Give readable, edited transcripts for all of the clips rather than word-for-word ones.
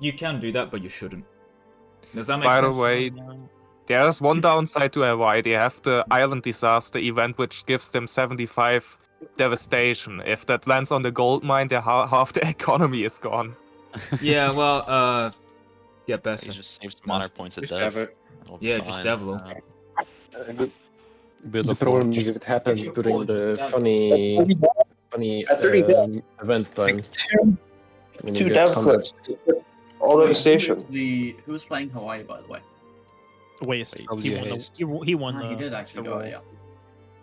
You can do that, but you shouldn't. Does that make By sense? the way, there's one downside to Hawaii. They have the island disaster event, which gives them 75 devastation. If that lands on the gold mine, half the economy is gone. Yeah, well, get better. You just save some honor points at Just dev. have it. It'll be Yeah, fine. just devil. The problem is if it happens during the funny event time. When you Two get dev 100 clips. All devastation. Who's playing Hawaii, by the way? Waste. Probably He won. Waste. He won. He did actually go, yeah.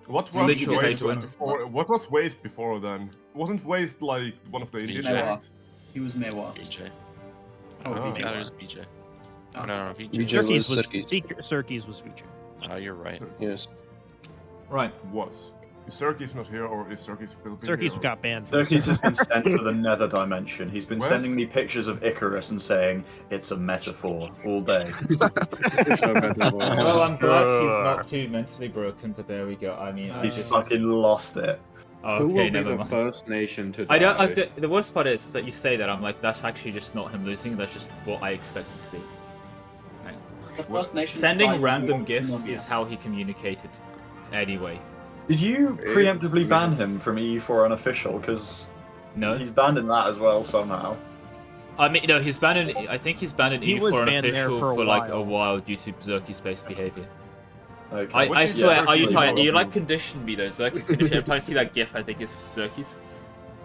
What So was literally Waste they win. before? What was Waste before then? Wasn't Waste like one of the Indian BJ. ones? He was Mewa. BJ. Oh, Oh. BJ. Yeah, it was BJ. Oh. No, BJ. BJ Serkis was Serkis. Serkis was featured. Oh, you're right. Yes. Right. Was. Is Serkis not here, or is Serkis still Serkis here? got banned. Serkis has been sent to the nether dimension. He's been Where? sending me pictures of Icarus and saying it's a metaphor all day. Well, I'm glad he's not too mentally broken, but there we go. I mean, He's fucking lost it. Who will Okay, be never the mind. first nation to die? I don't. The worst part is that you say that. I'm like, that's actually just not him losing. That's just what I expect him to be. The First Nations Sending died random in gifts Somalia. is how he communicated. Anyway, Did you preemptively ban him from EU4 unofficial? Because no. he's banned in that as well somehow. I mean, no, he's banned in. I think he's banned in He EU was for banned there unofficial for a for like a while. while due to Zerky's-based behavior. Okay. I swear, are you really tired? You horrible. like conditioned me though. Zerky's conditioned. Every time I see that gif, I think it's Zerky's.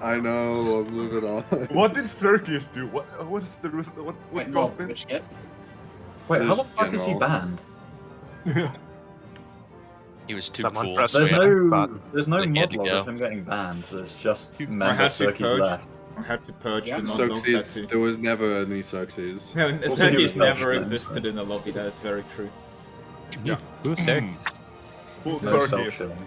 I know, I'm moving on. What did Serkis do? What is the what Wait, caused Rob, this? which gift? Wait, how the This fuck is he general. banned? He was too Someone cool. press There's the no, button. there's no Like, he had mod to log go. of him getting banned. There's just I member had to Serkis purge. left. I had to purge Yeah. the non-dogs. Succeeds. There was never any succeeds. No, Also, he Zerky's was never Welsh, existed in the lobby. That is very true. Who's Serkis? Who's No Serkis? self-shilling.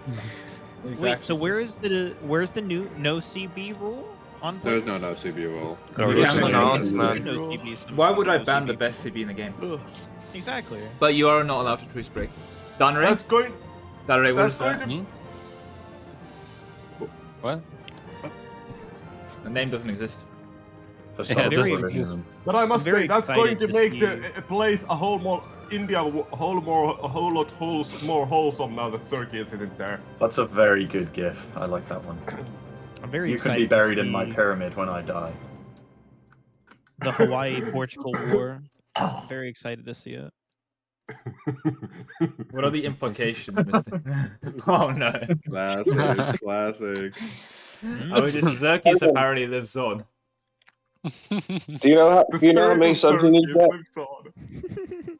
Wait, so where's the new no CB rule on? There's no CB rule. It's Yeah, announced, No man. CB, so Why would I no ban the CB. best CB in the game? Ugh, exactly. But you are not allowed to truce break. Danray? That's going. Danray, what That's is going that? to. What? The name doesn't exist. Just Yeah, stop it doesn't disturbing exist. him. But I must very say that's going excited to to make see- the place a whole more more wholesome now that Serkis isn't there. That's a very good gif. I like that one. I'm very You excited can be buried to in my see pyramid when I die. the Hawaii-Portugal War. Very excited to see it. What are the implications, Mister? Oh no. Classic, classic. Oh, just Zerkis apparently lives on. Do you know how? The Do you know how spirit many of subs you need Serkis to get? lives on.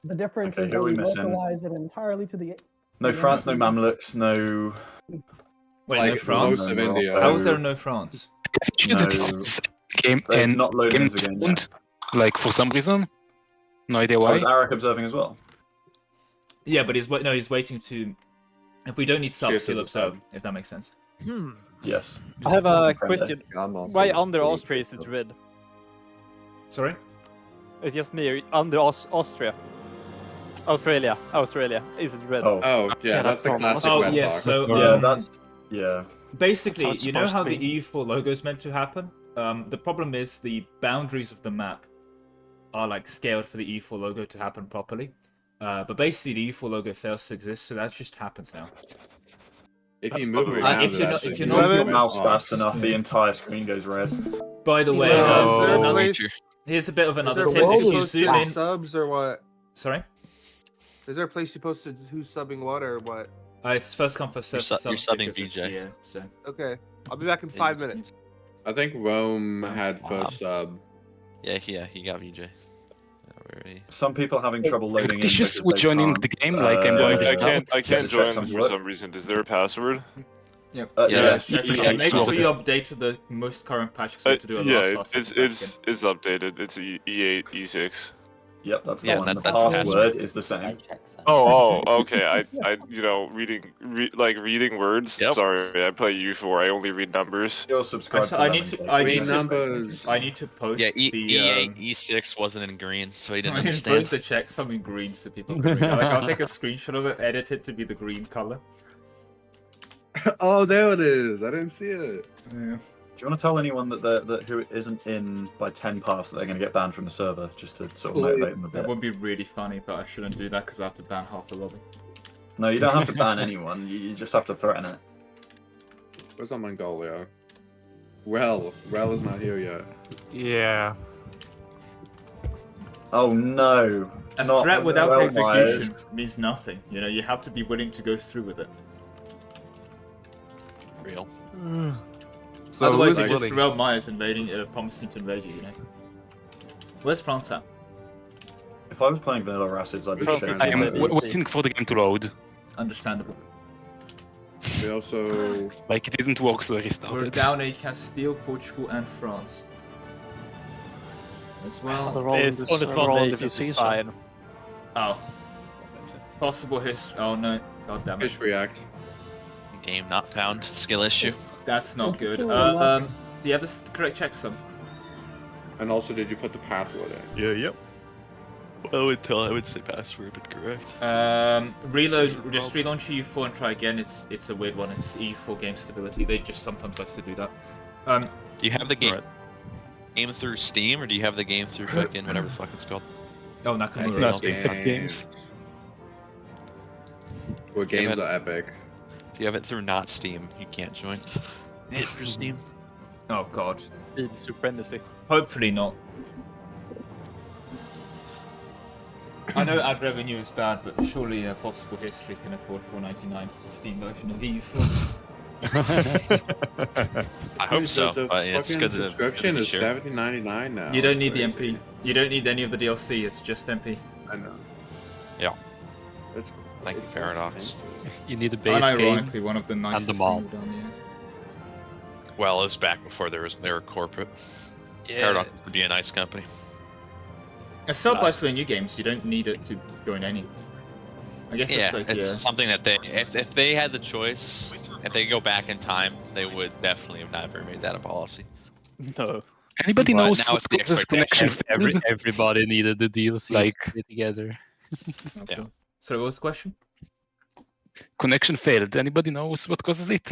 The difference Okay, is who that are we we missing? localize it entirely to the. No France, no Mamluks, no. Wait, Like, no France? most of India. How is there no France? Did you No. that this game They've and not loaded game into the game yet. tuned? Like for some reason? No idea Why why. was Arak observing as well? Yeah, but he's he's waiting to. If we don't need subs, Cheers he'll as a observe. sub. If that makes sense. Yes. I have a Friendly. question. Why under Austria is it red? Sorry. It's just me. Under Austria. Australia. Is it red? Oh. Oh, yeah, that's the classic Oh red yeah. box. So Yeah, that's. Yeah. basically, That's how it's you know how supposed the to be. EU4 logo is meant to happen? The problem is the boundaries of the map are like scaled for the EU4 logo to happen properly. But basically, the EU4 logo fails to exist, so that just happens now. If you move it if around, you're not- that's if a you're huge not- Move your red mouse box. fast enough, the entire screen goes red. By the way, No. Is there a another- place- here's a bit of is another there a tip. place If you you post zoom in, subs or what? sorry, Is there a place you posted who's subbing what or what? it's first come first served. You're for subs subbing because it's- VJ. Yeah, so Okay, I'll be back in 5 minutes. I think Rome had Wow. first sub. Yeah, he got VJ. Already. Some people having trouble loading in. Fictitious because would they joining can't, the game, like I'm uh, going Yeah, to I start. can't join for some reason. Is there a password? Yep. Yes. Make sure you update to the most current patch. 'Cause we have to do a last it's updated. It's E8, E6. Yep, that's the Yeah, one. that- The that's the password is the same. Oh, okay. I reading words. Yep. Sorry, I play U4. I only read numbers. You're subscribed to I them need and to. take I it. need to. numbers. I need to post Yeah, the. E8, E6 wasn't in green, so he didn't I need to understand. post the checksum in green so people can read it. Like, I'll take a screenshot of it, edit it to be the green color. Oh, there it is. I didn't see it. Yeah. you want to tell anyone that who isn't in by 10 past that they're going to get banned from the server, just to sort of motivate them a That bit? would be really funny, but I shouldn't do that because I have to ban half the lobby. No, you don't have to ban anyone. You just have to threaten it. Where's that Mongolia? Rel is not here yet. Yeah. Oh no! A Not threat without Rel execution means nothing. You know, you have to be willing to go through with it. Real. So Otherwise, who's it's just willing? Real Myers invading, promising to invade you. You know. Where's France at? If I was playing Vanilla Racids, I'd be France sharing is my maybe- videos. for the game to load. Understandable. We also Like, it didn't work, so I We're restarted. down a Castile, Portugal, and France. As well. It's on the spot basis is fine. Oh. Possible history. Oh no. God damn it. history act. Game not found. Skill issue. That's not good. Still Do you have the correct checksum? And also, did you put the password in? Yeah, yep. I would say password incorrect. Reload. Just relaunch EU4 and try again. It's a weird one. It's EU4 game stability. They just sometimes like to do that. Do you have the game through Steam, or do you have the game through fucking whatever the fuck it's called? Oh, Nakamura. No, Steam. Games. Where games are epic. If you have it through not Steam, you can't join. Need it through Steam. Oh god. Supremacy. Hopefully not. I know ad revenue is bad, but surely Possible History can afford $4.99 for the Steam version of EU4. I hope so, The but it's fucking good to subscription is sure. $17.99 now. You don't It's need the crazy. MP. You don't need any of the DLC. It's just MP. I know. Yeah. It's, Thank you, it's Paradox. expensive. You need a base game. Unironically, one of the nicest the things mod. we've done, yeah. Well, it was back before they were corporate. Paradox would be a nice company. It's still applies to the new games. You don't need it to join any. I guess Yeah, it's like it's something that they, if they had the choice, if they could go back in time, they would definitely have never made that a policy. No. Anybody But knows now what it's the causes connection expectation. failed? Everybody needed the DLC Like- to play together. Yeah. So what was the question? Connection failed. Anybody knows what causes it?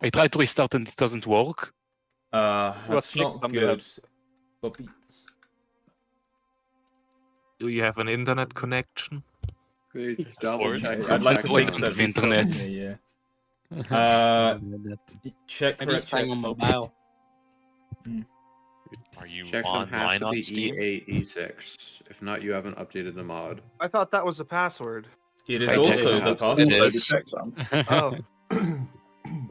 I tried to restart and it doesn't work. That's not checksum do you good. Bobby. Do you have an internet connection? Please double check. I'd like to check think on so. it. of internet. Yeah. Check Maybe correct it's playing on checksum. mobile. Are you Checksum has online to on be Steam? E8, E6. If not, you haven't updated the mod. I thought that was the password. It is I also checked the it. password. It Also, is. the checksum. Oh,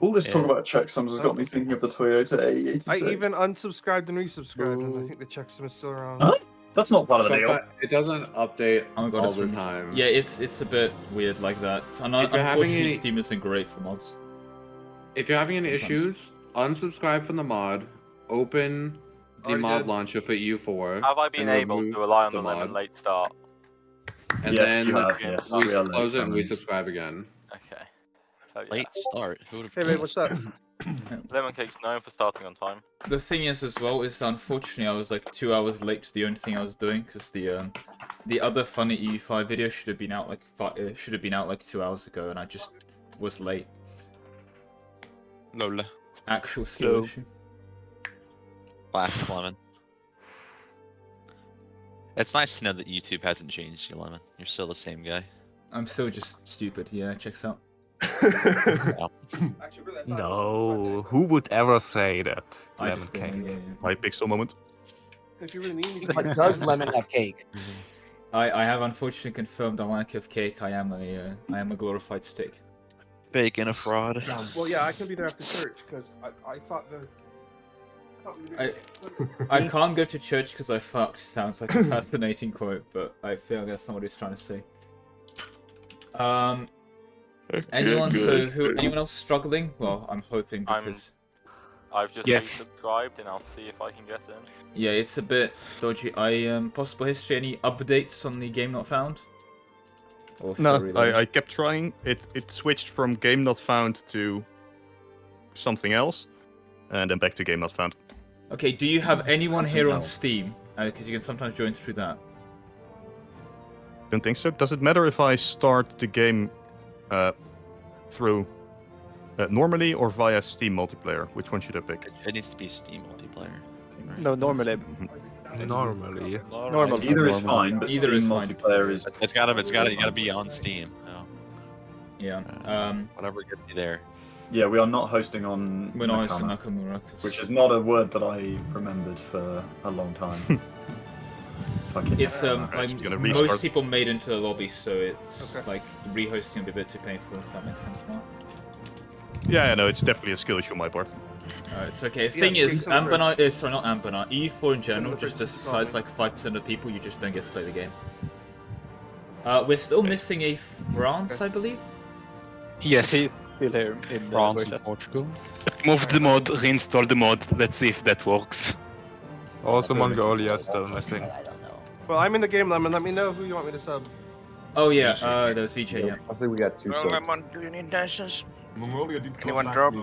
All this talk about checksums has got me thinking of the Toyota A86. I even unsubscribed and resubscribed, and I think the checksum is still wrong. Huh? That's not part of the deal. Sometimes it doesn't update Oh my god, all it's the from- time. Yeah, it's a bit weird like that. And If you're having unfortunately, any- Steam isn't great for mods. If you're having any Sometimes. issues, unsubscribe from the mod, open the Already mod did. launcher for EU4. Have I been and able remove to rely on the the lemon mod, late start? and Yes, then you have, yes. we We are close it and late resubscribe again. Okay. Oh, yeah. Late start. Who would have Hey, mate, what's up? Lemon cake's known for starting on time. The thing is, as well, is unfortunately I was like 2 hours late to the only thing I was doing because the other funny EU5 video should have been out like 2 hours ago, and I just was late. Lola. Actual skill Slow. issue. Classic Lemon. It's nice to know that YouTube hasn't changed you, Lemon. You're still the same guy. I'm still just stupid. Yeah, checks out. Actually, really, I thought it was No, who would ever say that? I Lemon just think, cake. My pixel moment. If you really need me, But does lemon have cake? I have unfortunately confirmed on lack of cake. I am a glorified steak. Bacon a fraud. well, yeah, I can be there after church because I thought the. I can't go to church because I fucked. Sounds like a fascinating quote, but I feel that's not what he's trying to say. Anyone else struggling? Well, I'm hoping because I've just Yes. resubscribed and I'll see if I can get in. yeah, it's a bit dodgy. Possible history. Any updates on the game not found? Or No, sorry, Lemon? I kept trying. It switched from game not found to something else, and then back to game not found. Okay, do you have anyone here on hell. Steam? Because you can sometimes join through that. Don't think so. Does it matter if I start the game through Normally or via Steam multiplayer? Which one should I pick? It needs to be Steam multiplayer. No, normally. Normally. Normally. Either is fine, but Either Steam is fine. multiplayer is. It's gotta be on Steam. Yeah. Whatever gets you there. Yeah, we are not hosting on We're not hosting Nakama, Nakamura. 'Cause which is not a word that I remembered for a long time. Fucking it's Right, like gonna most restart. people made into the lobby, so it's like rehosting will be a bit too painful. If that makes sense now. Yeah, no, it's definitely a skill issue on my part. It's okay. The Yeah, thing is, speak some Ambernight, sorry, not Ambernight, E4 in general the just French is decides like 5% of people, you just don't get to play the game. We're still missing a France, I believe. Yes. He's still here in France and Portugal. Remove the mod, reinstall the mod. Let's see if that works. Also, Mongolia is still missing. Well, I'm in the game, Lemon. Let me know who you want me to sub. Oh yeah, there's VJ. Yeah. I think we got 2 subs. Lemon, do you need dances? Anyone drop?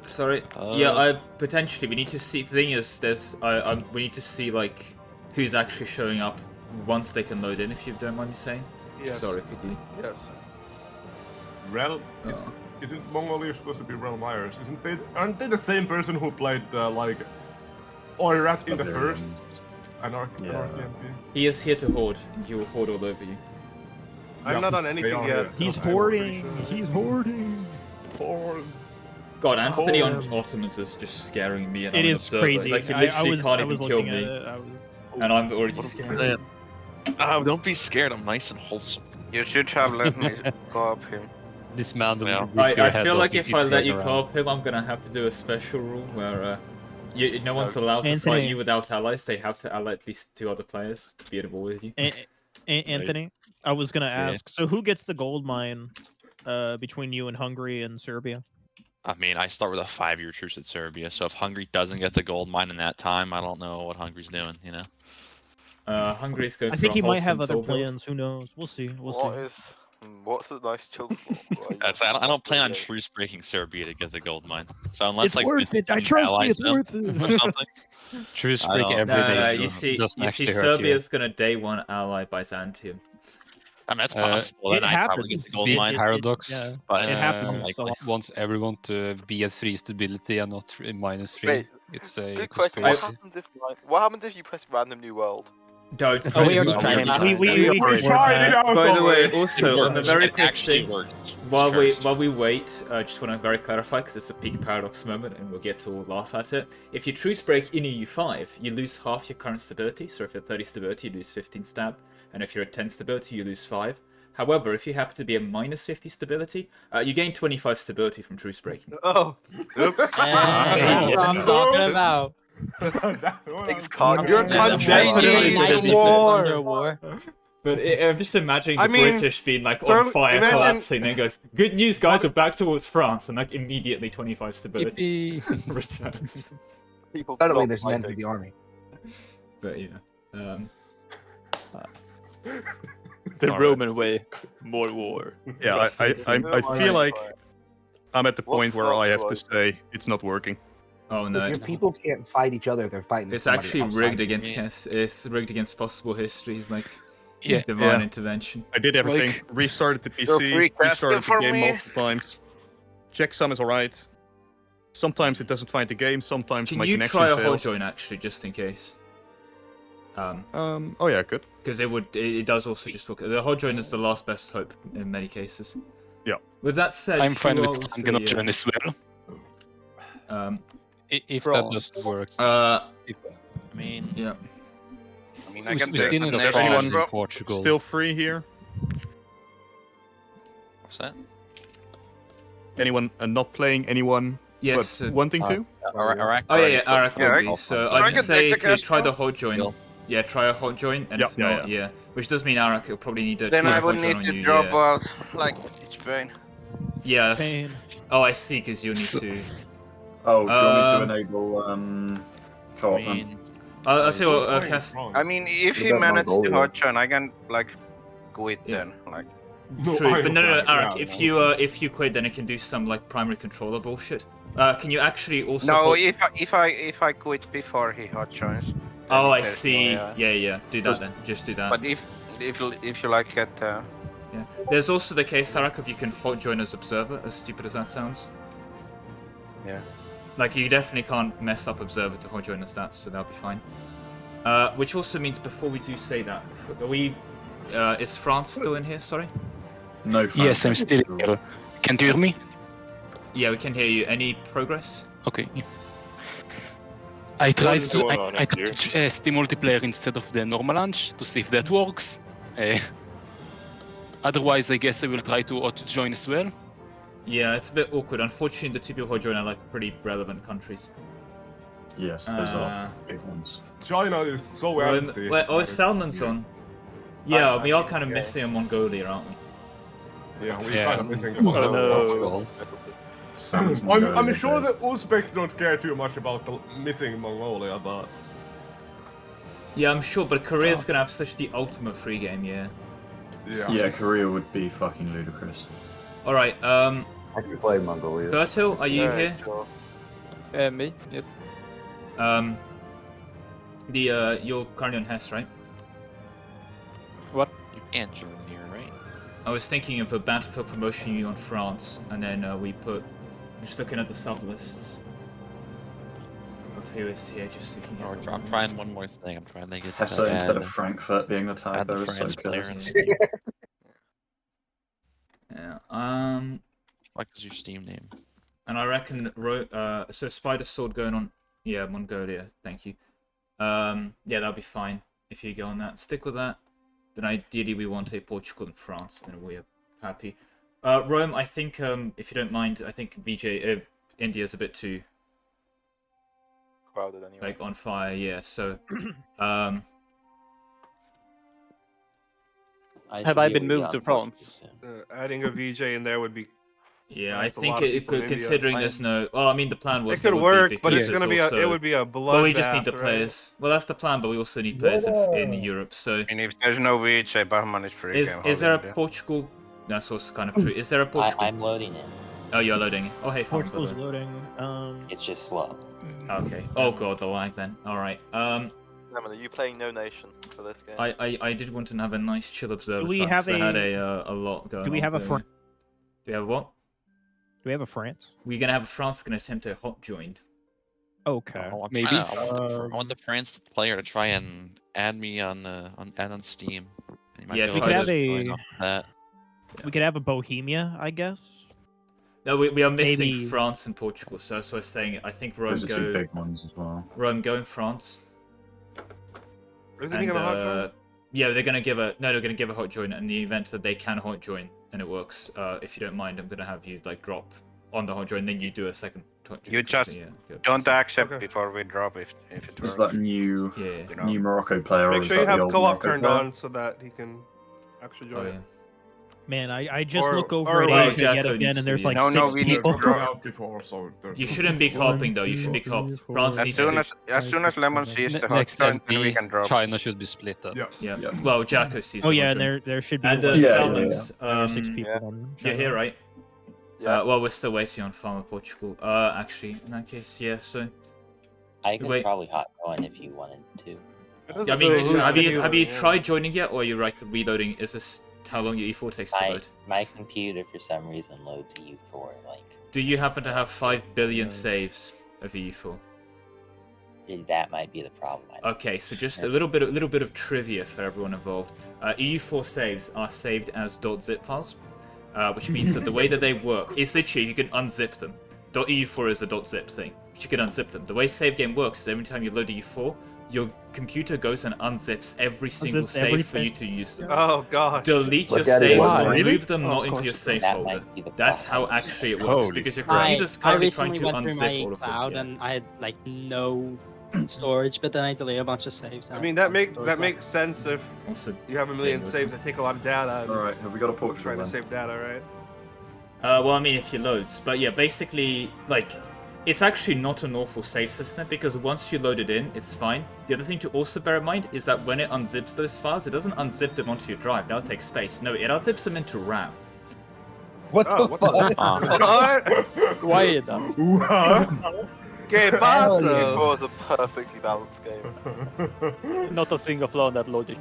Sorry. Yeah, I potentially we need to see. The thing is, we need to see like who's actually showing up once they can load in. If you don't mind me saying. Yes. Sorry, could you? Yes. Rel, isn't Mongolia supposed to be Rel Myers? Aren't they the same person who played like Oirat in the first? Anarchy MP? He is here to hoard, and he will hoard all over you. I'm not on anything yet. He's hoarding. He's hoarding. God, Anthony on Ottomans is just scaring me. And It I'm an is observer. crazy. Like, he I literally was can't even kill looking me. at it. And I'm already scared. Oh, don't be scared. I'm nice and wholesome. You should have let me co-op him. Dismantle. I feel like if I let you co-op him, I'm gonna have to do a special rule where no one's allowed to fight Anthony. you without allies. They have to ally at least 2 other players to be at war with you. Anthony, I was gonna ask. So who gets the gold mine between you and Hungary and Serbia? I mean, I start with a 5-year truce with Serbia, so if Hungary doesn't get the gold mine in that time, I don't know what Hungary's doing, you know? Hungary's going I for think a he might have wholesome other tour build. plans. Who knows? We'll see. We'll see. What's a nice chill spot? I don't plan on truce breaking Serbia to get the gold mine. So unless It's like worth we it. I become trust me. allies It's now worth it. or something. Truce I break don't- every day. You see, doesn't actually hurt Serbia's gonna day 1 ally Byzantium. I mean, that's possible. Then I probably get the gold Big mine. paradox. But It happens like, a lot. Wants everyone to be at 3 stability and not -3. Wait, It's a good question. What conspiracy. happens if you press random new world? Don't. Oh, we already don't- tried it. We tried it out. By the way, already. also on the very it quick actually thing, works. while Cursed. we wait, I just want to very clarify because it's a peak paradox moment, and we'll get to all laugh at it. If you truce break in EU5, you lose half your current stability. So if you're 30 stability, you lose 15 stab, and if you're at 10 stability, you lose 5. However, if you happen to be a -50 stability, you gain 25 stability from truce breaking. Oh. Oops. That's what I'm talking about. You're condemning war. But I'm just imagining the I mean, British being like on fire, imagine- collapsing, then goes, "Good news, guys, we're back towards France," and like immediately 25 stability return. Suddenly there's an end to the army. But yeah, The All Roman way. More war. Yeah, I feel like I'm at the point where I have to say it's not working. oh no, If your people can't fight each other, they're fighting. it's somebody actually outside rigged of you. against it's rigged against possible histories like Yeah. divine Yeah. intervention. I did everything. Restarted the You're PC, free casting restarted the for game me. multiple times. Checksum is alright. Sometimes it doesn't find the game, sometimes Can my you connection try a hot fails. join actually, just in case? Oh yeah, good. Because it does also just look. The hot join is the last best hope in many cases. Yeah. With that said, I'm fine you with. also, I'm gonna yeah, join as well. If that France. doesn't work. I mean, yeah. I mean, I We can we still need a There's France anyone in drop? Portugal. Still free here. what's that? Anyone not playing anyone Yes. but wanting to? Iraq. Oh yeah, Arak Yeah, will be. So I I'd can say take the if you try the cast hot join. Yeah, try a hot join, and Yeah, if yeah, not, yeah. Which does mean Arak will probably need to Then try I a would hot join need on to you, drop yeah. out like it's pain. Yeah. that's- Pain. Oh, I see. Because you need to. Oh, do you want me to enable co-op I then? mean, I'll tell you what. Cast. I mean, if What he about manages to Mongolia? hot join, I can like quit Yeah. then. Like, True, but no, Arak. If you quit, then it can do some like primary controller bullshit. Can you actually also? no, hold- if I quit before he hot joins. then Oh, I there's no- see. Yeah, yeah. Do that then. Just do that. But if you like get Yeah. There's also the case, Sarakov, you can hot join as observer, as stupid as that sounds. Yeah. Like, you definitely can't mess up observer to hot join as that, so that'll be fine. Which also means, before we do say that, are we... is France still in here, sorry? No. Yes, I'm still here. Can you hear me? Yeah, we can hear you. Any progress? Okay. I tried is to going on up here? test the multiplayer instead of the normal launch to see if that works. Otherwise, I guess I will try to join as well. Yeah, it's a bit awkward. Unfortunately, the two people who join are like pretty relevant countries. Yes, those are big ones. China is so empty. Salmon's on. Yeah, we are kind of missing a Mongolia, aren't we? Yeah, we're kind of missing. Oh, no. I'm sure the Uzbeks don't care too much about the missing Mongolia, but yeah, I'm sure. But Korea's gonna have such the ultimate free game, yeah. Yeah, Korea would be fucking ludicrous. All right. I can play Mongolia. Bertil, are you here? Sure. Me? Yes. You're currently on Hess, right? What? You can't join here, right? I was thinking of a Battlefield promotion you on France, and then we put. Just looking at the sub lists of who is here, just so you can get. I'm trying one more thing. I'm trying to get. Hesse instead of Frankfurt being the type. Add the That France was so player good. in Steam. Yeah. What is your Steam name? And I reckon so Spider Sword going on. Yeah, Mongolia. Thank you. Yeah, that'll be fine if you go on that. Stick with that. Then ideally we want a Portugal and France, and we're happy. Rome, I think, if you don't mind, I think India's a bit too crowded anyway. like on fire. Yeah. So, have I been moved to France? Adding a VJ in there would be. Yeah, That's I a think lot of it people in could, India. considering there's no. Well, I mean, the plan was It could would work, be but it's because gonna be also, it would be a Well, we just need the bloodbath, players. Well, that's the plan, but we also need players in Europe. So, And if there's no VJ, Bahman is free. is there a Portugal? That's also kind of true. Is there a Portugal? I'm loading it. Oh, you're loading it. Oh, hey, fine, Portugal's by the way. loading. It's just slow. Okay. Oh god, the lag then. All right. Lemon, are you playing No Nation for this game? I did want to have a nice chill observer. Do we time, have 'cause I had a lot going on. Do we have a Do we have a what? Do we have a France? We're gonna have a France gonna attempt a hot join. Okay. I want the France player to try and add me on Steam. You might Yeah, be we able could to have just join a. off that. We could have a Bohemia, I guess. No, we are missing Maybe- France and Portugal, so that's what I was saying. I think Rome Those are two go. big ones as well. Rome go in France. Isn't he gonna hot join? Yeah, they're gonna give a they're gonna give a hot join in the event that they can hot join and it works. If you don't mind, I'm gonna have you like drop on the hot join, then you do a second hot join. You just don't accept before we drop if it There's works. that new You know. new Morocco player. or Make is sure that you the have old co-op Morocco turned player? on so that he can actually join it. Man, I just Or- look over or at like- Asia Jacko yet needs again, and to there's be like in. six we need people. to drop. out before, so there's You shouldn't be copying though. You should be cop. France As needs soon to. as soon as Lemon sees the hot Next join, time, then we can drop. China should be split up. Yeah. Well, Jacko sees. Oh the yeah, hot and join. there should be And like Salmons. 5 or 6 people on. You're China. here, right? Yeah. Well, we're still waiting on Farmer Portugal. Actually, in that case, yeah. So. I could Wait. probably hot join if you wanted to. I mean, have you tried joining yet, or are you like reloading? Is this how long your E4 takes to load? My computer, for some reason, loads EU4 like. Do you happen to have 5 billion saves of EU4? That might be the problem. Okay, so just a little bit of trivia for everyone involved. EU4 saves are saved as .zip files, which means that the way that they work is literally you can unzip them. .eu4 is a .zip thing, but you can unzip them. The way save game works is every time you load EU4, your computer goes and unzips every single save for you to use them. Oh gosh. Delete your Look at it. saves, Wow, remove really? them Oh, not of into course your it saves does. folder. That might be the That's how problem. actually it works, Holy because you're I just currently trying recently to went through unzip my all of them. cloud Yeah. and I had like no storage, but then I deleted a bunch of saves. I mean that makes sense if you have a million saves that take a lot of data. All right, have we got a Portugal Trying to then? save data, right? Well, I mean, if you loads, but yeah, basically, like, it's actually not an awful save system because once you load it in, it's fine. The other thing to also bear in mind is that when it unzips those files, it doesn't unzip them onto your drive. That'll take space. No, it unzips them into RAM. What the fuck? Why it does? Que It paso? was a perfectly balanced game. Not a single flaw in that logic.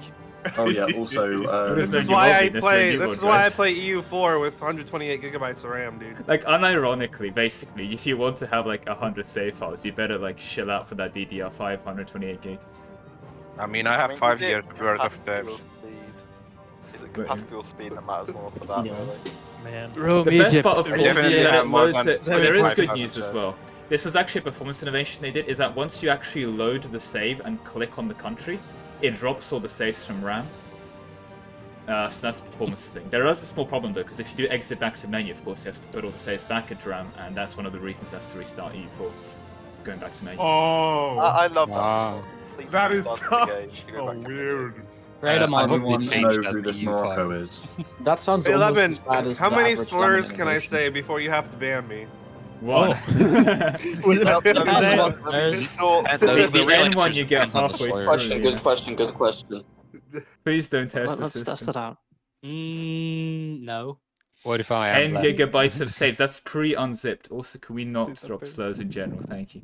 Oh yeah. Also, This is why I play. This is why I play EU4 with 128 gigabytes of RAM, dude. Like, unironically, basically, if you want to have like 100 save files, you better like chill out for that DDR5 128 gig. I mean, I have 5 years worth of devs. Is it capacity or speed that matters more for that, really? Man. The best part, of course, is Definitely that it have more loads than it. But there is good 5,000 news as saves. well. This was actually a performance innovation they did, is that once you actually load the save and click on the country, it drops all the saves from RAM. So that's a performance thing. There is a small problem though, because if you do exit back to menu, of course, you have to put all the saves back into RAM, and that's one of the reasons it has to restart EU4, going back to menu. Oh, I love that. Wow. Completely that is restarting the game to go so back to menu. weird. Right, I'm I on hope they one. change know that who for this EU5. Morocco is. That sounds Hey, almost Levin, as bad as how the many average slurs lemon can I innovation. say before you have to ban me? One. Was that- The end one you get halfway through. Question, good yeah. question, good question. Please don't test the Let's test system. it out. No. What if I am 10 black? gigabytes of saves. That's pre-unzipped. Also, can we not drop slurs in general? Thank you.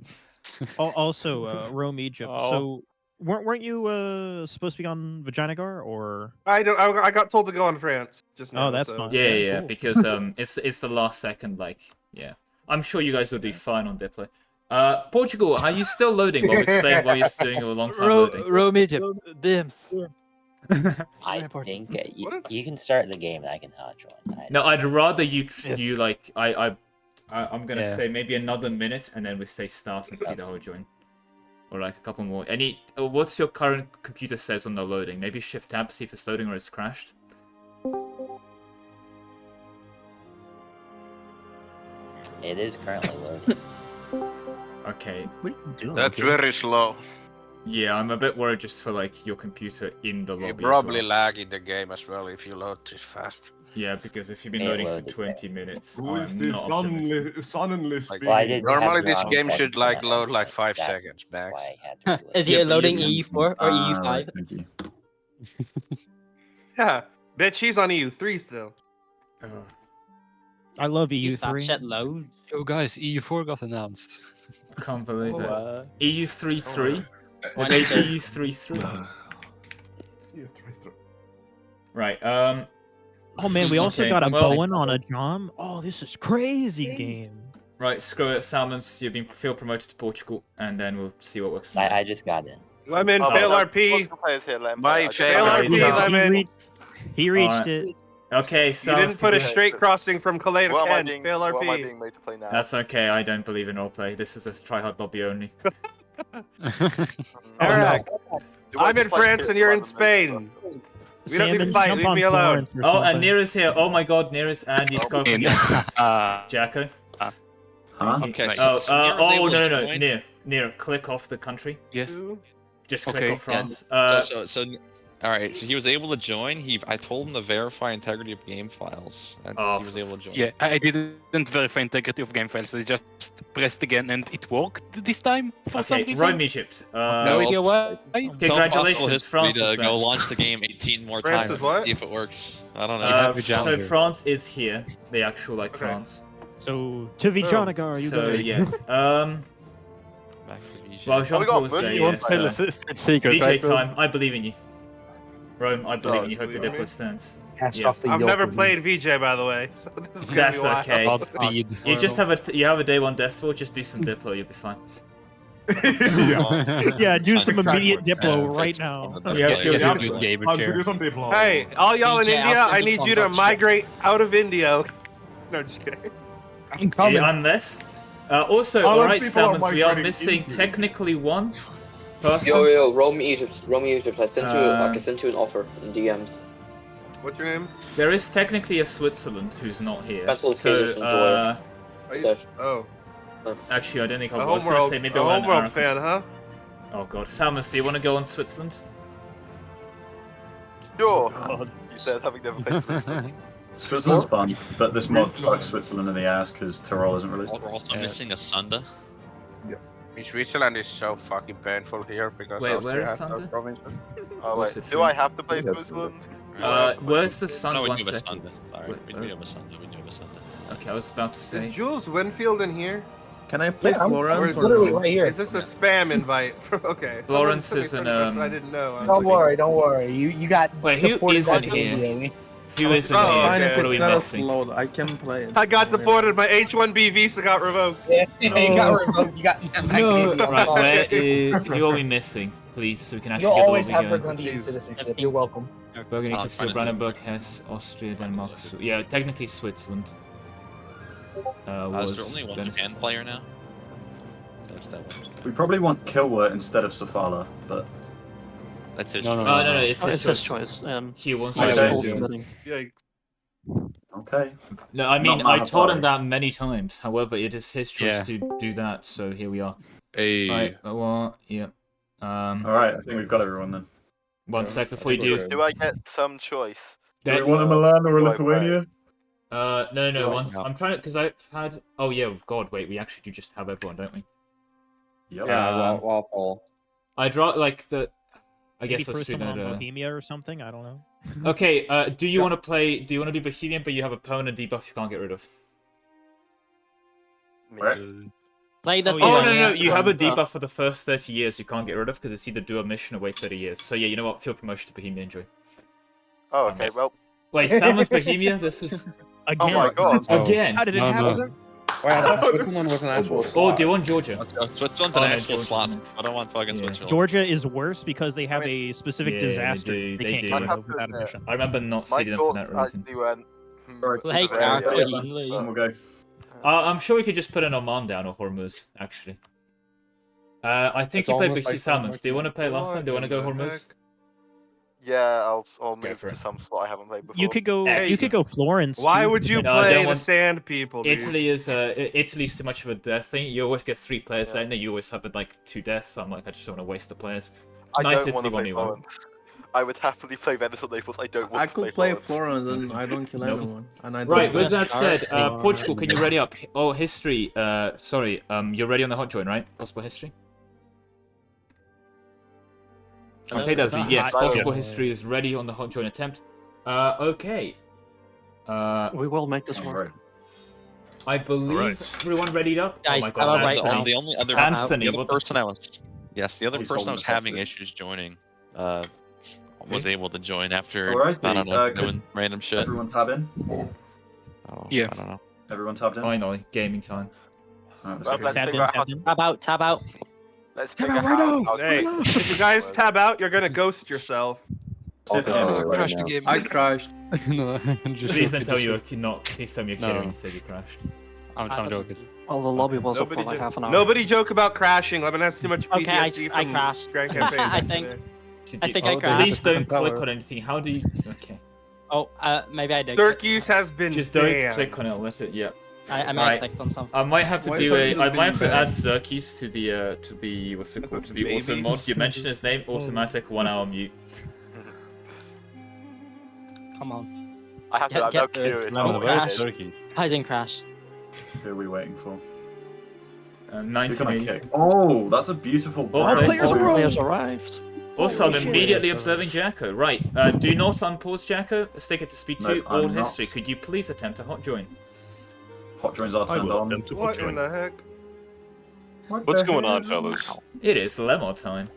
Also, Rome, Egypt. Oh. So, weren't you supposed to be on Vijayanagar or? I don't. I got told to go on France just now. Oh, that's so. fine. Yeah, Okay, yeah, cool. because it's the last second. Like, yeah, I'm sure you guys will do fine on Diplo. Portugal, are you still loading? While we explain why you're doing a long time loading. Rome, Egypt. DMs. I think you can start the game and I can hot join. No, I'd rather you Yes. you like I'm gonna Yeah. say maybe another minute and then we say start and see the whole join, or like a couple more. What's your current computer says on the loading? Maybe shift tab, see if it's loading or it's crashed. It is currently loading. Okay. That's very slow. Yeah, I'm a bit worried just for like your computer in the lobby. You as probably well. lag in the game as well if you load this fast. Yeah, because if you've been It loading for loaded, 20 minutes, Who is I'm this not optimistic. son-in-law speed? Well, I did have Normally the this wrong game button should like for that, load like but 5 that's seconds max. why I had to do it. Is Yeah, he but loading you EU4 or EU5? Right, thank you. Yeah, bitch, he's on EU3 still. I love Is that EU3. shit loads? Oh guys, EU4 got announced. I can't believe it. Oh, EU3-3? When They is it? EU3-3? Right, Oh man, we also Okay, got a well- Bowen on a Jom. Oh, this is crazy game. right, screw it, Salmons, you've been feel promoted to Portugal, and then we'll see what works. I just got in. Lemon, Oh, fail no, RP. Portugal players here, let him My play. Fail favorite. RP, Yeah. Lemon. He reached Alright. it. Okay, You Salmons. didn't put a can do- straight crossing from Calais to What am I Kent. being, Fail what am I RP. being made to play now? That's okay, I don't believe in roleplay. This is a tryhard lobby only. Alright. Do I I'm in just, like, France hit and you're in random Spain. We don't need to Salmon, fight. jump Leave on me alone. Florence or Oh, and something. Nira's here. Oh my god, Nira's and you've got Jacko. Huh? Okay, Oh, so Nira's oh able no, to no, no, join. Nira, click off the country. Yes. Just click Okay. off France. All right, so he was able to join. I told him to verify integrity of game files, and he was able to join. Yeah, I didn't verify integrity of game files. I just pressed again and it worked this time for some Okay, reason. Rome, Egypt. No idea why. Congratulations, France to is go back. launch the game 18 more France times is what? to see if it works. I don't know. So France is here, the actual like Okay. France. So to Vijayanagar, you So go. yeah. Back to VJ. Well, Jean we got Paul was Mundi there. on Yeah, Still so. a secret, VJ right, bro? time. I believe in you. Rome, I believe in you. Hope the believe in me? Diplo stands. Cast Yeah. off the I've yoke never of played VJ, by the way, so this is gonna That's be wild. okay. Godspeed. You just have a day one death roll. Just do some Diplo, you'll be fine. Yeah, do some immediate Exactly. Diplo right now. Yeah, feel Yeah, good. good gamer Time to chair. do some diplo. Hey, all y'all in VJ, India, I'll I send you need you to contact. migrate out of India. No, just kidding. I'm coming. Yeah, unless. Also, All those alright, people are Salmons, we are migrating missing into- technically one person. Yo, Rome Egypt. I sent Uh, I sent you an offer in DMs. What's your name? There is technically a Switzerland who's not here. Festival So, Cage and Joyous. Are you- That- Oh, actually, I don't think I a was going to Homeworld, say a maybe I'll learn Homeworld Aracus. fan, huh? Oh god, Salmons, do you want to go on Switzerland? Sure. Oh, You said having never played Switzerland. Switzerland's fun, but this mod fucks Switzerland in the ass because Tyrol isn't released. We're also missing a Sunda. Switzerland is so fucking painful here because Wait, Austria where is has those Sunda? provinces. Oh What's wait, it do for? I have to play Yeah, Switzerland? Where's the sun? No, we One do have a second. Sunda. Sorry, Wait, we do have a Sunda. We do have a Sunda. Okay, I was about to say. Is Jules Winfield in here? Can I play Florence? literally right here. Is this a spam invite? Okay. Florence someone is sent an me friend request I didn't know. Don't worry, don't worry. You got Wait, who deported isn't to here? India. Who isn't Oh, here? fine, if What are we it's not a missing? slow, I can play it. I got deported. My H-1B visa got revoked. Yeah, you got revoked. You got sent back to No, India. right, where is... Who are we missing? Please, so we can actually You'll get always all have the Burgundian citizenship. You're welcome. Burgundy, Oh, Castile, fine, Brandenburg, Hesse, Austria, Denmark. Yeah, technically Switzerland. Is there only one Japan player now? There's that one. We probably want Kilwer instead of Safala, but That's his No, choice. no, it's his choice. He wants to Okay. No, I mean, Not I told him Mahapari. that many times. However, it is his choice Yeah. to do that, so here we are. Hey. Right, well, yeah. Alright, I think we've got everyone then. One sec before you do. Do I get some choice? Do we want a Milan or a Lithuania? No, Right. once I'm trying to, because I've had. Oh yeah, God, wait, we actually do just have everyone, don't we? Yep. Yeah, waffle. I draw like the. I Maybe guess throw let's do someone that. on Bohemia or something. I don't know. Okay, do you want to play? Do you want to do Bohemian, but you have a permanent debuff you can't get rid of? Play the. Oh no, you have a debuff for the first 30 years you can't get rid of because it's either do a mission or wait 30 years. So yeah, you know what? Field promotion to Bohemia, enjoy. Oh, okay, well. Wait, Sam was Bohemia? This is Oh my god. again. How did it happen? Wait, I thought Switzerland was an actual Oh, slot. do you want Georgia? Switzerland's Oh, an no, actual Georgia. slot. I don't want fucking Switzerland. Georgia is worse because they have a specific Yeah, disaster. they They, do, can't they get do. rid of without a mission. I remember not My seeing them for thoughts that reason. actually went. Play Bavaria, Carolina. We'll go. I'm sure we could just put an Oman down or Hormuz, actually. I think It's you played almost Bixi like Salmons. something Do you want to play last time? Do you want to go What the Hormuz? heck? Yeah, I'll move for to it. some slot I haven't played before. You could go. You Excellent. could go Florence. Why too. would you No, I don't play the want- Sand People, dude? Italy's too much of a death thing. You always get 3 players in there. You always have like 2 deaths. So I'm like, I just don't want to waste the players. I Nice don't want to Italy play 1v1. Florence. I would happily play Venice or Naples. I don't want I to could play Florence. Florence and I don't kill Nope. anyone. And I don't Right. play- With that said, Portugal, can you ready up? Oh, history. Sorry. You're ready on the hot join, right? Possible history. I'll take that as a yes. hot Possible join. history is ready on the hot join attempt. Okay. We will make this work. I believe Alright. everyone readied up. Guys, oh my tell god, us right Anthony. now. The only other Anthony, the other what the- person I was the other He's person I holding was the having hostage. issues joining was able to join after Alright, I don't know, could doing random shit. Everyone tab in? Oh, Yeah. I don't know. Everyone tabbed in? Finally, gaming time. Alright, Well, let's let's go. Tab figure in, out how tab in. Tab out. Tab out. Let's Tab figure out right out now. how Hey, to if you guys tab out, you're gonna ghost yourself. Crashed the game. I crashed. No, I'm just Please joking, don't tell just you joking. not. Please tell me you're No. kidding when you said you crashed. I'm joking. Well, the lobby was up for Nobody, like jo- half an hour. nobody joke about crashing. Lemon has too much Okay, PTSD I from crashed. Grand Campaign. I think. Did I you- think I oh, crashed. Please don't Propeller. click on anything. How do you? Okay. Oh, maybe I did. Syracuse has been Just don't banned. click on it. Let it. Yeah. I might Right. have clicked on something. I might have to Why do Xerxes a. I has might have to been add banned? Xerxes to the what's it called, to the auto Maybe. mod. You mentioned his name. Automatic 1 hour mute. Come on. I have to. I'm now Get the- curious. Lemon, what where's it is. Turkey? I didn't crash. Who are we waiting for? Who can I 1980. kick? Oh, that's a beautiful Oh, break. players All the arrived. players arrived. Also, I'm Holy shit. immediately observing Jacko. Right. Do not unpause Jacko. Stick it to speed 2. No, I'm Old not. history. Could you please attempt a hot join? Hot joins are I turned will on. attempt to hot What in join. the heck? What's going on, fellas? It is Lemon time.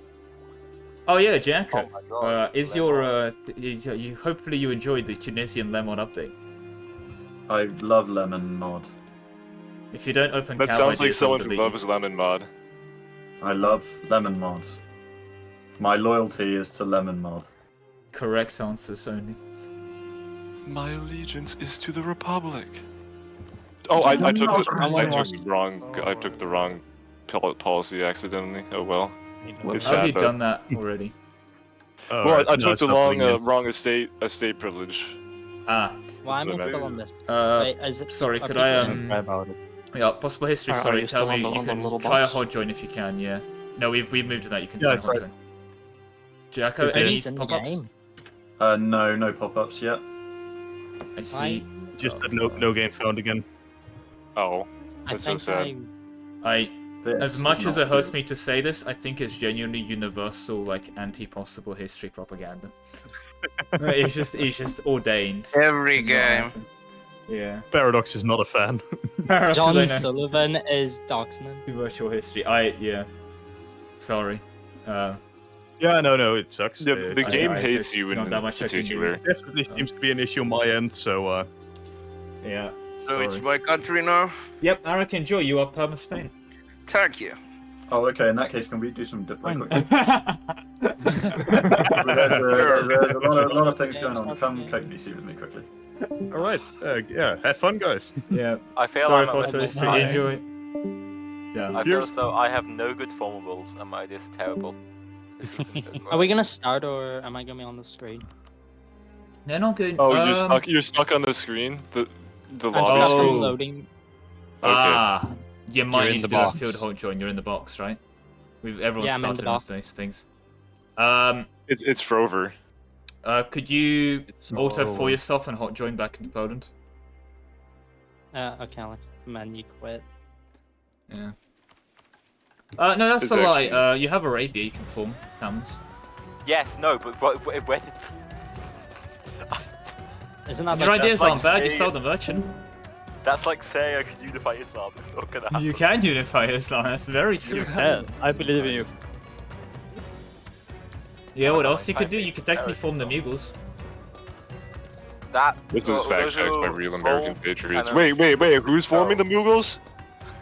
Oh yeah, Jacko. Oh my god. Is your you hopefully you enjoyed the Tunisian Lemon update. I love lemon mod. If you don't open That Cab sounds like Ideas, someone I'll who delete you. loves lemon mod. I love lemon mod. My loyalty is to lemon mod. Correct answers only. My allegiance is to the Republic. Oh, I took the wrong policy accidentally. Oh well. It's How have sad, you but- done that already? Oh, Well, right. I No, took it's the not playing yet. wrong estate privilege. Ah. Why am I Lemon. still on this? Uh, Wait, is it... sorry, okay, could I Cry about it. Yeah, possible history. Are Sorry, you tell still me on the- you on the can little try box? a hot join if you can. Yeah. No, we've moved to that. You can Yeah, try a hot I tried. join. Jacko, It any He's in the pop-ups? game. No pop-ups yet. I see. Just said no game found again. Oh, I that's so think sad. As much as it hurts me to say this, I think it's genuinely universal, like anti-possible history propaganda. It's just ordained. Every to not game. happen. Yeah. Paradox is not a fan. John Sullivan is Doxman. Virtual history. Yeah. Sorry. Yeah, no, it sucks. Yeah, the game hates you in not that much I can do. particular. Definitely seems to be an issue on my end, so Yeah. So Sorry. it's my country now. Yep, Eric, enjoy. You are Perma Spain. Thank you. Oh, okay. In that case, can we do some diplo quickly? Sure. There's a lot of things going on. Come cope DC with me quickly. all right. Yeah, have fun, guys. Yeah. I feel Sorry I'm for a- history. Enjoy. Yeah. I feel as though I have no good formables and my idea is terrible. Are we gonna start or am I gonna be on the screen? They're not good. Oh, you're stuck on the screen. The I'm lobby stuck screen. on loading. Ah, you might You're in need to the do a box. field hold join. You're in the box, right? Everyone's Yeah, I'm in the started box. on those things. It's Frover. Could you auto for all- yourself and hot join back into Poland? Okay, let's menu quit. Yeah. No, that's It's a lie. actually- You have Arabia. You can form commons. Yes, no, but where did... Isn't that Your like ideas like aren't bad. You saying- sell the merchant. That's like saying I could unify Islam. It's not gonna happen. You can unify Islam. That's very true. You can. I believe in you. Yeah. What else you could do? You could technically form the Mughals. That... This well, was fact those checked by who real American roll patriots. and then- Wait. Who's forming the Mughals?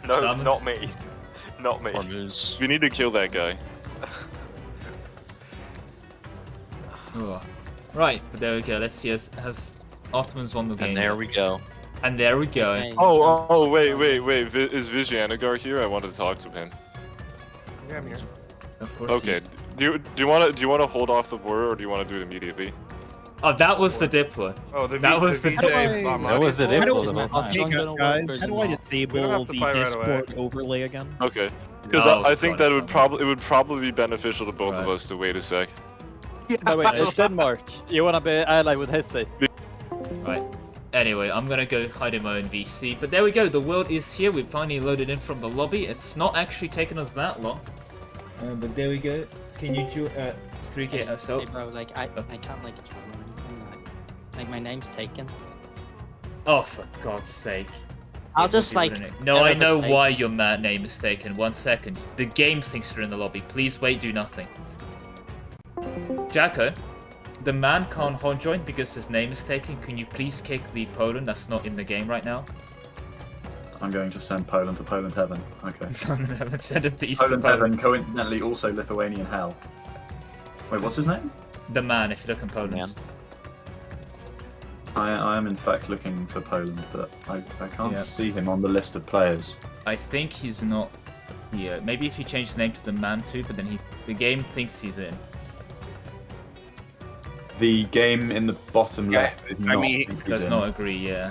No, Summons. not me. Not me. Hormuz. We need to kill that guy. Oh. Right, but there we go. Let's see. Has Ottomans won the game? And there we go. And there we go. Okay. Wait. Is Vijayanagar here? I wanted to talk to him. Yeah, I'm here. Of course. Okay. he's- Do you want to hold off the war, or do you want to do it immediately? Oh, that was the diplo. Oh, That was the VJ bomb That was the audio. How do, Diplo the whole time. hey, guys, how do I We don't disable have to the fight right away. Discord overlay again? Okay. Because Oh, I think God, that it would probably be beneficial to both of Right. us to wait a sec. No, wait, it's Denmark. You wanna be allied with his state? Right. Anyway, I'm gonna go hide in my own VC. But there we go. The world is here. We finally loaded in from the lobby. It's not actually taken us that long. But there we go. Can you do 3K Hey, so? bro, like I can't like travel or anything. Like my name's taken. Oh, for God's sake. I'll It just would be like. running- No, I edit the know why space. your name is taken. 1 second. The game thinks you're in the lobby. Please wait, do nothing. Jacko, the man can't hard join because his name is taken. Can you please kick the Poland that's not in the game right now? I'm going to send Poland to Poland heaven. Okay. Send him to East Poland Poland. heaven, coincidentally also Lithuanian hell. Wait, what's his name? The man, if you look in Poland. Man. I am in fact looking for Poland, but I can't Yeah. see him on the list of players. I think he's not here. Maybe if you change his name to the man too, but then the game thinks he's in. The game in the bottom Yeah, left is I not. mean, think he's Does in. not agree, yeah.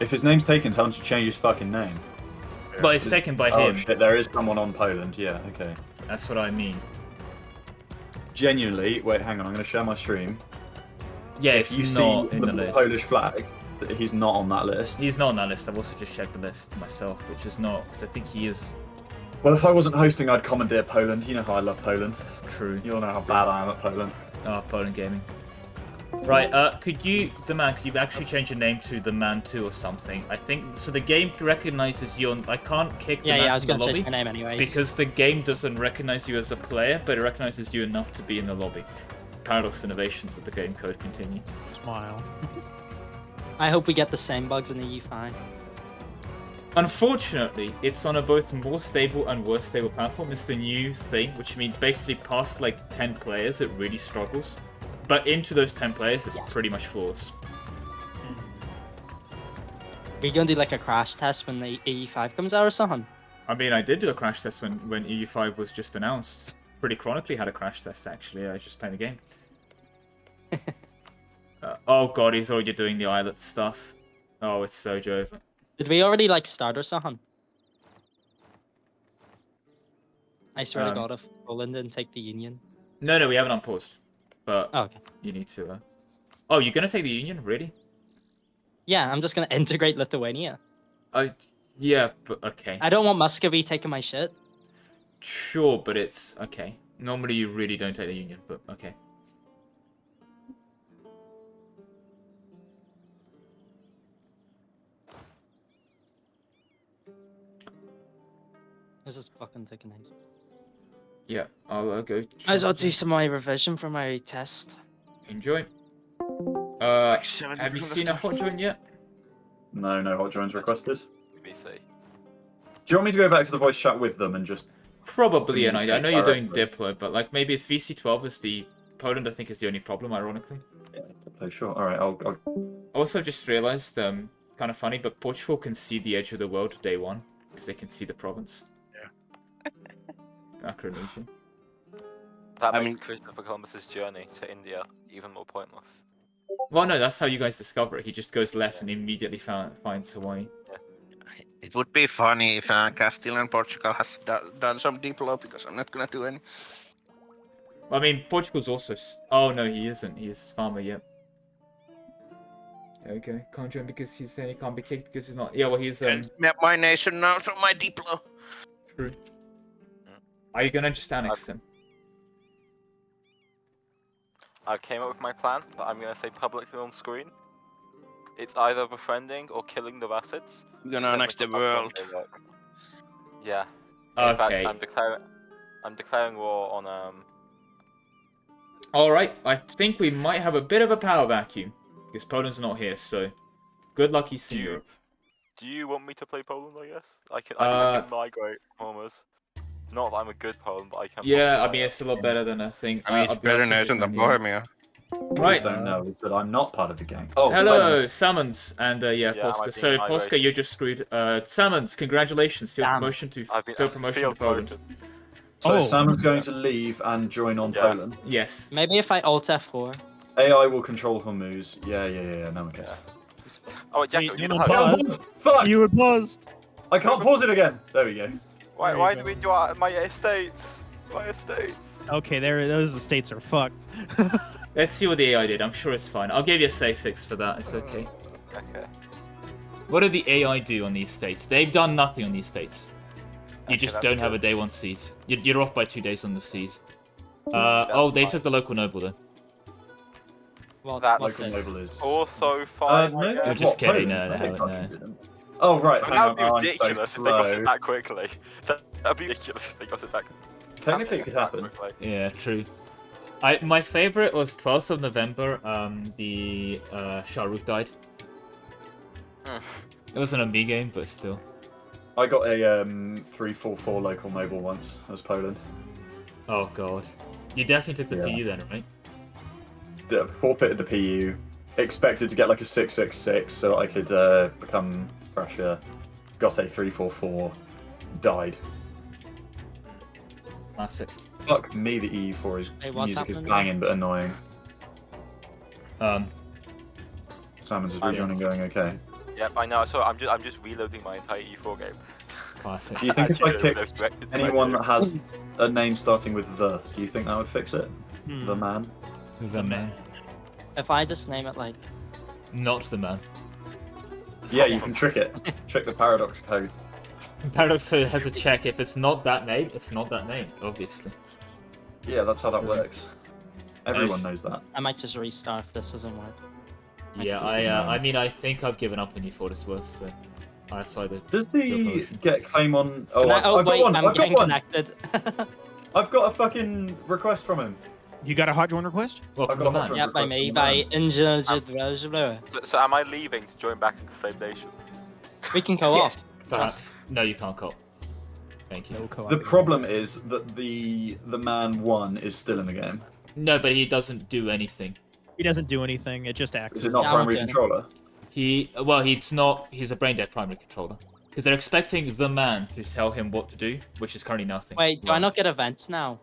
If his name's taken, tell him to change his fucking name. But it's taken by Oh him. shit, there is someone on Poland. Yeah, okay. That's what I mean. Genuinely, wait, hang on. I'm going to share my stream. Yeah, If it's you not see in the list. Polish flag, he's not on that list. He's not on that list. I've also just checked the list myself, which is not, because I think he is Well, if I wasn't hosting, I'd commandeer Poland. You know how I love Poland. true. You all know how bad I am at Poland. Poland Gaming. Right, could you actually change your name to the man 2 or something? I think, so the game recognizes you on, I can't kick the Yeah, man I was from the gonna lobby. change my name anyways. Because the game doesn't recognize you as a player, but it recognizes you enough to be in the lobby. Paradox innovations of the game code continue. Smile. I hope we get the same bugs in the U5. Unfortunately, it's on a both more stable and worse stable platform. It's the new thing, which means basically past like 10 players, it really struggles. But into those 10 players, it's pretty much flawless. Are you gonna do like a crash test when the EU5 comes out or something? I mean, I did do a crash test when EU5 was just announced. Pretty chronically had a crash test, actually. I was just playing the game. Oh god, he's already doing the islet stuff. Oh, it's so Jove. Did we already like start or something? I swear to God, if Poland didn't take the Union. No, we haven't unpaused. But Oh, okay. you need to... Oh, you're gonna take the Union? Really? Yeah, I'm just gonna integrate Lithuania. Yeah, but okay. I don't want Muscovy taking my shit. Sure, but it's... Okay. Normally you really don't take the Union, but okay. This is fucking sickening. Yeah, I'll go. I just want to see some of my revision for my test. Enjoy. Like Have you 70% seen a hot joint yet? No, no hot joins requested. BC. Do you want me to go back to the voice chat with them and just... Probably an idea. I know you're doing directly? diplo, but like maybe it's VC12 is the Poland. I think is the only problem, ironically. Yeah, diplo, sure. All right, I'll... Also, just realized, kind of funny, but Portugal can see the edge of the world day one because they can see the province. Yeah. Macronesia. That makes Christopher Columbus's journey to India even more pointless. Well, no, that's how you guys discover it. He just goes left and immediately finds Hawaii. It would be funny if Castile and Portugal has done some diplo, because I'm not gonna do any. I mean, Portugal's also... Oh, no, he isn't. He is farmer yet. Okay, can't join because he's saying he can't be kicked because he's not... Yeah, well, he's... My nation now, so my diplo. True. Are you gonna just annex him? I came up with my plan, but I'm gonna say publicly on screen. It's either befriending or killing the Rassids. We're gonna annex the world. Yeah. Okay. In fact, I'm declaring war on Alright, I think we might have a bit of a power vacuum. Because Poland's not here, so... Good luck, Eastern Europe. Do you want me to play Poland, I guess? I can migrate almost. Not that I'm a good Poland, but I can... Yeah, I mean, it's a lot better than I think. I mean, it's better nation than Bohemia. Right. I don't know, but I'm not part of the gang. Oh, hello, Salmons, and yeah, Yeah, Polska. I'm So, being Polska, irate. you're just screwed. Salmons, congratulations, field promotion to field promotion to Poland. So Salmon's going to leave and join on Poland. Yes. Maybe if I Alt F4. AI will control Hormuz. Yeah, no one cares. Oh, Jack, Wait, you no, know pause. Fuck! You were paused. I can't pause it again. There we go. Why do we do my estates? My estates. Okay, those estates are fucked. Let's see what the AI did. I'm sure it's fine. I'll give you a safe fix for that. It's okay. Okay. What did the AI do on the estates? They've done nothing on the estates. You just that's don't have a good. day one siege. You're off by 2 days on the siege. Oh, they took the local noble though. Well, That's Local noble is... also fine. no, I guess. You're just What, kidding. Poland? No, I think no. fucking didn't. Oh, right, But hang that on. would be I'm so ridiculous if they got slow. it that quickly. That'd be ridiculous if they got it that Technically, it could happen. quickly. Yeah, true. My favorite was 12th of November. The Shah Rukh died. It wasn't a me game, but still. I got a 344 local noble once as Poland. Oh god. You definitely took the Yeah. PU then, right? Yeah, forfeited the PU. Expected to get like a 666 so I could become Prussia. Got a 344. Died. Classic. Fuck me, the EU4 is Hey, what's music is happening? banging but annoying. Salmon's is rejoining going okay. Yep, I know. So I'm just reloading my entire E4 game. Classic. Do you think if I Actually, kicked directed to anyone my that has a name starting with the, do you think that would fix it? The man? The man. If I just name it like... Not the man. Yeah, you can trick it. Trick the paradox code. Paradox Code has a check. If it's not that name, it's not that name, obviously. Yeah, that's how that works. Everyone knows that. I might just restart if this doesn't work. Yeah, I mean, I think I've given up on you for this was, so that's why the... Does the get claim on... Oh, Can I- I've got wait, one! I'm I've got getting one! connected. I've got a fucking request from him. You got a hot join request? Well, I've got a hot join Yeah, by request me, from by the man. So am I leaving to join back to the same nation? We can co-op. Perhaps. No, you can't co-op. Thank you. The problem is that the man 1 is still in the game. No, but he doesn't do anything. He doesn't do anything. It just acts. Is it not primary controller? Well, he's not. He's a brain dead primary controller. Because they're expecting the man to tell him what to do, which is currently nothing. Wait, do I not get events now?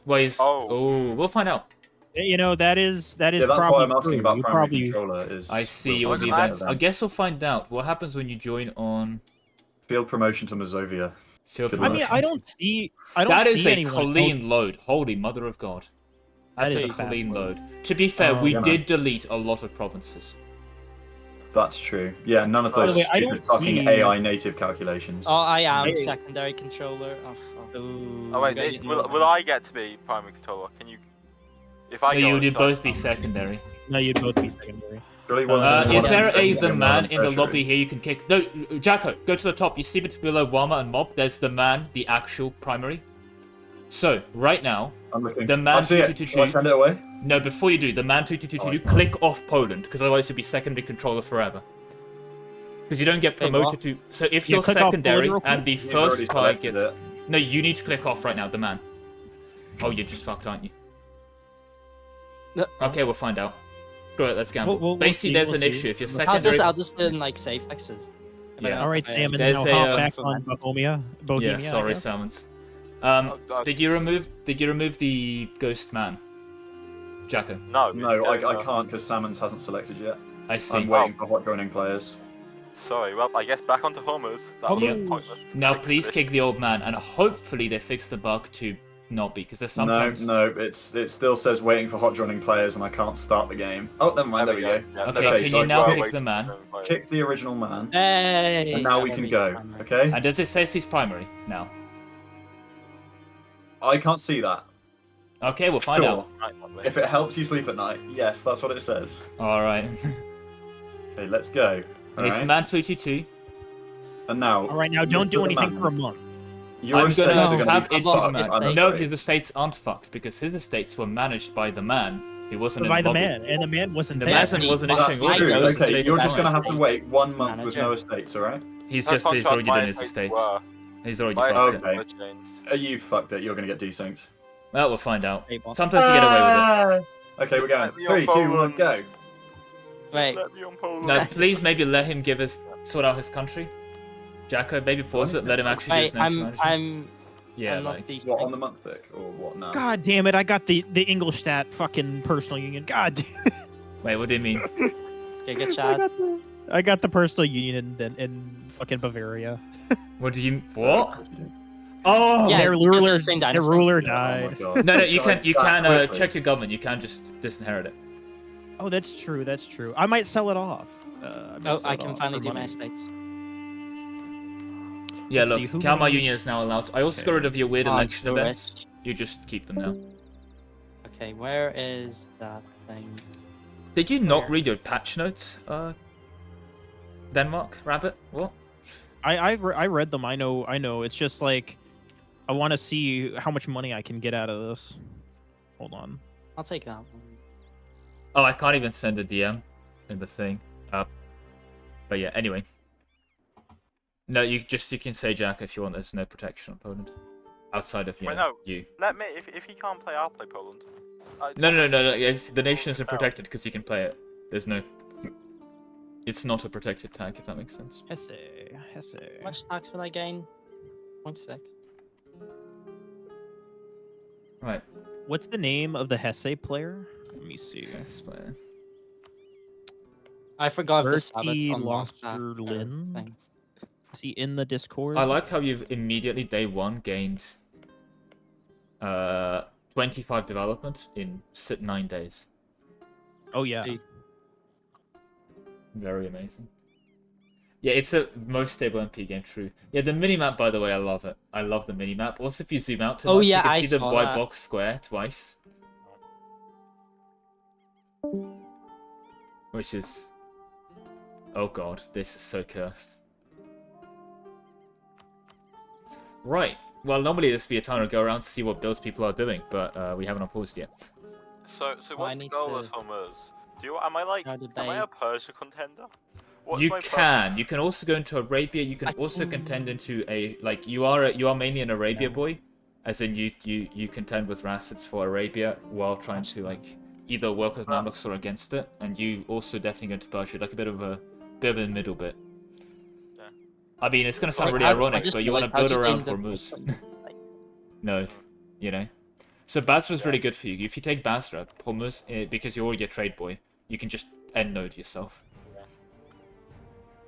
Well, he's... Oh, we'll find out. You know, that is Yeah, that's probably why I'm asking true. about You primary probably... controller is... I see. will You'll be find events. out I then. guess we'll find out. What happens when you join on... Field promotion to Mazovia. Field I mean, I don't see... I don't That see is a anyone... clean load. Holy mother of God. That That's is a a fast clean load. load. To be fair, Oh, we yeah, man. did delete a lot of provinces. That's true. Yeah, none of By the those way, I stupid don't fucking see- AI native calculations. Oh, I am Hey. secondary controller. Oh, fuck. Oh wait, will I get to be primary controller? Can you? If I No, go, you would can I- both be secondary. No, you'd both be secondary. Is there the One man on in the tertiary. lobby here you can kick? No, Jacko, go to the top. You see it below Wama and Mob. There's the man, the actual primary. So right now, I'm looking. the man I see it. 2222. Shall I send it away? No, before you do, the man 2222, click off Poland because otherwise you'll be secondary controller forever. Because you don't get promoted to. So if you're secondary and the He's first already guy selected gets. it. No, you need to click off right now, the man. Oh, you're just fucked, aren't you? Okay, we'll find out. Go let's gamble. We'll Basically, see, there's we'll an see. issue if you're secondary. I'll just do like safe X's. Yeah. All right, Salmon. There's Now hop back on Bohemia. Yeah, sorry, I guess. Salmons. Did you remove the ghost man, Jacko? No, I can't because Salmons hasn't selected yet. I see. I'm waiting for hot joining players. Sorry, well, I guess back onto homers. That was pointless. Now please kick the old man, and hopefully they fix the bug to not be, because there's sometimes. No, it still says waiting for hot joining players, and I can't start the game. Oh, never mind. There we go. Yeah, okay, can so you now I've kick the man? Kick the original man. Hey, and now we can go. Okay. And does it say he's primary now? I can't see that. Okay, we'll find out. If it helps you sleep at night, yes, that's what it says. All right. Okay, let's go. It's the man 222. And now. All right, now don't do anything for a month. Your estates are going to be fucked. No, his estates aren't fucked because his estates were managed by the man. He wasn't by in the lobby. man, and the man wasn't The there. man wasn't issuing orders. Okay, you're just going to have to wait 1 month with no estates, alright? He's already doing his estates. He's already fucked it. You fucked it. You're going to get desynced. Well, we'll find out. Sometimes you get away with it. Okay, we're going. 3, 2, 1, go. Wait. No, please maybe let him sort out his country. Jacko, maybe pause it. Let him actually do his national management. Yeah, like what on the month thick or what now? God damn it! I got the Ingolstadt fucking personal union. God damn it. Wait, what do you mean? Okay, good shot. I got the personal union in fucking Bavaria. What do you what? Oh, Yeah, their it's ruler, the same their dynasty. ruler Oh died. No, you can check your government. You can't just disinherit it. Oh, that's true. That's true. I might sell it off. I can finally do my estates. Yeah, Let's see, look, who Kalmar won? Union is now allowed. I also got rid of your weird election sure events. You just keep them now. Okay, where is that thing? Did you not read your patch notes, Denmark Rabbit? What? I read them. I know. It's just like I want to see how much money I can get out of this. Hold on. I'll take that one. Oh, I can't even send a DM in the thing. But yeah, anyway. No, you can say Jack if you want. There's no protection on Poland outside of you. Let me. If he can't play, I'll play Poland. No. Yes, the nation isn't protected because you can play it. There's no. It's not a protected tag, if that makes sense. Hesse. How much tax will I gain? 0.6. Right. What's the name of the Hesse player? Let me see. Hesse player. I forgot the Bertie Sabbath unlocked that Losterlin. thing. Is he in the Discord? I like how you've immediately day one gained 25 development in 9 days. Oh yeah. Very amazing. Yeah, it's the most stable MP game, true. Yeah, the minimap, by the way, I love it. I love the minimap. Also, if you zoom out too much, you can see the white box square twice. Which is... Oh god, this is so cursed. Right. Well, normally this would be a time to go around to see what builds people are doing, but we haven't unpaused yet. So what's the goal as homers? Am I a Persia contender? You can. You can also go into Arabia. You can also contend into you are mainly an Arabia boy, as in you contend with Rassids for Arabia while trying to either work with Mamluks or against it, and you also definitely go into Persia, like a bit of a middle bit. Yeah. I mean, it's gonna sound really ironic, but you want to build around Hormuz. No, you know. So Basra's really good for you. If you take Basra, Hormuz, because you're already a trade boy, you can just end node yourself.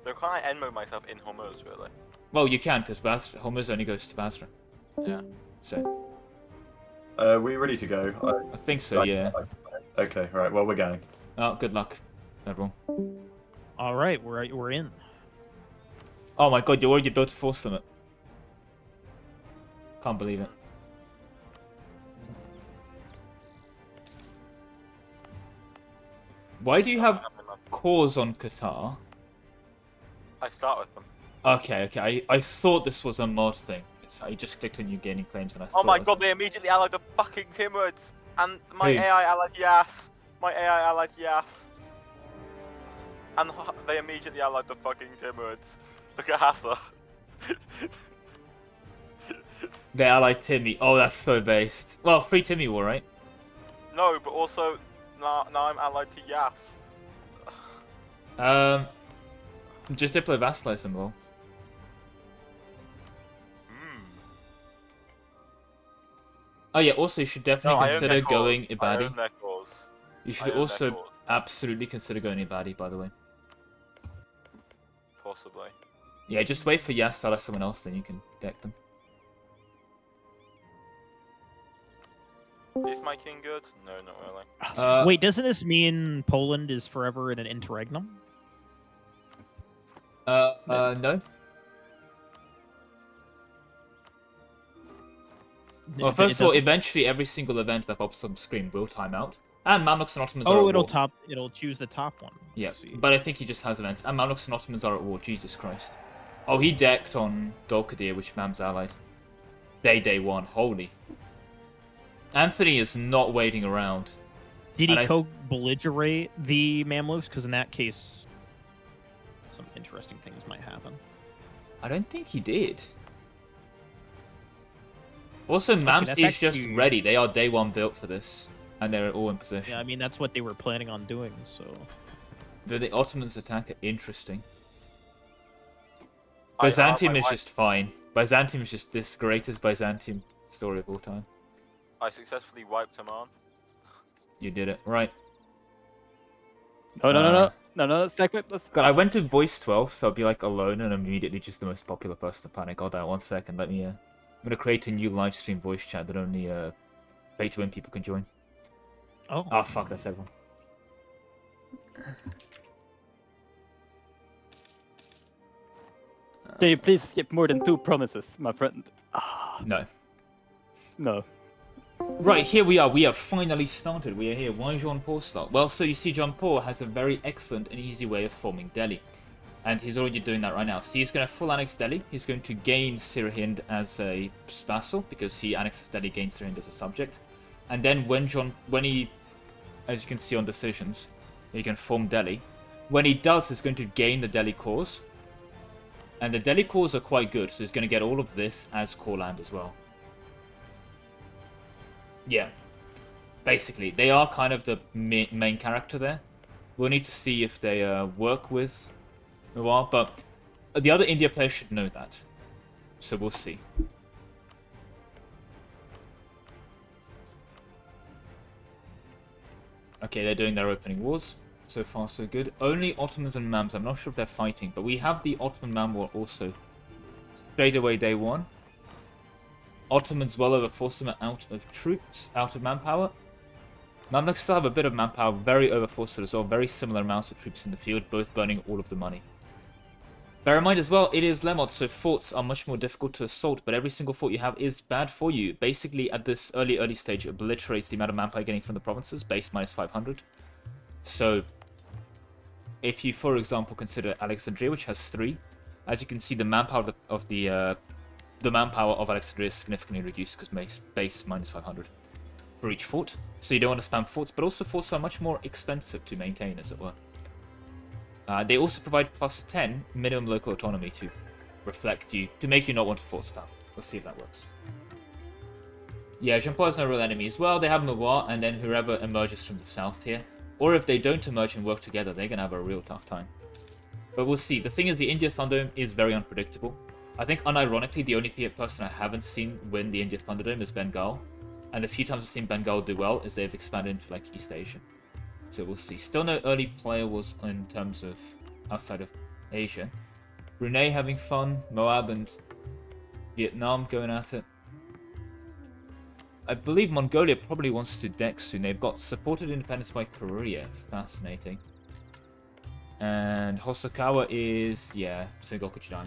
So can't I end mode myself in homers, really? Well, you can, because Hormuz only goes to Basra. Yeah. So. We ready to go? I think so, yeah. Okay, right. Well, we're going. Oh, good luck, everyone. All right, we're in. Oh my god, you already built a force summit. Can't believe it. Why do you have cores on Qatar. I start with them. Okay. I thought this was a mod thing. I just clicked on you gaining claims and I Oh thought my it was- god, they immediately allied the fucking Timurids! And my Who? AI allied Yas! My AI allied Yas! And they immediately allied the fucking Timurids. Look at Hassa. They allied Timmy. Oh, that's so based. Well, free Timmy war, right? No, but also, now I'm allied to Yas. Just diplo vassalize them all. Oh yeah, also you should definitely I own consider their going cause. I Ibadi. own their cause. You I should own their also cause. absolutely consider going Ibadi, by the way. Possibly. Yeah, just wait for Yas to allow someone else, then you can deck them. Is my king good? No, not really. Wait, doesn't this mean Poland is forever in an interregnum? No. Well, first of all, eventually every single event that pops on screen will time out. And Mamluks and Ottomans are at war. It'll choose the top one. Yeah, but I think he just has events. And Mamluks and Ottomans are at war, Jesus Christ. Oh, he decked on Dolkadir, which Mam's allied. Day one, holy. Anthony is not waiting around. Did he co-belligerate the Mamluks? Because in that case, some interesting things might happen. I don't think he did. Also, Mams is just ready. They are day one built for this. And they're all in position. Yeah, I mean, that's what they were planning on doing, so... The Ottomans attack are interesting. Byzantium is just fine. Byzantium is just this greatest Byzantium story of all time. I successfully wiped him on. You did it. Right. Oh, no, stack whip. God, I went to voice 12, so I'll be like alone and I'm immediately just the most popular person to panic. Hold on 1 second, let me, I'm gonna create a new live stream voice chat that only, pay to win people can join. Oh, fuck, that's everyone. Can you please skip more than 2 promises, my friend? No. No. Right, here we are. We have finally started. We are here. Why Jean Paul start? Well, so you see, Jean Paul has a very excellent and easy way of forming Delhi. And he's already doing that right now. So he's going to full annex Delhi. He's going to gain Sirhind as a vassal, because he annexes Delhi, gains Sirhind as a subject. And then when he, as you can see on decisions, he can form Delhi. When he does, he's going to gain the Delhi cores. And the Delhi cores are quite good, so he's going to get all of this as core land as well. Yeah. Basically, they are kind of the main character there. We'll need to see if they work with Noir, but the other India players should know that. So we'll see. Okay, they're doing their opening wars. So far, so good. Only Ottomans and Mams. I'm not sure if they're fighting, but we have the Ottoman Mam war also. Straight away, day one. Ottomans well over forced them out of troops, out of manpower. Mamluks still have a bit of manpower, very overforced as well. Very similar amounts of troops in the field, both burning all of the money. Bear in mind as well, it is Lemot, so forts are much more difficult to assault, but every single fort you have is bad for you. Basically, at this early stage, it obliterates the amount of manpower you're getting from the provinces, base minus 500. So, if you, for example, consider Alexandria, which has 3, as you can see, the manpower of Alexandria is significantly reduced because base minus 500 for each fort. So you don't want to spam forts, but also forts are much more expensive to maintain, as it were. They also provide plus 10 minimum local autonomy to reflect you, to make you not want to fort spam. Let's see if that works. Yeah, Jean-Paul has no real enemy as well. They have Mawar, and then whoever emerges from the south here. Or if they don't emerge and work together, they're going to have a real tough time. But we'll see. The thing is, the India Thunderdome is very unpredictable. I think, unironically, the only person I haven't seen win the India Thunderdome is Bengal. And the few times I've seen Bengal do well is they've expanded into, like, East Asia. So we'll see. Still no early player was in terms of outside of Asia. Brunei having fun. Moab and Vietnam going at it. I believe Mongolia probably wants to deck soon. They've got supported independence by Korea. Fascinating. And Hosokawa is, yeah, Sengoku Chidai.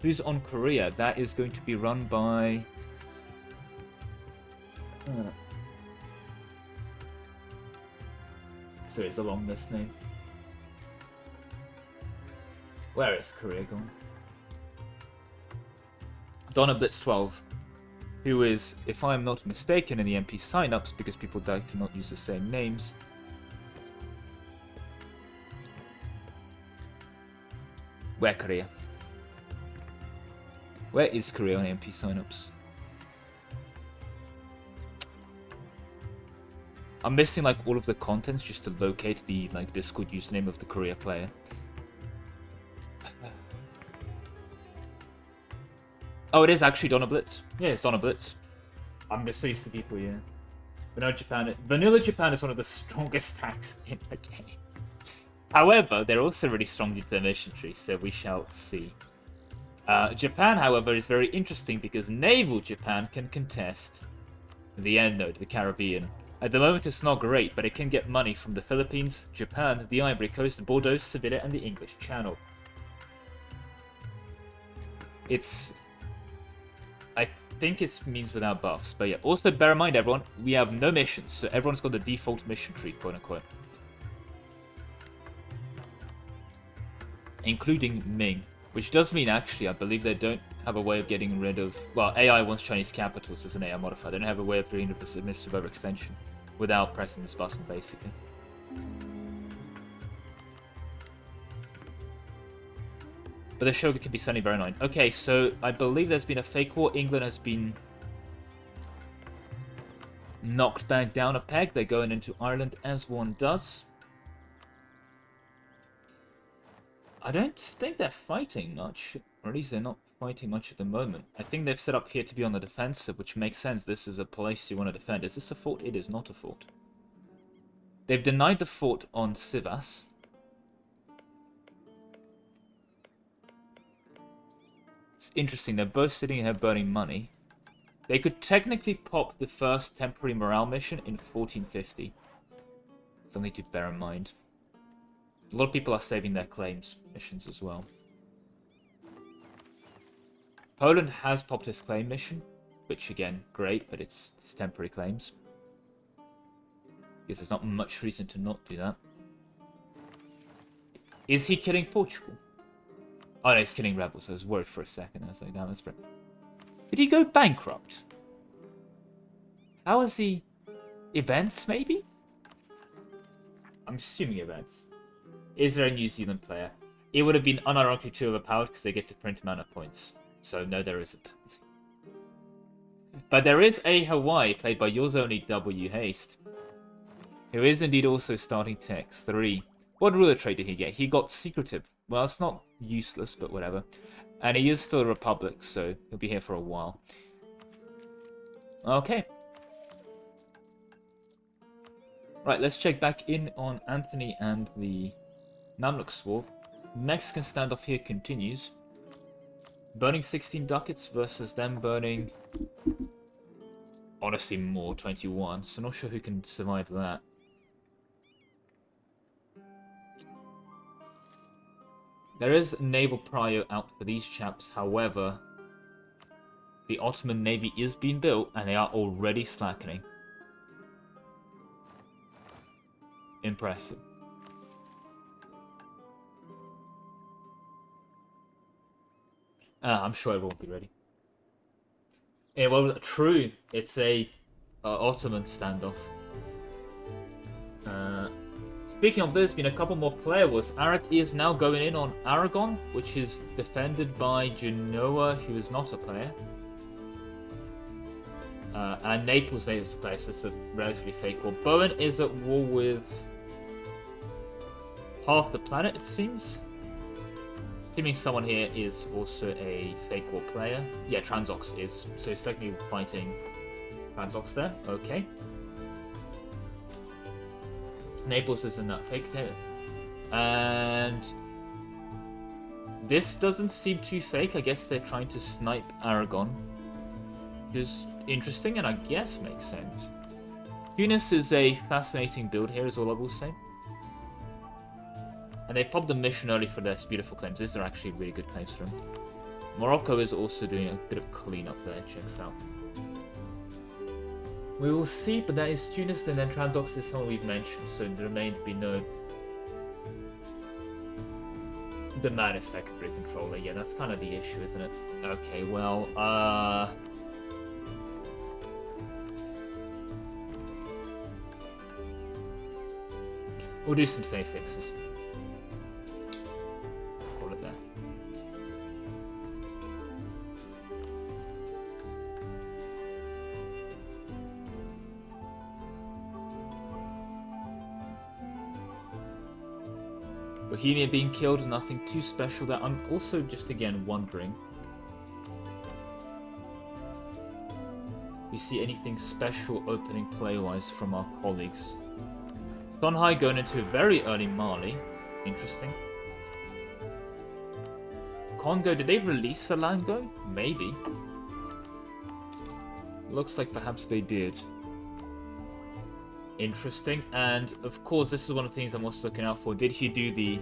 Who's on Korea? That is going to be run by... So it's a long list name. Where is Korea gone? Donna Blitz 12, who is, if I'm not mistaken, in the MP signups because people like to not use the same names. Where Korea? Where is Korea on MP signups? I'm missing like all of the contents just to locate the like Discord username of the Korea player. Oh, it is actually Donna Blitz. Yeah, it's Donna Blitz. I'm just so used to people, yeah. Vanilla Japan is one of the strongest attacks in the game. However, they're also really strong due to their mission tree, so we shall see. Japan, however, is very interesting because naval Japan can contest the end node, the Caribbean. At the moment, it's not great, but it can get money from the Philippines, Japan, the Ivory Coast, Bordeaux, Seville, and the English Channel. I think it means without buffs, but yeah. Also, bear in mind, everyone, we have no missions, so everyone's got the default mission tree, quote-unquote. Including Ming, which does mean, actually, I believe they don't have a way of getting rid of... Well, AI wants Chinese capitals as an AI modifier. They don't have a way of getting rid of the submissive overextension without pressing this button, basically. But the Shogun can be suddenly very annoying. Okay, so I believe there's been a fake war. England has been knocked back down a peg. They're going into Ireland as one does. I don't think they're fighting much. Or at least they're not fighting much at the moment. I think they've set up here to be on the defensive, which makes sense. This is a place you want to defend. Is this a fort? It is not a fort. They've denied the fort on Sivas. It's interesting. They're both sitting here burning money. They could technically pop the first temporary morale mission in 1450. Something to bear in mind. A lot of people are saving their claims missions as well. Poland has popped its claim mission, which again, great, but it's temporary claims. Because there's not much reason to not do that. Is he killing Portugal? Oh no, he's killing rebels. I was worried for a second. I was like, damn, that's pretty... Did he go bankrupt? How is he... Events, maybe? I'm assuming events. Is there a New Zealand player? It would have been unironically too overpowered because they get to print mana points. So no, there isn't. But there is a Hawaii played by yours only W Haste, who is indeed also starting Tech 3. What ruler trait did he get? He got Secretive. Well, it's not useless, but whatever. And he is still a Republic, so he'll be here for a while. Okay. Right, let's check back in on Anthony and the Mamluks War. Mexican standoff here continues. Burning 16 ducats versus them burning... honestly more, 21. So not sure who can survive that. There is naval prio out for these chaps, however, the Ottoman Navy is being built and they are already slackening. Impressive. I'm sure everyone will be ready. Yeah, well, true. It's a Ottoman standoff. Speaking of, there's been a couple more player wars. Arak is now going in on Aragon, which is defended by Genoa, who is not a player. And Naples is a player, so it's a relatively fake war. Bowen is at war with half the planet, it seems. Assuming someone here is also a fake war player. Yeah, Transox is. So he's technically fighting Transox there. Okay. Naples is in that fake tail. And this doesn't seem too fake. I guess they're trying to snipe Aragon. Which is interesting and I guess makes sense. Tunis is a fascinating build here, is all I will say. And they popped the mission early for their beautiful claims. These are actually really good claims for him. Morocco is also doing a bit of cleanup there, checks out. We will see, but that is Tunis, and then Transox is someone we've mentioned, so there remain to be known. The man is secondary controller. Yeah, that's kind of the issue, isn't it? Okay, well, we'll do some safe fixes. Call it there. Bohemia being killed, nothing too special there. I'm also just again wondering. We see anything special opening play-wise from our colleagues. Sonhai going into a very early Mali. Interesting. Congo, did they release the Lango? Maybe. Looks like perhaps they did. Interesting. And of course, this is one of the things I'm also looking out for. Did he do the...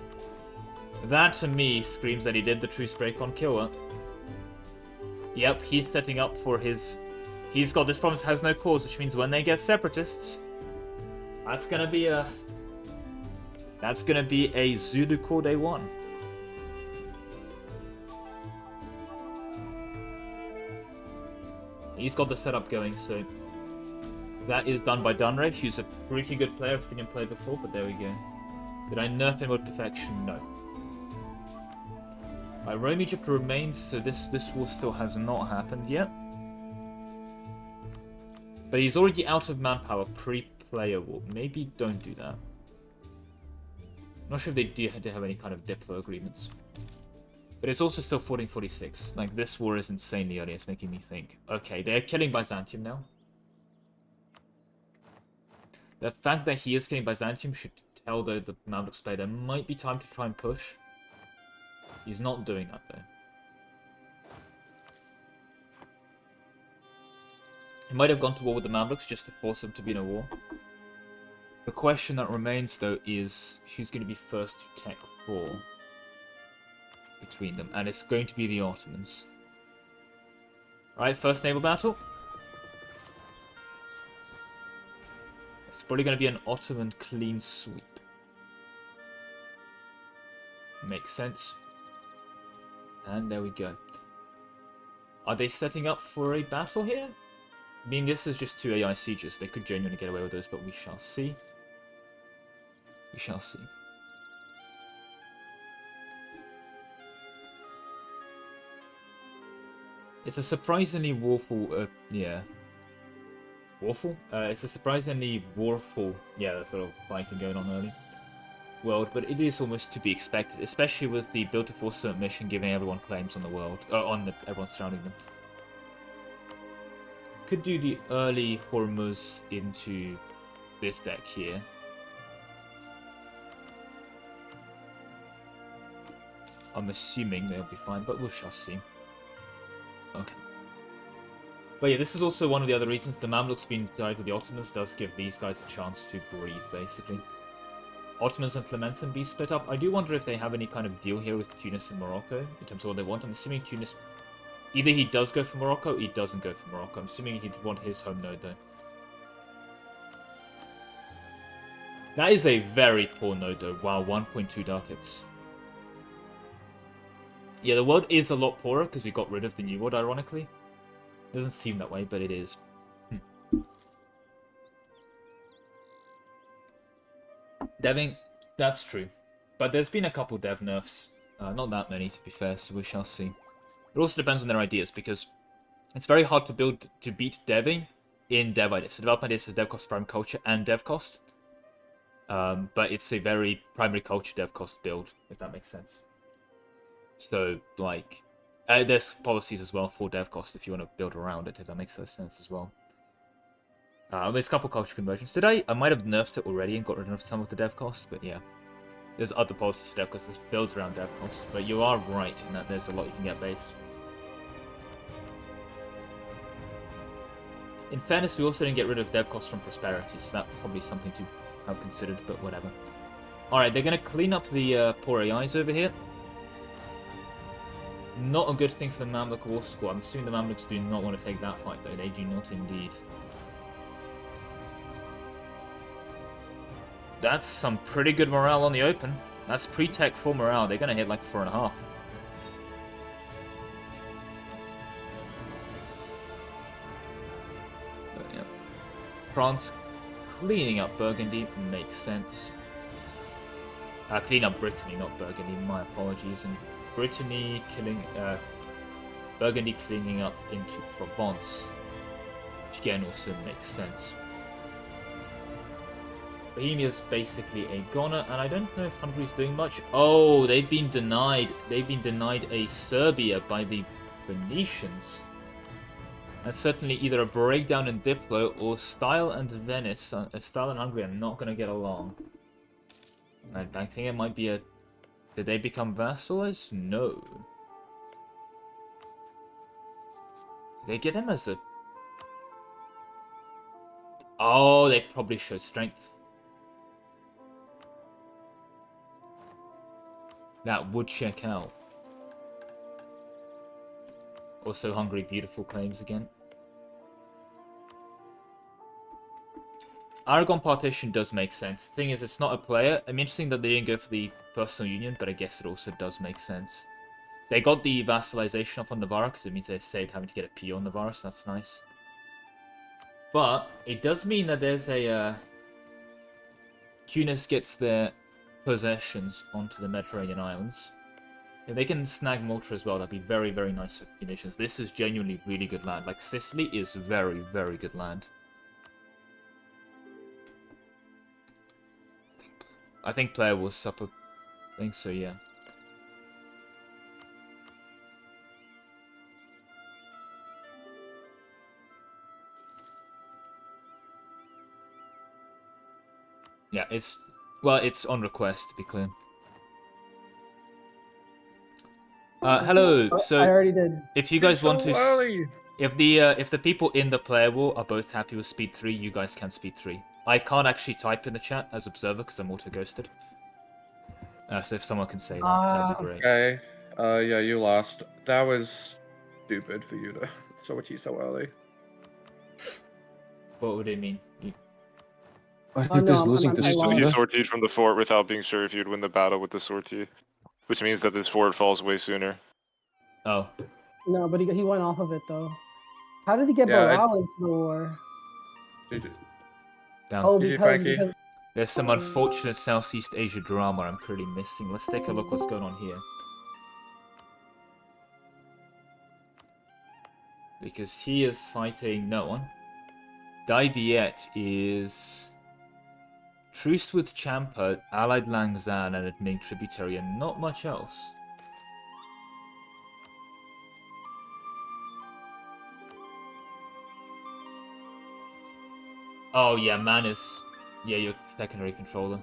That to me screams that he did the truce break on Killer. Yep, he's setting up for his... He's got this province has no cause, which means when they get separatists, that's gonna be a... That's gonna be a Zulu core day one. He's got the setup going, so... That is done by Dunray, who's a pretty good player. I've seen him play before, but there we go. Did I nerf him with perfection? No. Rome Egypt remains, so this war still has not happened yet. But he's already out of manpower pre-player war. Maybe don't do that. Not sure if they do have any kind of diplo agreements. But it's also still 1446. Like, this war is insanely early, it's making me think. Okay, they're killing Byzantium now. The fact that he is killing Byzantium should tell the Mamluks player there might be time to try and push. He's not doing that though. He might have gone to war with the Mamluks just to force them to be in a war. The question that remains though is who's going to be first to tech 4 between them, and it's going to be the Ottomans. Alright, first naval battle. It's probably going to be an Ottoman clean sweep. Makes sense. And there we go. Are they setting up for a battle here? I mean, this is just 2 AI sieges. They could genuinely get away with those, but we shall see. We shall see. It's a surprisingly warful, yeah. Warful? It's a surprisingly warful, yeah, sort of fighting going on early world, but it is almost to be expected, especially with the build to force submission giving everyone claims on the world, everyone surrounding them. Could do the early Hormuz into this deck here. I'm assuming they'll be fine, but we shall see. Okay. But yeah, this is also one of the other reasons the Mamluks being tied with the Ottomans does give these guys a chance to breathe, basically. Ottomans and Tlemcen be split up. I do wonder if they have any kind of deal here with Tunis and Morocco in terms of what they want. I'm assuming Tunis... Either he does go for Morocco or he doesn't go for Morocco. I'm assuming he'd want his home node, though. That is a very poor node, though. Wow, 1.2 ducats. Yeah, the world is a lot poorer because we got rid of the New World, ironically. Doesn't seem that way, but it is. Deving, that's true. But there's been a couple dev nerfs. Not that many, to be fair, so we shall see. It also depends on their ideas, because it's very hard to beat deving in dev ideas. So development ideas has dev cost, prime culture, and dev cost. But it's a very primary culture dev cost build, if that makes sense. So, like, there's policies as well for dev cost if you want to build around it, if that makes sense as well. There's a couple culture conversions. I might have nerfed it already and got rid of some of the dev cost, but yeah. There's other policies for dev cost, there's builds around dev cost, but you are right in that there's a lot you can get base. In fairness, we also didn't get rid of dev cost from prosperity, so that's probably something to have considered, but whatever. Alright, they're going to clean up the poor AIs over here. Not a good thing for the Mamluk War Squad. I'm assuming the Mamluks do not want to take that fight, though. They do not indeed. That's some pretty good morale on the open. That's pre-tech 4 morale. They're gonna hit like 4.5. But, yeah. France cleaning up Burgundy makes sense. Clean up Brittany, not Burgundy. My apologies. And Brittany killing, Burgundy cleaning up into Provence, which again also makes sense. Bohemia's basically a goner, and I don't know if Hungary's doing much. Oh, they've been denied. They've been denied a Serbia by the Venetians. That's certainly either a breakdown in Diplo or Style and Venice. Style and Hungary are not going to get along. I think it might be a... Did they become vassalized? No. They get them as a... Oh, they probably show strength. That would check out. Also, Hungary, beautiful claims again. Aragon partition does make sense. Thing is, it's not a player. I'm interesting that they didn't go for the personal union, but I guess it also does make sense. They got the vassalization off on Navarra, because it means they saved having to get a PO on Navarra, so that's nice. But it does mean that there's a... Tunis gets their possessions onto the Mediterranean islands. If they can snag Malta as well, that'd be very, very nice for the nations. This is genuinely really good land. Like, Sicily is very, very good land. I think player will supper. I think so, yeah. Yeah, it's... Well, it's on request, to be clear. Hello. So I already did. if you guys want to, if the people in the player wall are both happy with speed 3, you guys can speed 3. I can't actually type in the chat as observer because I'm auto ghosted. So if someone can say that, that'd be great. Okay. Yeah, you lost. That was stupid for you to sortie so early. What would it mean? I think he's losing to He Sonda. sortied from the fort without being sure if you'd win the battle with the sortie, which means that this fort falls way sooner. Oh. No, but he went off of it though. How did he get Yeah, morale into the war? Down. Oh, because There's some unfortunate Southeast Asia drama I'm currently missing. Let's take a look what's going on here. Because he is fighting no one. Daiviet is... Truce with Champa, allied Langzan, and admitting tributary, and not much else. Oh yeah, man is... Yeah, your secondary controller.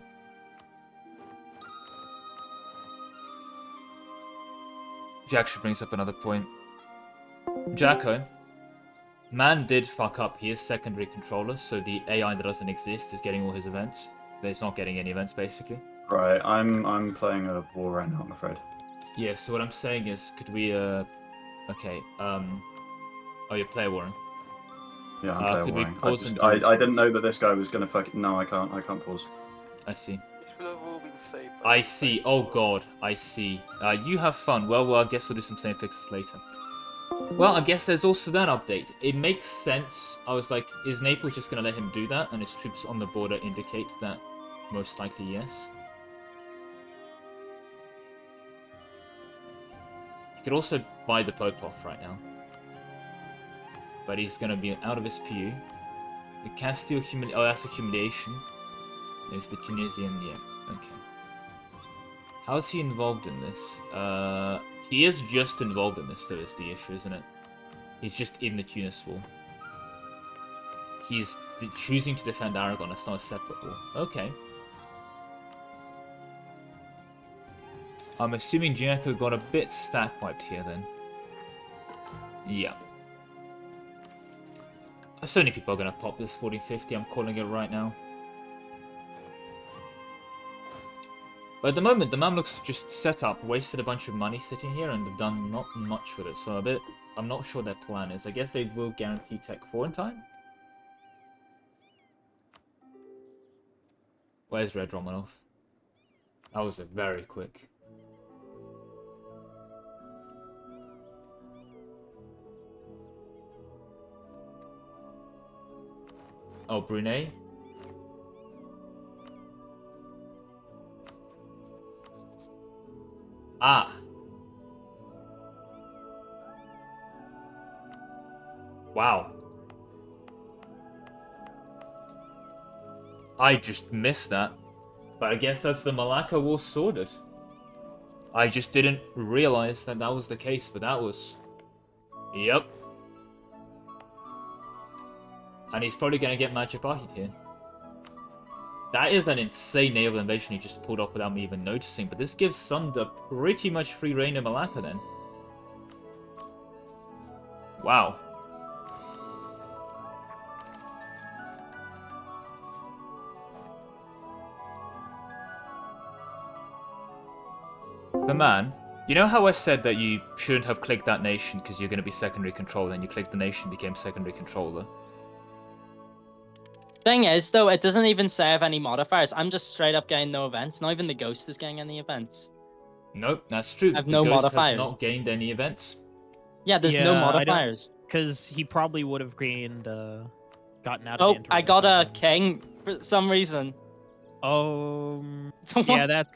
Which actually brings up another point. Jacko, man did fuck up. He is secondary controller, so the AI that doesn't exist is getting all his events. It's not getting any events, basically. Right, I'm playing a war right now, I'm afraid. Yeah, so what I'm saying is, could we, okay, oh, you're player warring. Yeah, I'm player could warring. we pause and do... I didn't know that this guy was gonna fucking... No, I can't pause. I see. Should have all been safe. I see. Oh god, I see. You have fun. Well, I guess we'll do some same fixes later. Well, I guess there's also that update. It makes sense. I was like, is Naples just going to let him do that? And his troops on the border indicate that most likely yes. He could also buy the Pope off right now. But he's going to be out of his PU. The Castile humiliation. Oh, that's a humiliation. There's the Tunisian. Yeah, okay. How is he involved in this? He is just involved in this, though, is the issue, isn't it? He's just in the Tunis war. He's choosing to defend Aragon. It's not a separate war. Okay. I'm assuming Jericho got a bit stack wiped here, then. Yeah. So many people are going to pop this 1450. I'm calling it right now. But at the moment, the Mamluks just set up, wasted a bunch of money sitting here, and they've done not much with it. So I'm not sure their plan is. I guess they will guarantee Tech 4 in time? Where's Red Romanov? That was a very quick. Oh, Brunei? Ah! Wow. I just missed that. But I guess that's the Malacca War sorted. I just didn't realize that that was the case, but that was... Yep. And he's probably going to get Majapahit here. That is an insane naval invasion he just pulled off without me even noticing, but this gives Sunder pretty much free reign in Malacca then. Wow. The man, you know how I said that you shouldn't have clicked that nation because you're going to be secondary controller, and you clicked the nation, became secondary controller? Thing is, though, it doesn't even save any modifiers. I'm just straight up getting no events. Not even the Ghost is getting any events. Nope, that's true. I have the no Ghost modifiers. has not gained any events. Yeah, there's no modifiers. Because he probably would have gained, gotten out of Oh, the I got a king for some reason. Yeah, that's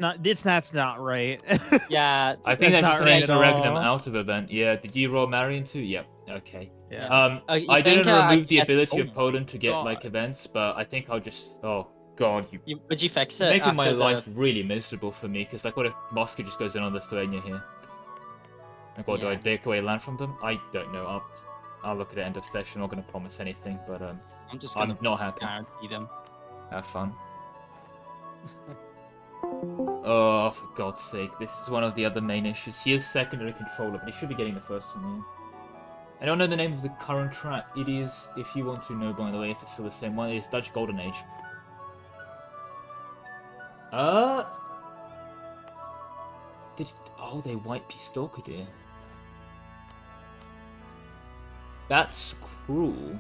not right. Yeah. I think that's just an right at interregnum all. out of event. Yeah, did you roll Marion too? Yep, okay. Yeah. You I didn't think, remove the I- ability oh of Poland to get, God. like, events, but I think I'll just... Oh, God, Would you fix you're it? making my after the- life really miserable for me, because, like, what if Moscow just goes in on Lithuania here? Like, what, do I Yeah. take away land from them? I don't know. I'll look at the end of session. I'm not going to promise anything, but I'm just gonna not happy. guarantee them. Have fun. Oh, for God's sake. This is one of the other main issues. He is secondary controller, but he should be getting the first one here. I don't know the name of the current track. It is, if you want to know, by the way, if it's still the same one, it is Dutch Golden Age. Oh, they white Pistorka, dear. That's cruel.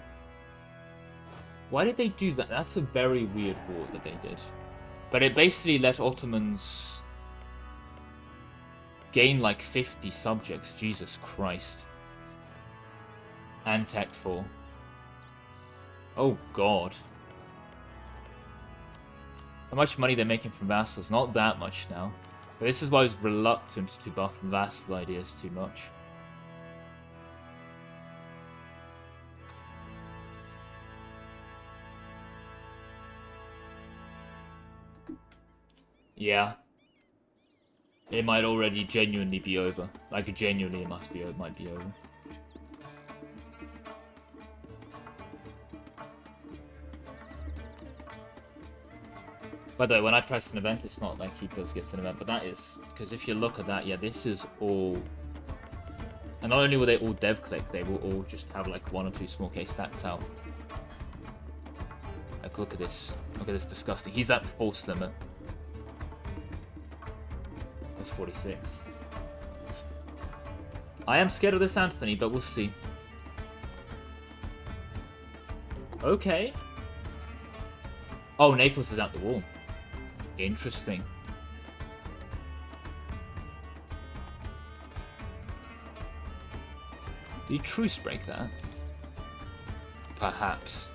Why did they do that? That's a very weird war that they did. But it basically let Ottomans gain like 50 subjects. Jesus Christ. And Tech 4. Oh God. How much money they're making from vassals? Not that much now. But this is why I was reluctant to buff vassal ideas too much. Yeah. It might already genuinely be over. Like, genuinely it might be over. By the way, when I press an event, it's not like he does get an event, but that is... Because if you look at that, yeah, this is all... And not only will they all dev click, they will all just have like 1 or 2 small case stats out. Like, look at this. Look at this disgusting. He's at force limit. That's 46. I am scared of this Anthony, but we'll see. Okay. Oh, Naples is at the wall. Interesting. Did he truce break that? Perhaps.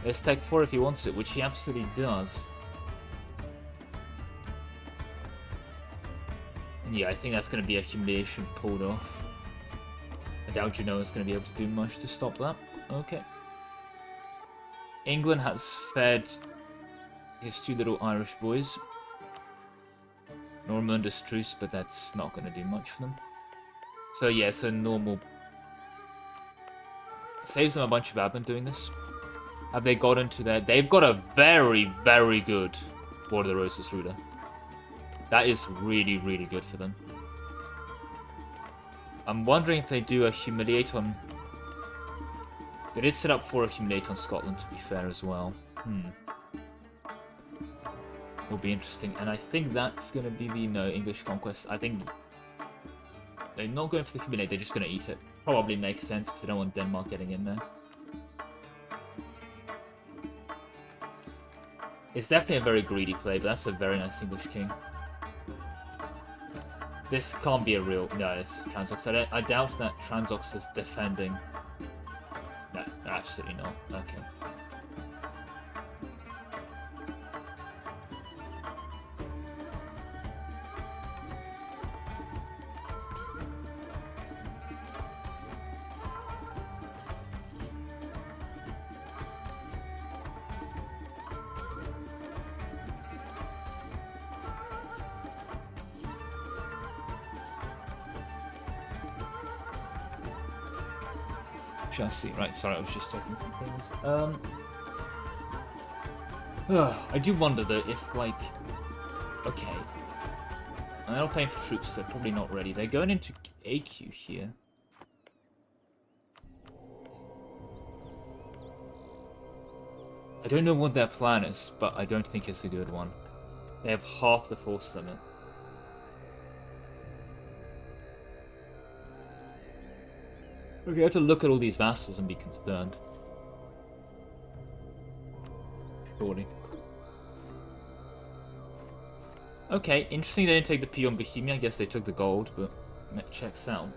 Let's take 4 if he wants it, which he absolutely does. And yeah, I think that's going to be a humiliation pulled off. I doubt Genoa's going to be able to do much to stop that. Okay. England has fed his 2 little Irish boys. Normandus truce, but that's not going to do much for them. So yeah, it's a normal... Saves them a bunch of admin doing this. Have they got into their... They've got a very, very good War of the Roses ruler. That is really, really good for them. I'm wondering if they do a humiliate on... They did set up for a humiliate on Scotland, to be fair, as well. Will be interesting. And I think that's going to be the English conquest. I think they're not going for the humiliate, they're just going to eat it. Probably makes sense because they don't want Denmark getting in there. It's definitely a very greedy play, but that's a very nice English king. This can't be a real... No, it's Transox. I doubt that Transox is defending. No, absolutely not. Okay. See. Right, sorry, I was just checking some things. I do wonder though if, like, okay, they're not playing for troops, they're probably not ready. They're going into AQ here. I don't know what their plan is, but I don't think it's a good one. They have half the force limit. Okay, I have to look at all these vassals and be concerned. Surely. Okay, interesting they didn't take the P on Bohemia. I guess they took the gold, but it checks out.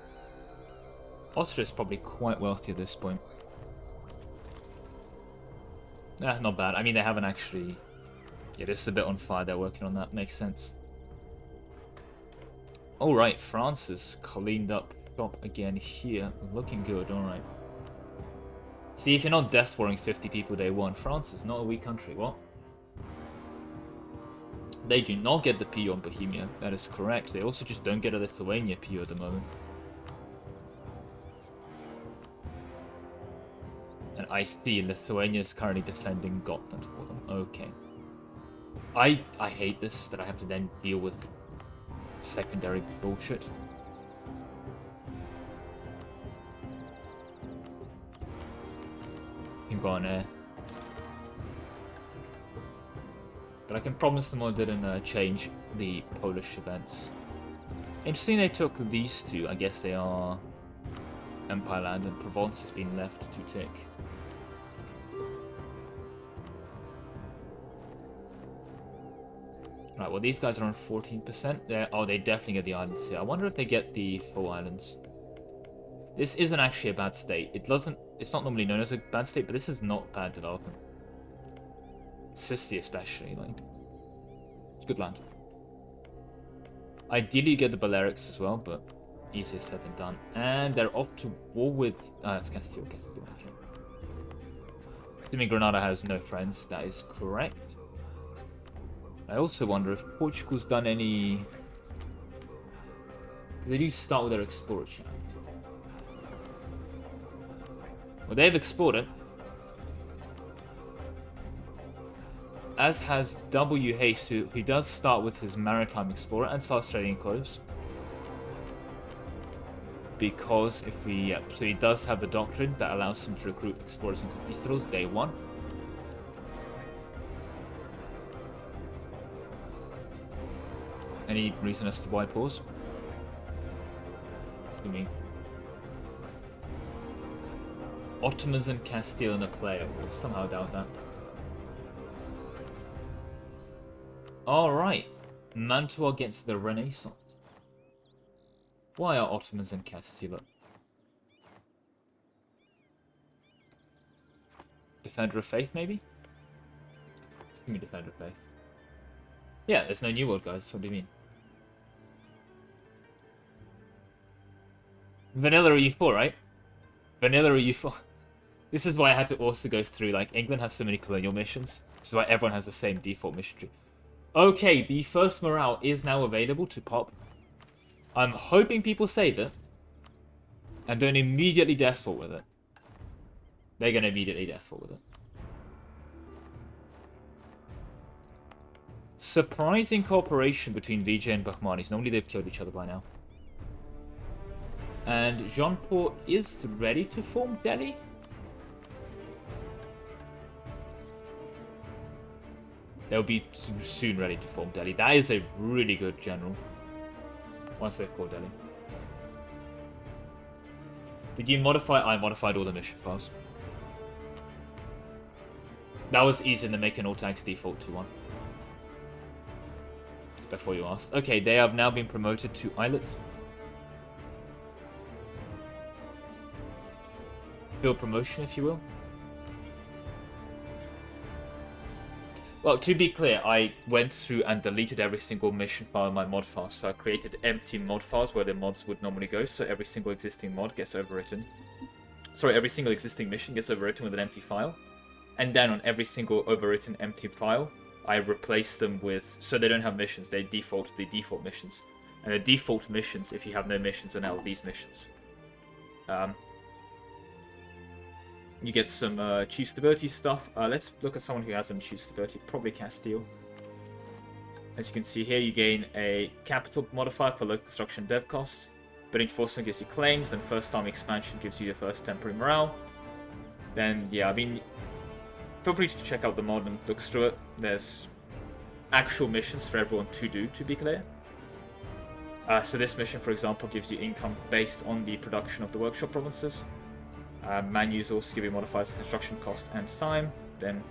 Austria's probably quite wealthy at this point. Not bad. I mean, they haven't actually... Yeah, this is a bit on fire. They're working on that. Makes sense. Alright, France is cleaned up. Stop again here. Looking good, alright. See, if you're not death warring 50 people day one, France is not a weak country. What? They do not get the PU on Bohemia. That is correct. They also just don't get a Lithuania PU at the moment. And I see Lithuania is currently defending Gotland for them. Okay. I hate this, that I have to then deal with secondary bullshit. You can go on air. But I can promise them I didn't change the Polish events. Interesting they took these two. I guess they are Empire Land, and Provence has been left to tick. Right, well these guys are on 14%. Oh, they definitely get the islands here. I wonder if they get the full islands. This isn't actually a bad state. It's not normally known as a bad state, but this is not bad development. Sicily especially, like, it's good land. Ideally you get the Balearics as well, but easier said than done. And they're off to war with it's Castile, okay. Assuming Granada has no friends, that is correct. I also wonder if Portugal's done any, because they do start with their explorer champ. Well, they've exported. As has W. Hayes, who does start with his Maritime Explorer and starts trading cloves. Because if we... so he does have the doctrine that allows him to recruit explorers and conquistadors day one. Any reason as to why pause? Assuming Ottomans and Castile in a player. We'll somehow doubt that. Alright. Mantua against the Renaissance. Why are Ottomans and Castile? Defender of Faith, maybe? Just give me Defender of Faith. Yeah, there's no New World, guys. What do you mean? Vanilla or U4, right? Vanilla or U4. This is why I had to also go through, like, England has so many colonial missions, which is why everyone has the same default mission tree. Okay, the first morale is now available to pop. I'm hoping people save it and don't immediately deathfall with it. They're going to immediately deathfall with it. Surprising cooperation between Vijay and Bahmanis. Normally they've killed each other by now. And Jaunpur is ready to form Delhi. They'll be soon ready to form Delhi. That is a really good general. Once they've called Delhi. Did you modify? I modified all the mission files. That was easier than making Autox default to 1. Before you asked. Okay, they have now been promoted to Islet. Build promotion, if you will. Well, to be clear, I went through and deleted every single mission file in my mod file. So I created empty mod files where the mods would normally go. So every single existing mod gets overwritten. Sorry, every single existing mission gets overwritten with an empty file. And then on every single overwritten empty file, I replace them with... So they don't have missions, they default the default missions. And the default missions, if you have no missions, are now these missions. You get some chief stability stuff. Let's look at someone who has some chief stability, probably Castile. As you can see here, you gain a capital modifier for local construction dev cost. Bidding enforcement gives you claims, and first time expansion gives you your first temporary morale. Then, yeah, I mean, feel free to check out the mod and look through it. There's actual missions for everyone to do, to be clear. So this mission, for example, gives you income based on the production of the workshop provinces. Menus also give you modifiers of construction cost and time. Then,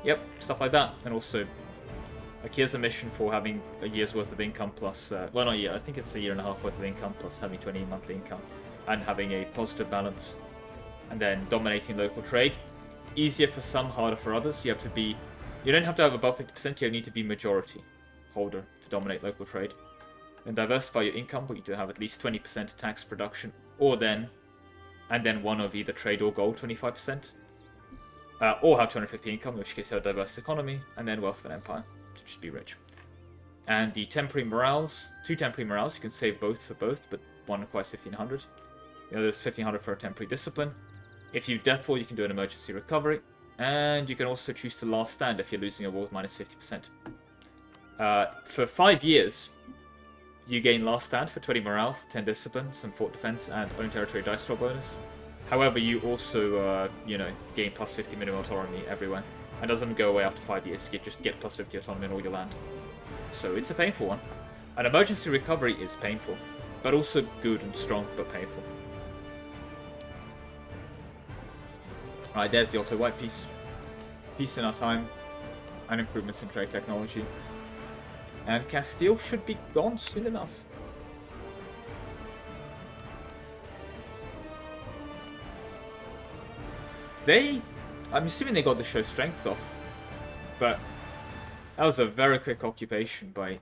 yep, stuff like that. And also, like, here's a mission for having a year's worth of income plus, well, not a year, I think it's a year and a half worth of income plus having 20 monthly income and having a positive balance. And then dominating local trade. Easier for some, harder for others. You have to be, you don't have to have above 50%, you need to be majority holder to dominate local trade. And diversify your income, but you do have at least 20% tax production, or then, and then one of either trade or gold, 25%. Or have 250 income, in which case you have a diverse economy, and then wealth of an empire, to just be rich. And the temporary morales, 2 temporary morales, you can save both for both, but one requires 1500. The other is 1500 for a temporary discipline. If you death wall, you can do an emergency recovery, and you can also choose to last stand if you're losing a war with minus 50%. For 5 years, you gain last stand for 20 morale, 10 discipline, some fort defense, and own territory dice roll bonus. However, you also, you know, gain plus 50 minimum autonomy everywhere. And doesn't go away after 5 years, you just get plus 50 autonomy in all your land. So it's a painful one. An emergency recovery is painful, but also good and strong, but painful. Alright, there's the auto-white piece. Peace in our time, and improvements in trade technology. And Castile should be gone soon enough. I'm assuming they got the show strengths off, but that was a very quick occupation by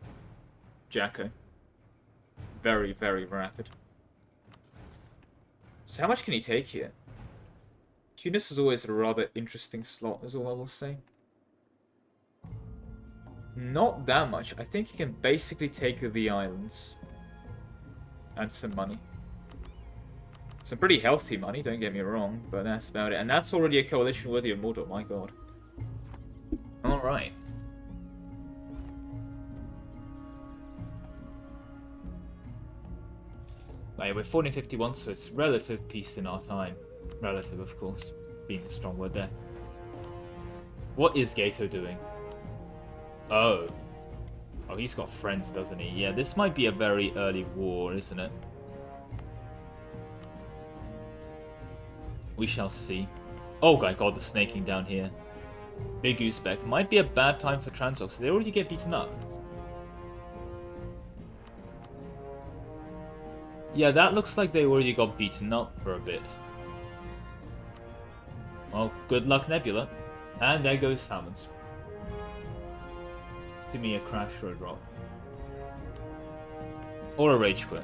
Jacko. Very, very rapid. So how much can he take here? Tunis is always a rather interesting slot, is all I will say. Not that much. I think he can basically take the islands. And some money. Some pretty healthy money, don't get me wrong, but that's about it. And that's already a coalition worthy of Mordor, my god. Alright. Right, we're 1451, so it's relative peace in our time. Relative, of course, being a strong word there. What is Gato doing? Oh. Oh, he's got friends, doesn't he? Yeah, this might be a very early war, isn't it? We shall see. Oh my god, the snaking down here. Big Uzbek. Might be a bad time for Transox. They already get beaten up. Yeah, that looks like they already got beaten up for a bit. Well, good luck, Nebula. And there goes Hammonds. Give me a crash or a drop. Or a rage quit.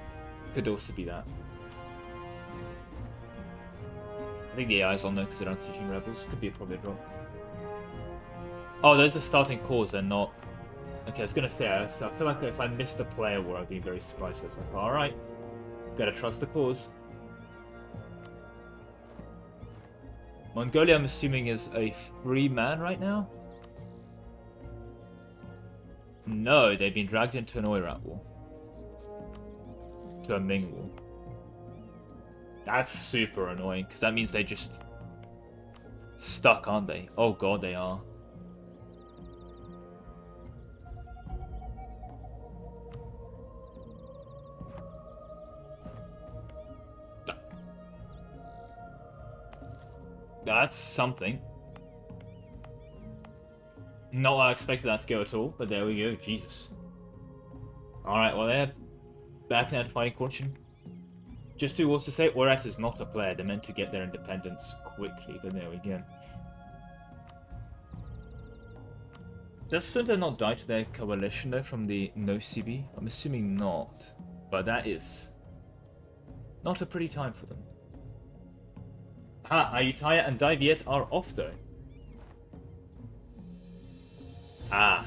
Could also be that. I think the AI's on there because they're unsieging rebels. Could be probably a drop. Oh, those are starting cores, they're not. Okay, I was gonna say, I feel like if I missed a player war, I'd be very surprised. So it's like, alright, gotta trust the cause. Mongolia, I'm assuming, is a free man right now? No, they've been dragged into an Oirat war. To a Ming war. That's super annoying, because that means they just stuck, aren't they? Oh god, they are. That's something. Not what I expected that to go at all, but there we go. Jesus. Alright, well, they're back now to fighting fortune. Just to also say, Orat is not a player. They're meant to get their independence quickly, but there we go. Does Sunda not die to their coalition, though, from the no CB? I'm assuming not. But that is not a pretty time for them. Ah, Ayutthaya and Daiviet are off, though. Ah.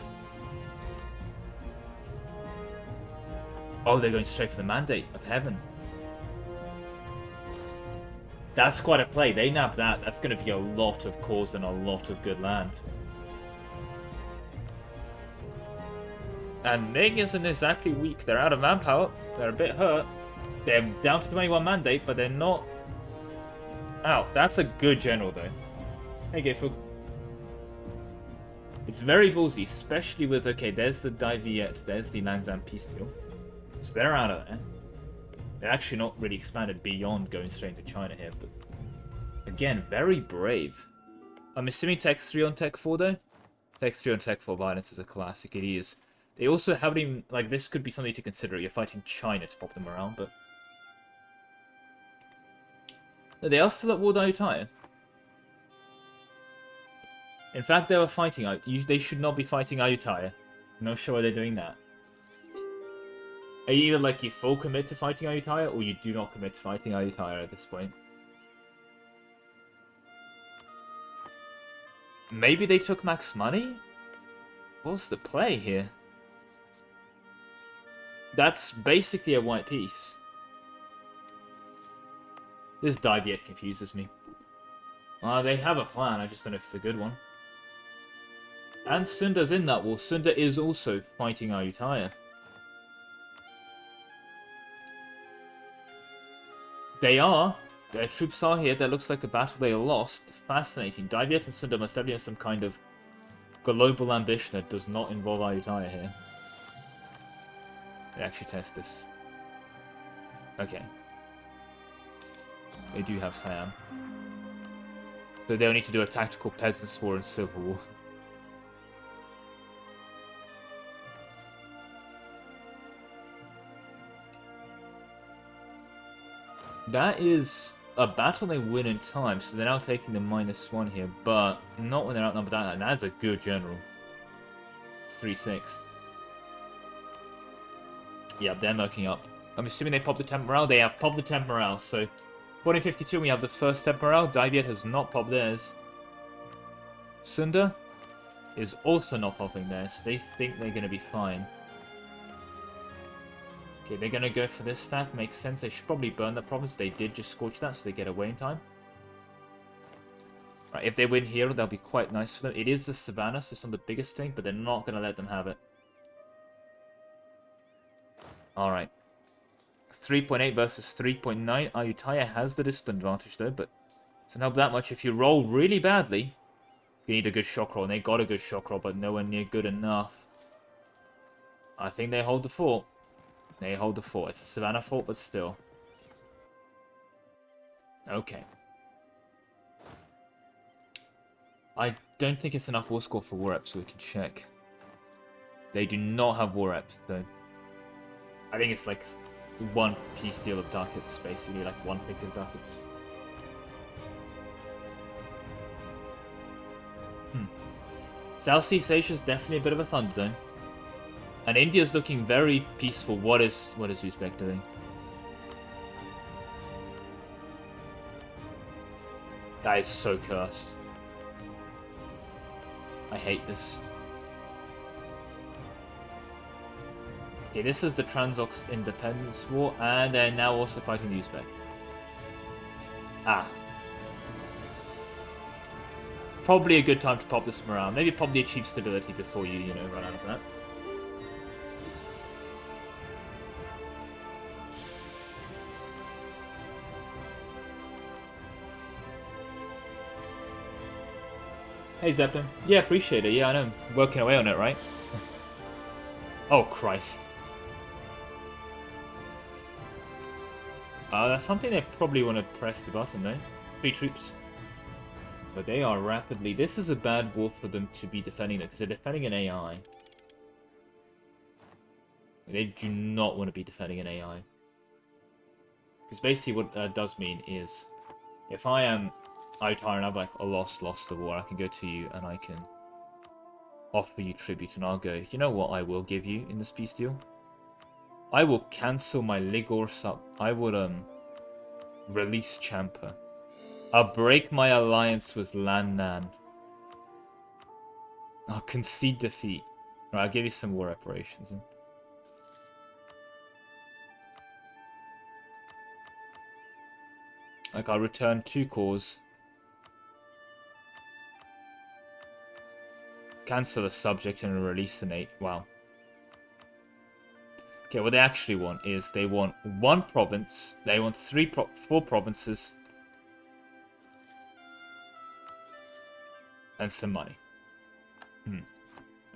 Oh, they're going straight for the mandate of heaven. That's quite a play. They nab that. That's going to be a lot of cause and a lot of good land. And Ning isn't exactly weak. They're out of manpower. They're a bit hurt. They're down to 21 mandate, but they're not... Ow, that's a good general, though. Hey, Gayfug. It's very ballsy, especially with... Okay, there's the Daiviet. There's the Lanzan Peace Deal. So they're out of there. They're actually not really expanded beyond going straight into China here, but... Again, very brave. I'm assuming Tech 3 on Tech 4, though? Tech 3 on Tech 4 violence is a classic, it is. They also haven't even... Like, this could be something to consider. You're fighting China to pop them around, but... No, they are still at war with Ayutthaya. In fact, they were fighting... They should not be fighting Ayutthaya. No sure why they're doing that. Either, like, you full commit to fighting Ayutthaya, or you do not commit to fighting Ayutthaya at this point. Maybe they took max money? What's the play here? That's basically a white piece. This Daiviet confuses me. They have a plan, I just don't know if it's a good one. And Sunda's in that war. Sunda is also fighting Ayutthaya. They are. Their troops are here. That looks like a battle they lost. Fascinating. Daiviet and Sunda must definitely have some kind of global ambition that does not involve Ayutthaya here. They actually test this. Okay. They do have Siam. So they'll need to do a tactical peasants' war and civil war. That is a battle they win in time, so they're now taking the -1 here, but not when they're outnumbered that, and that's a good general. It's 3-6. Yeah, they're murking up. I'm assuming they popped the temp morale. They have popped the temp morale, so 1452 we have the first temp morale. Daiviet has not popped theirs. Sunda is also not popping theirs, so they think they're going to be fine. Okay, they're going to go for this stack. Makes sense. They should probably burn that province. They did just scorch that, so they get away in time. Right, if they win here, that'll be quite nice for them. It is the Savannah, so it's not the biggest thing, but they're not going to let them have it. Alright. 3.8 versus 3.9. Ayutthaya has the discipline advantage, though, but doesn't help that much. If you roll really badly, you need a good shock roll, and they got a good shock roll, but nowhere near good enough. I think they hold the fort. They hold the fort. It's a Savannah fort, but still. Okay. I don't think it's enough war score for war reps, so we can check. They do not have war reps, though. I think it's like one piece deal of ducats, basically, like one pick of ducats. Southeast Asia is definitely a bit of a thunder zone. And India's looking very peaceful. What is Uzbek doing? That is so cursed. I hate this. Okay, this is the Transox Independence War, and they're now also fighting the Uzbek. Ah. Probably a good time to pop this morale. Maybe probably achieve stability before you know, run out of that. Hey Zeppelin. Yeah, appreciate it. Yeah, I know. Working away on it, right? Oh, Christ. That's something they probably want to press the button, though. 3 troops. But they are rapidly... This is a bad war for them to be defending them, because they're defending an AI. They do not want to be defending an AI. Because basically what that does mean is, if I am Aitar and I'm like, oh, lost the war, I can go to you and I can offer you tribute, and I'll go, you know what I will give you in this peace deal? I will cancel my Ligor sub. I would, release Champa. I'll break my alliance with Lan Nan. I'll concede defeat. Right, I'll give you some war reparations. Like, I'll return 2 cores. Cancel a subject and release an 8. Wow. Okay, what they actually want is they want 1 province. They want 4 provinces. And some money.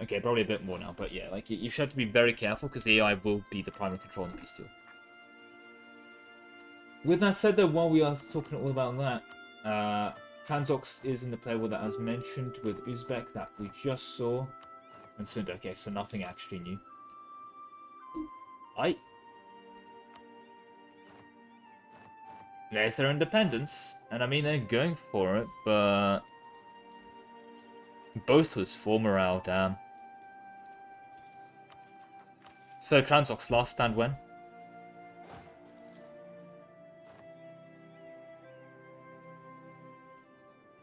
Okay, probably a bit more now, but yeah, like, you should have to be very careful because the AI will be the primary control in the peace deal. With that said, though, while we are talking all about that, Transox is in the play that, as mentioned, with Uzbek that we just saw. And Sund, okay, so nothing actually new. There's their independence, and I mean, they're going for it, but... Both was 4 morale, damn. So, Transox last stand when?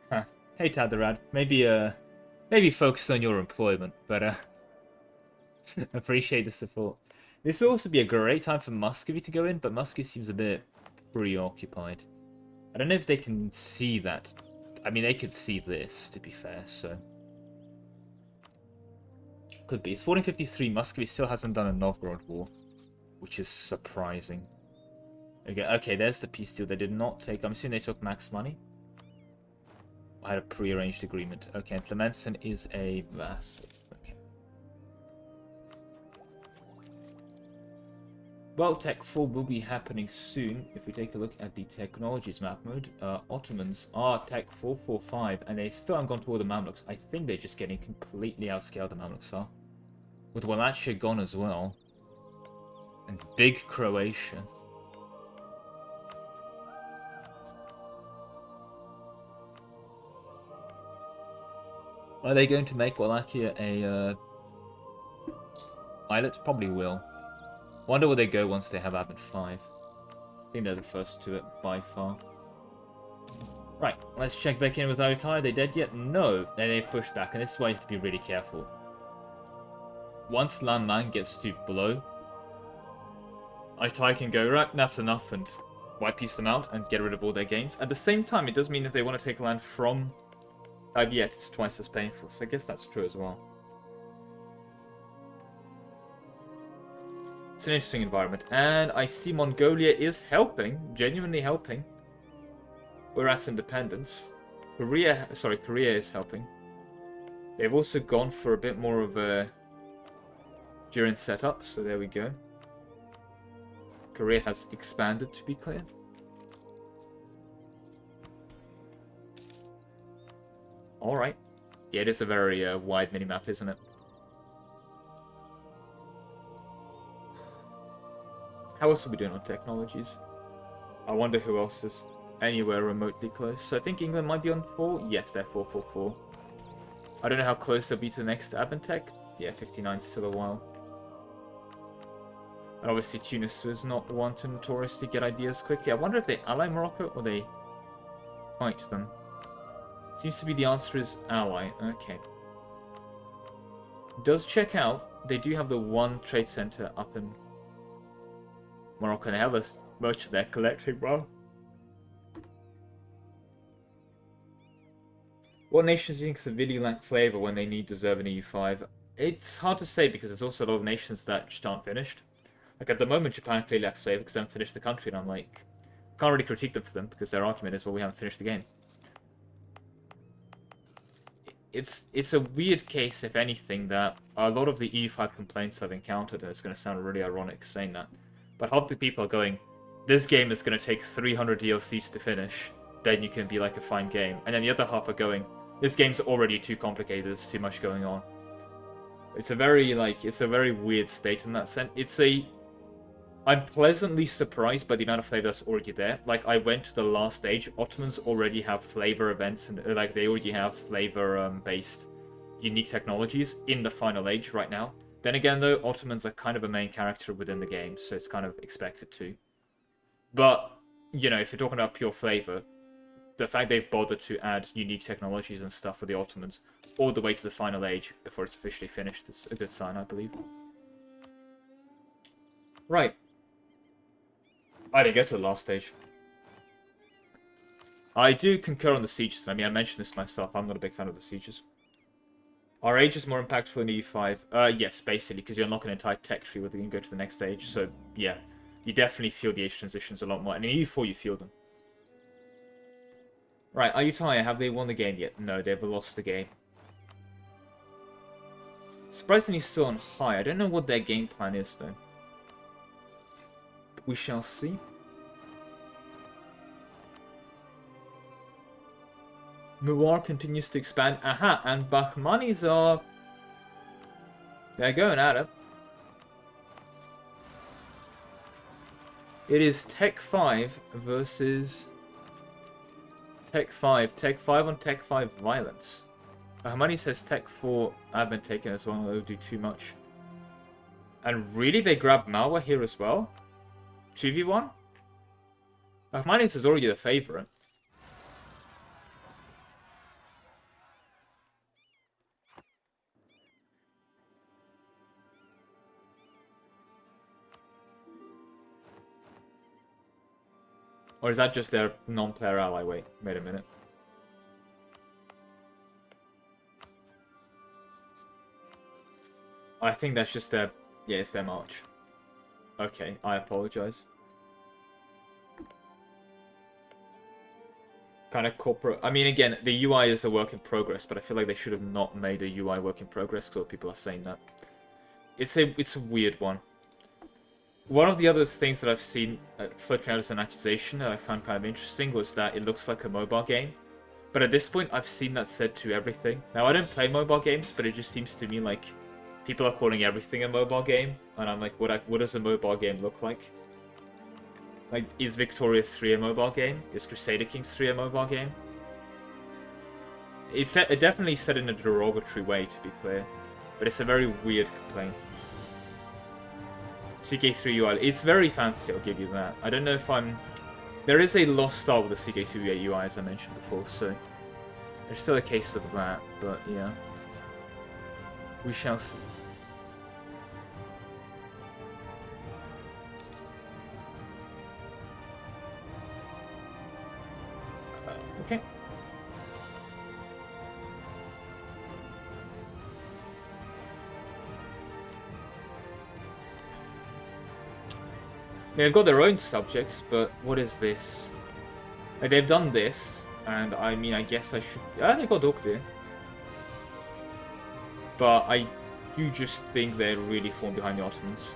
Huh. Hey, Tadarad. Maybe focus on your employment, but appreciate the support. This will also be a great time for Muscovy to go in, but Muscovy seems a bit preoccupied. I don't know if they can see that. I mean, they could see this, to be fair, so... Could be. It's 1453. Muscovy still hasn't done a Novgorod war, which is surprising. Okay, there's the peace deal they did not take. I'm assuming they took max money. I had a pre-arranged agreement. Okay, and Clementson is a vassal. Okay. Well, Tech 4 will be happening soon. If we take a look at the technologies map mode, Ottomans are Tech 445, and they still haven't gone toward the Mamluks. I think they're just getting completely outscaled, the Mamluks are. With Wallachia gone as well. And big Croatia. Are they going to make Wallachia a islet? Probably will. Wonder where they go once they have Admin 5. I think they're the first to it by far. Right, let's check back in with Otai. Are they dead yet? No. They've pushed back, and this is why you have to be really careful. Once Lan Man gets to below, Otai can go, right, that's enough, and white piece them out and get rid of all their gains. At the same time, it does mean if they want to take land from Tabiet, it's twice as painful, so I guess that's true as well. It's an interesting environment, and I see Mongolia is helping, genuinely helping. We're at independence. Korea is helping. They've also gone for a bit more of a during setup, so there we go. Korea has expanded, to be clear. Alright. Yeah, it is a very wide minimap, isn't it? How else are we doing on technologies? I wonder who else is anywhere remotely close. So I think England might be on 4. Yes, they're 444. I don't know how close they'll be to the next Abentech. Yeah, 59's still a while. And obviously Tunis was not one to notoriously get ideas quickly. I wonder if they ally Morocco or they fight them. Seems to be the answer is ally. Okay. Does check out. They do have the one trade center up in Morocco. And they have as much of their collecting, bro. What nations do you think severely lack flavor when they need deserve an EU5? It's hard to say because there's also a lot of nations that just aren't finished. Like, at the moment, Japan clearly lacks flavor because they haven't finished the country, and I'm like, can't really critique them for them because their argument is, well, we haven't finished the game. It's a weird case, if anything, that a lot of the EU5 complaints I've encountered, and it's going to sound really ironic saying that, but half the people are going, this game is going to take 300 DLCs to finish, then you can be like a fine game. And then the other half are going, this game's already too complicated, there's too much going on. It's a very weird state in that sense. I'm pleasantly surprised by the amount of flavor that's already there. Like, I went to the last stage, Ottomans already have flavor events, and like they already have flavor-based unique technologies in the final age right now. Then again, though, Ottomans are kind of a main character within the game, so it's kind of expected to. But, you know, if you're talking about pure flavor, the fact they've bothered to add unique technologies and stuff for the Ottomans all the way to the final age before it's officially finished is a good sign, I believe. Right. I didn't get to the last stage. I do concur on the sieges. I mean, I mentioned this myself. I'm not a big fan of the sieges. Are ages more impactful in EU5? Yes, basically, because you're unlocking an entire tech tree where you can go to the next stage. So, yeah. You definitely feel the age transitions a lot more. And in EU4, you feel them. Right, are you tired? Have they won the game yet? No, they've lost the game. Surprisingly still on high. I don't know what their game plan is, though. But we shall see. Muar continues to expand. Aha, and Bahmanis are... They're going at it. It is Tech 5 versus... Tech 5. Tech 5 on Tech 5 violence. Bahmanis says Tech 4 admin taken as well. They'll do too much. And really, they grab Malwa here as well? 2v1? Bahmanis is already the favorite. Or is that just their non-player ally? Wait a minute. I think that's just their... Yeah, it's their march. Okay, I apologize. Kind of corporate... I mean, again, the UI is a work in progress, but I feel like they should have not made a UI work in progress, because people are saying that. It's a weird one. One of the other things that I've seen floating out as an accusation that I found kind of interesting was that it looks like a mobile game. But at this point, I've seen that said to everything. Now, I don't play mobile games, but it just seems to me like people are calling everything a mobile game. And I'm like, what does a mobile game look like? Like, is Victoria 3 a mobile game? Is Crusader Kings 3 a mobile game? It definitely said in a derogatory way, to be clear. But it's a very weird complaint. CK3 UI. It's very fancy, I'll give you that. I don't know if I'm... There is a lost style with the CK2 UI, as I mentioned before, so... There's still a case of that, but yeah. We shall see. Okay. They've got their own subjects, but what is this? Like, they've done this, and I mean, I guess I should... Ah, they got Dokdir. But I do just think they're really falling behind the Ottomans.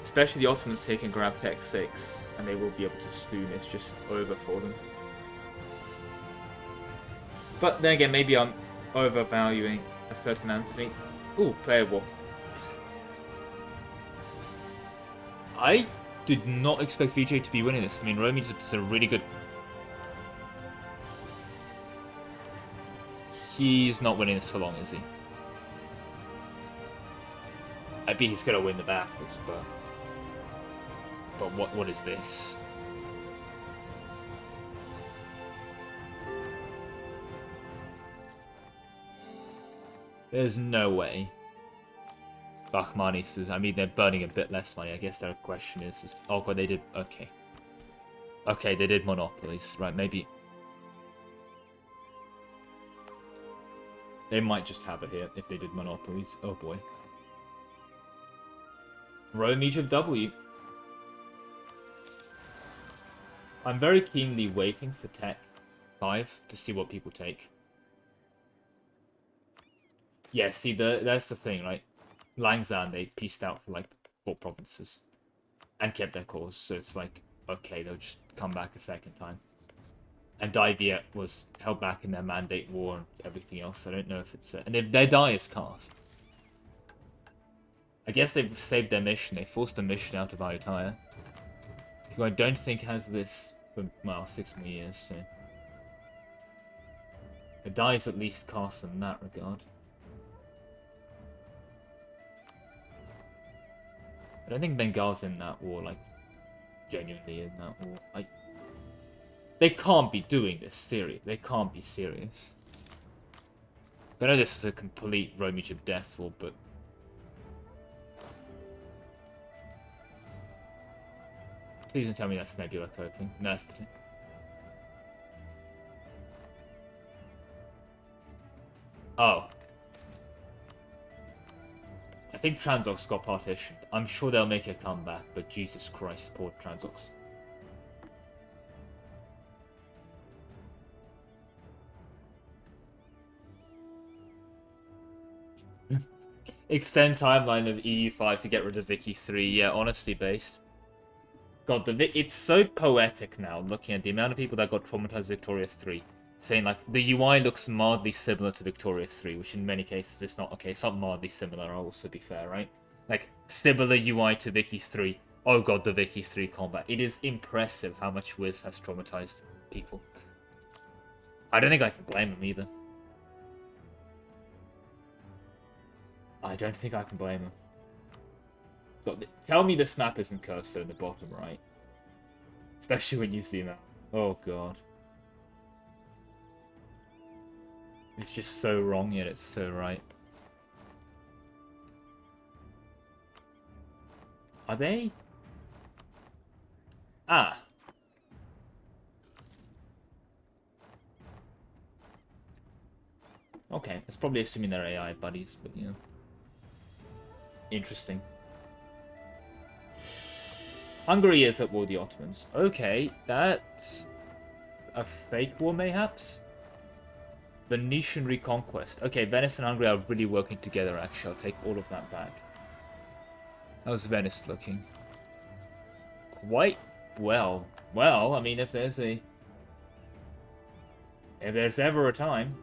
Especially the Ottomans taking grab Tech 6, and they will be able to soon. It's just over for them. But then again, maybe I'm overvaluing a certain Anthony. Ooh, playable. I did not expect VJ to be winning this. I mean, Romi's a really good... He's not winning this for long, is he? I bet he's going to win the battles, but... But what is this? There's no way. Bahmani says, I mean, they're burning a bit less money. I guess their question is oh god, they did, okay. Okay, they did monopolies. Right, maybe. They might just have it here if they did monopolies. Oh boy. Rome, Egypt, W. I'm very keenly waiting for Tech 5 to see what people take. Yeah, see, that's the thing, right? Langzan, they pieced out for like 4 provinces and kept their cause, so it's like, okay, they'll just come back a second time. And Diviet was held back in their mandate war and everything else. I don't know if it's... and their die is cast. I guess they've saved their mission. They forced the mission out of Ayutthaya, who I don't think has this for, well, 6 more years, so... The die is at least cast in that regard. I don't think Bengal's in that war, like, genuinely in that war. Like, they can't be doing this serious. They can't be serious. I know this is a complete Rome Egypt death war, but please don't tell me that's Nebula coping. No, that's pretty. Oh. I think Transox got partitioned. I'm sure they'll make a comeback, but Jesus Christ, poor Transox. Extend timeline of EU5 to get rid of Vicky 3. Yeah, honestly based. God, it's so poetic now, looking at the amount of people that got traumatized Victoria 3. Saying, like, the UI looks mildly similar to Victoria 3, which in many cases it's not. Okay, it's not mildly similar, I'll also be fair, right? Like, similar UI to Vicky 3. Oh god, the Vicky 3 combat. It is impressive how much Wiz has traumatized people. I don't think I can blame him either. I don't think I can blame him. God, tell me this map isn't cursed in the bottom right. Especially when you zoom out. Oh god. It's just so wrong, yet it's so right. Are they? Ah. Okay, it's probably assuming they're AI buddies, but you know. Interesting. Hungary is at war with the Ottomans. Okay, that's a fake war, mayhaps? Venetian reconquest. Okay, Venice and Hungary are really working together, actually. I'll take all of that back. How's Venice looking? Quite well. Well, I mean, if there's ever a time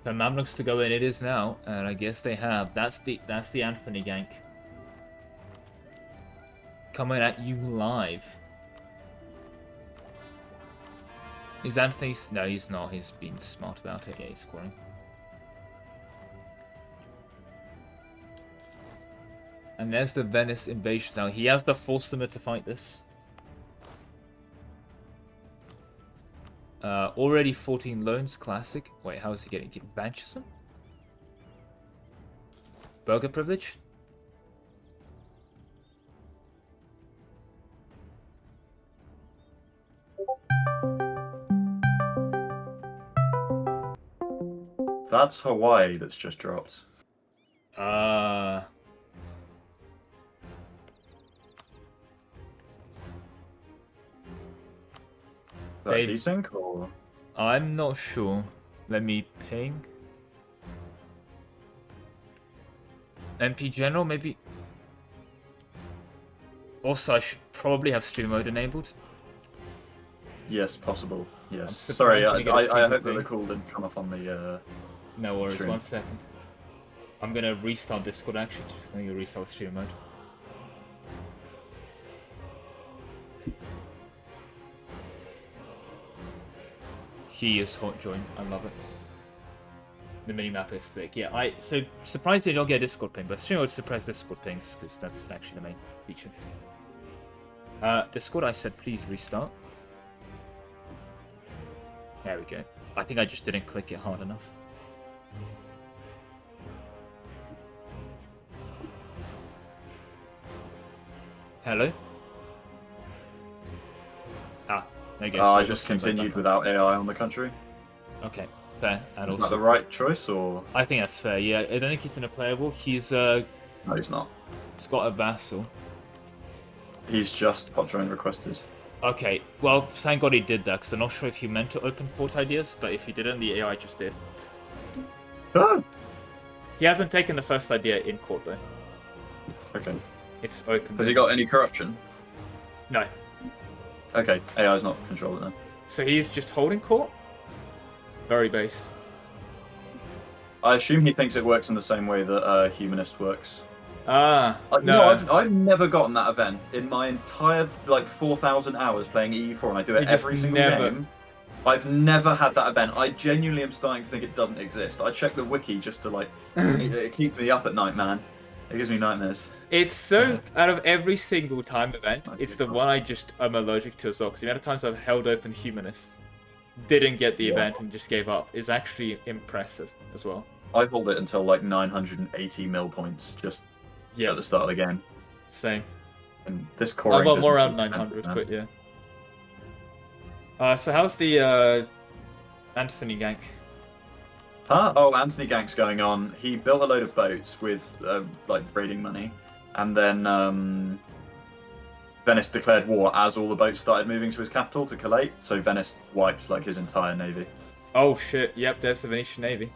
for Mamluks to go in, it is now, and I guess they have. That's the Anthony gank. Coming at you live. Is Anthony... No, he's not. He's been smart about it. Yeah, he's scoring. And there's the Venice invasion now. He has the force limit to fight this. Already 14 loans, classic. Wait, how is he getting? Get Banchism? Burger privilege? That's Hawaii that's just dropped. They desync or? I'm not sure. Let me ping. MP General, maybe. Also, I should probably have stream mode enabled. Yes, possible. Yes. Sorry, I hope that the call didn't come up on the. No worries. stream. 1 second. I'm gonna restart Discord actually. I think I'll restart stream mode. He is hot join. I love it. The minimap is thick. Yeah, so surprised they don't get a Discord ping, but stream mode suppress Discord pings because that's actually the main feature. Discord, I said please restart. There we go. I think I just didn't click it hard enough. Hello? Ah, there you go. I just continued without AI on the country. Okay, fair. And Is also, that the right choice, or? I think that's fair, yeah. I don't think he's in a playable. He's, No, he's not. He's got a vassal. He's just pop join requested. Okay, well, thank God he did that, because I'm not sure if he meant to open port ideas, but if he didn't, the AI just did. He hasn't taken the first idea in court, though. Okay. It's open. Has he got any corruption? No. Okay, AI's not controlling them. So he's just holding court? Very base. I assume he thinks it works in the same way that Humanist works. No. I've never gotten that event in my entire 4,000 hours playing EU4, and I do it every single game. I've never had that event. I genuinely am starting to think it doesn't exist. I check the wiki just to it keeps me up at night, man. It gives me nightmares. It's so out of every single time event, it's the one I'm allergic to as well. Because the amount of times I've held open Humanists, didn't get the event and just gave up is actually impressive as well. I hold it until 980 mil points just at the start of the game. Same. And this core. I'm more around 900, but yeah. So how's the Anthony gank? Oh, Anthony gank's going on. He built a load of boats with raiding money, and then Venice declared war as all the boats started moving to his capital to collate. So Venice wiped his entire navy. Oh shit! Yep, there's the Venetian navy.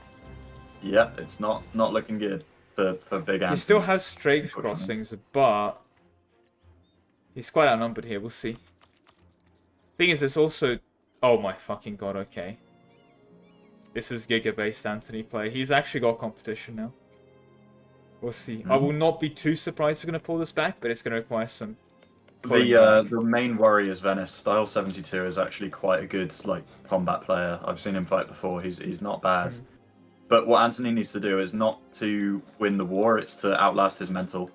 Yep, it's not looking good for big Anthony. He still has Straits crossings, but he's quite outnumbered here. We'll see. Thing is, there's also... Oh my fucking god, okay. This is Giga-based Anthony play. He's actually got competition now. We'll see. I will not be too surprised if we're going to pull this back, but it's going to require some... The main worry is Venice. Style 72 is actually quite a good combat player. I've seen him fight before. He's not bad. But what Anthony needs to do is not to win the war, it's to outlast his mental.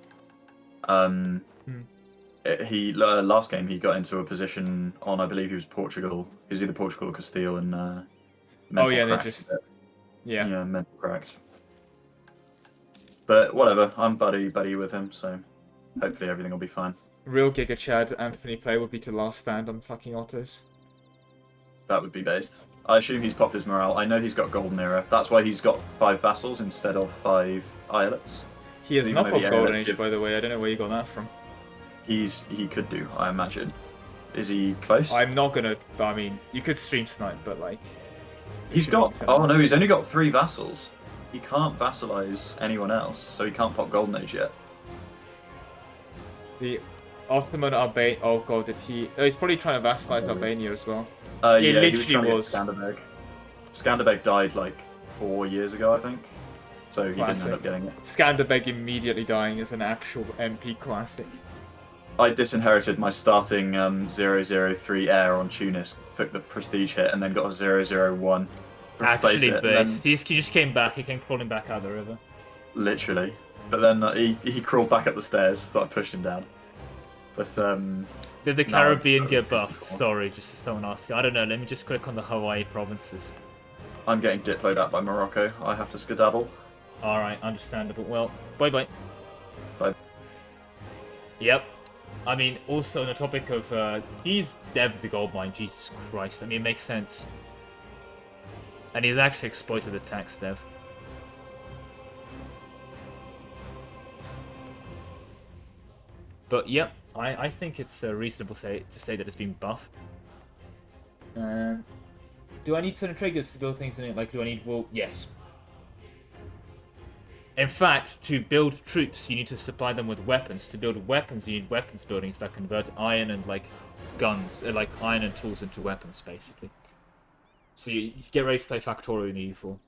He last game he got into a position on, I believe he was Portugal. He was either Portugal or Castile, and mental cracked. But whatever, I'm buddy with him, so hopefully everything will be fine. Real Giga Chad Anthony play would be to last stand on fucking autos. That would be based. I assume he's popped his morale. I know he's got Golden Era. That's why he's got 5 vassals instead of 5 islets. He has not popped Golden Age, by the way. I don't know where you got that from. He could do, I imagine. Is he close? I'm not gonna. I mean, you could stream snipe, but he's got. Oh no, he's only got 3 vassals. He can't vassalize anyone else, so he can't pop Golden Age yet. The Ottoman Albania. Oh god, did he? Oh, he's probably trying to vassalize Albania as well. He literally was. Skanderbeg died 4 years ago, I think. So he didn't end up getting it. Skanderbeg immediately dying is an actual MP classic. I disinherited my starting 003 air on Tunis, took the prestige hit, and then got a 001. Actually based. He just came back, he came crawling back out of the river. Literally. But then he crawled back up the stairs, so I pushed him down. But did the Caribbean get buffed? Sorry, just as someone asking. I don't know, let me just click on the Hawaii provinces. I'm getting diploed out by Morocco. I have to skedaddle. Alright, understandable. Well, bye-bye. Bye. Yep. I mean, also on the topic of, he's dev'd the gold mine, Jesus Christ. I mean, it makes sense. And he's actually exploited the tax dev. But yep, I think it's reasonable to say that it's been buffed. Do I need certain triggers to build things in it? Do I need... Well, yes. In fact, to build troops, you need to supply them with weapons. To build weapons, you need weapons buildings that convert iron and, guns, iron and tools into weapons, basically. So you get ready to play Factorio in EU4.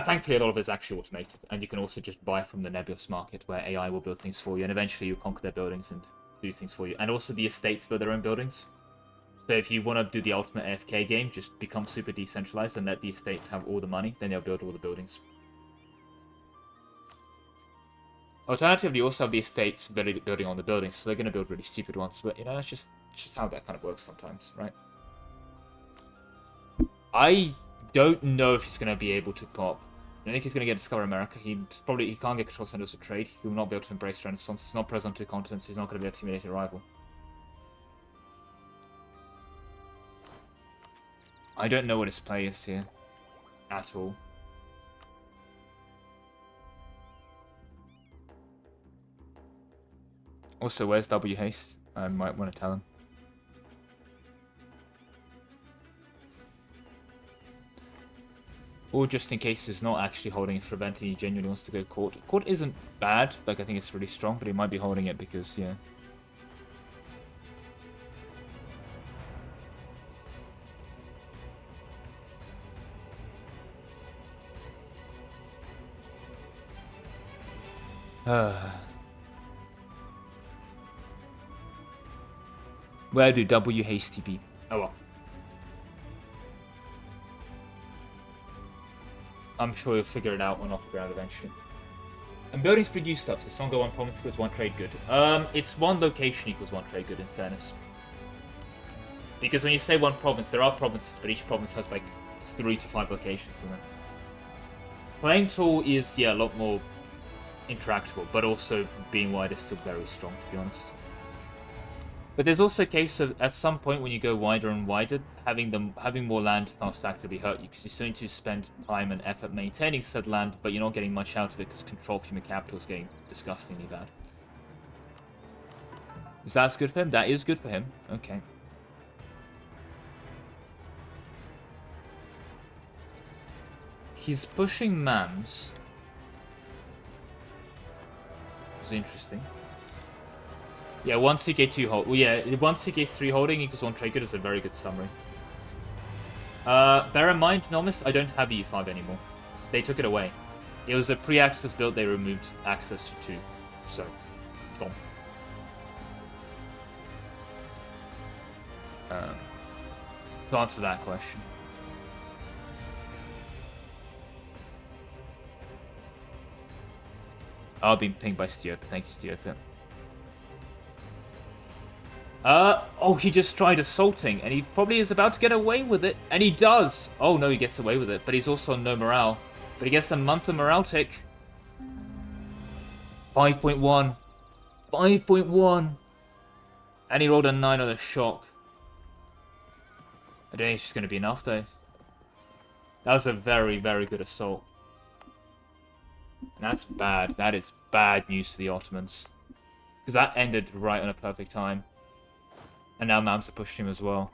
Thankfully, a lot of it's actually automated, and you can also just buy from the Nebios market, where AI will build things for you, and eventually you conquer their buildings and do things for you. And also the estates build their own buildings. So if you want to do the ultimate AFK game, just become super decentralized and let the estates have all the money, then they'll build all the buildings. Alternatively, you also have the estates building on the buildings, so they're going to build really stupid ones, but that's just how that kind of works sometimes, right? I don't know if he's going to be able to pop. I don't think he's going to get Discover America. He can't get control centers of trade. He will not be able to embrace Renaissance. He's not present on 2 continents. He's not going to be able to accumulate a rival. I don't know what his play is here at all. Also, where's W Haste? I might want to tell him. Or just in case he's not actually holding it for event and he genuinely wants to go court. Court isn't bad, I think it's really strong, but he might be holding it because, yeah. Where do W hasty be? Oh well. I'm sure you'll figure it out when off the ground eventually. And buildings produce stuff, so Songo 1 province equals 1 trade good. It's 1 location equals 1 trade good, in fairness. Because when you say 1 province, there are provinces, but each province has like 3 to 5 locations in it. Playing tool is, yeah, a lot more interactable, but also being wide is still very strong, to be honest. But there's also a case of, at some point when you go wider and wider, having more land starts to actively hurt you, because you still need to spend time and effort maintaining said land, but you're not getting much out of it because control of human capital is getting disgustingly bad. Is that good for him? That is good for him. Okay. He's pushing Mams. It's interesting. Yeah, 1 CK2 hold. Well, yeah, 1 CK3 holding equals 1 trade good is a very good summary. Bear in mind, Nomis, I don't have EU5 anymore. They took it away. It was a pre-access build they removed access to, so it's gone. To answer that question. I've been pinged by Stiopa. Thank you, Stiopa. Oh, he just tried assaulting, and he probably is about to get away with it, and he does! Oh no, he gets away with it, but he's also on no morale. But he gets the month of morale tick. 5.1. 5.1! And he rolled a 9 on a shock. I don't think it's just going to be enough, though. That was a very, very good assault. And that's bad. That is bad news for the Ottomans. Because that ended right on a perfect time. And now Mams have pushed him as well.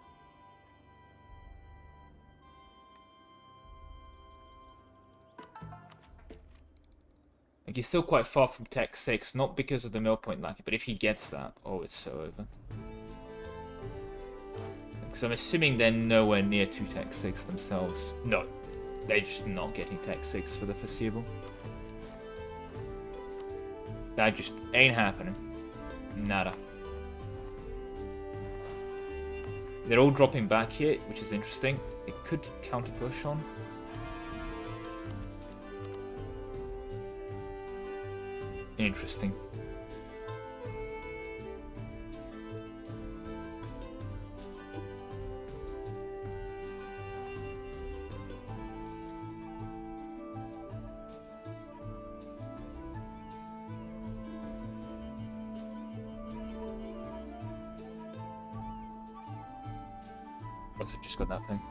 Like, he's still quite far from Tech 6, not because of the mill point lacking, but if he gets that, oh, it's so over. Because I'm assuming they're nowhere near to Tech 6 themselves. No, they're just not getting Tech 6 for the foreseeable. That just ain't happening. Nada. They're all dropping back here, which is interesting. It could counter push on. Interesting. What's it just got that thing?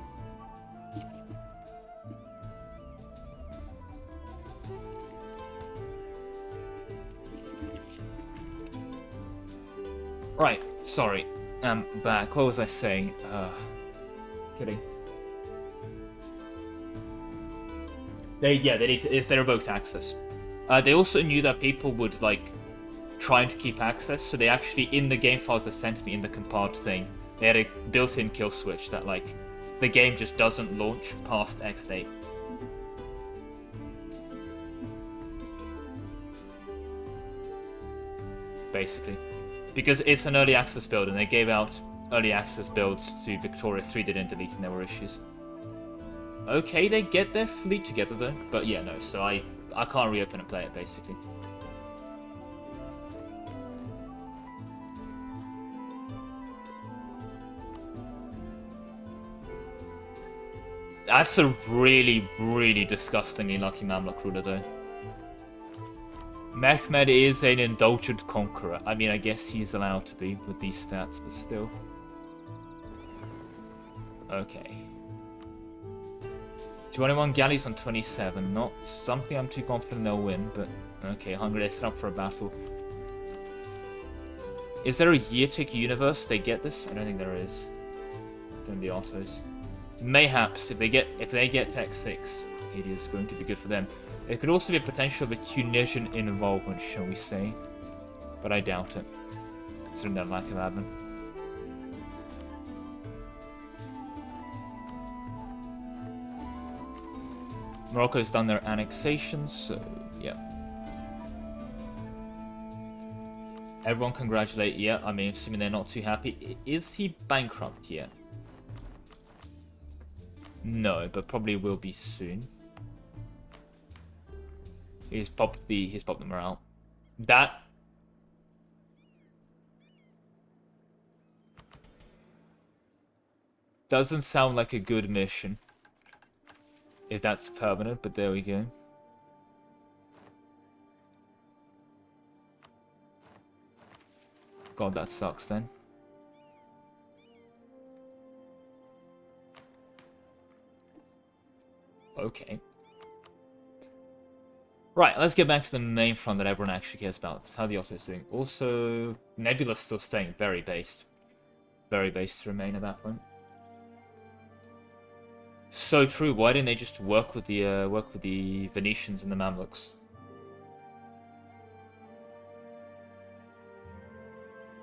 Right, sorry. I'm back. What was I saying? Kidding. They revoked access. They also knew that people would, like, trying to keep access, so they actually, in the game files they sent me in the compiled thing, they had a built-in kill switch that, like, the game just doesn't launch past X date. Basically. Because it's an early access build, and they gave out early access builds to Victoria 3 they didn't delete, and there were issues. Okay, they get their fleet together though, but yeah, no, so I can't reopen and play it, basically. That's a really, really disgustingly lucky Mamluk ruler, though. Mehmed is an indulgent conqueror. I mean, I guess he's allowed to be with these stats, but still. Okay. 21 galleys on 27. Not something I'm too confident they'll win, but okay, Hungary, they set up for a battle. Is there a year-tick universe they get this? I don't think there is. Don't be autos. Mayhaps if they get Tech 6, it is going to be good for them. There could also be a potential of a Tunisian involvement, shall we say, but I doubt it, considering their lack of admin. Morocco's done their annexations, so yeah. Everyone congratulate. Yeah, I mean, assuming they're not too happy. Is he bankrupt yet? No, but probably will be soon. He's popped the morale. That doesn't sound like a good mission. If that's permanent, but there we go. God, that sucks then. Okay. Right, let's get back to the main front that everyone actually cares about. How the Otto's doing. Also, Nebula's still staying very based. Very based to remain at that point. So true. Why didn't they just work with the Venetians and the Mamluks?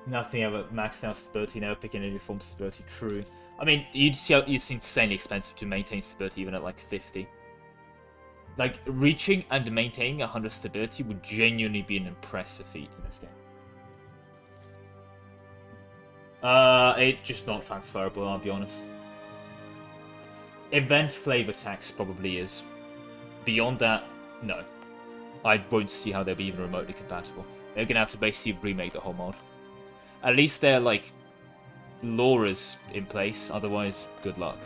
Nothing ever maxed out stability, never picking any form of stability. True. I mean, it's insanely expensive to maintain stability even at like 50. Like, reaching and maintaining 100 stability would genuinely be an impressive feat in this game. It's just not transferable, I'll be honest. Event flavor tax probably is. Beyond that, no. I won't see how they'll be even remotely compatible. They're gonna have to basically remake the whole mod. At least their, like, lore is in place, otherwise, good luck.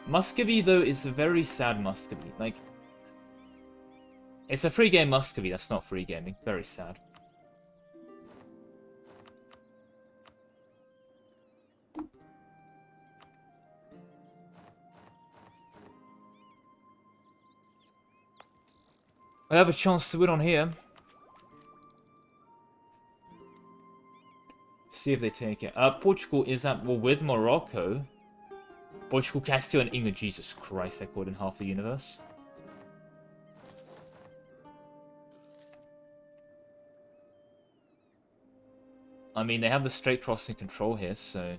Muscovy, though, is a very sad Muscovy. Like, it's a free game Muscovy, that's not free gaming. Very sad. I have a chance to win on here. See if they take it. Portugal is at war with Morocco. Portugal, Castile, and England. Jesus Christ, they're caught in half the universe. I mean, they have the straight crossing control here, so...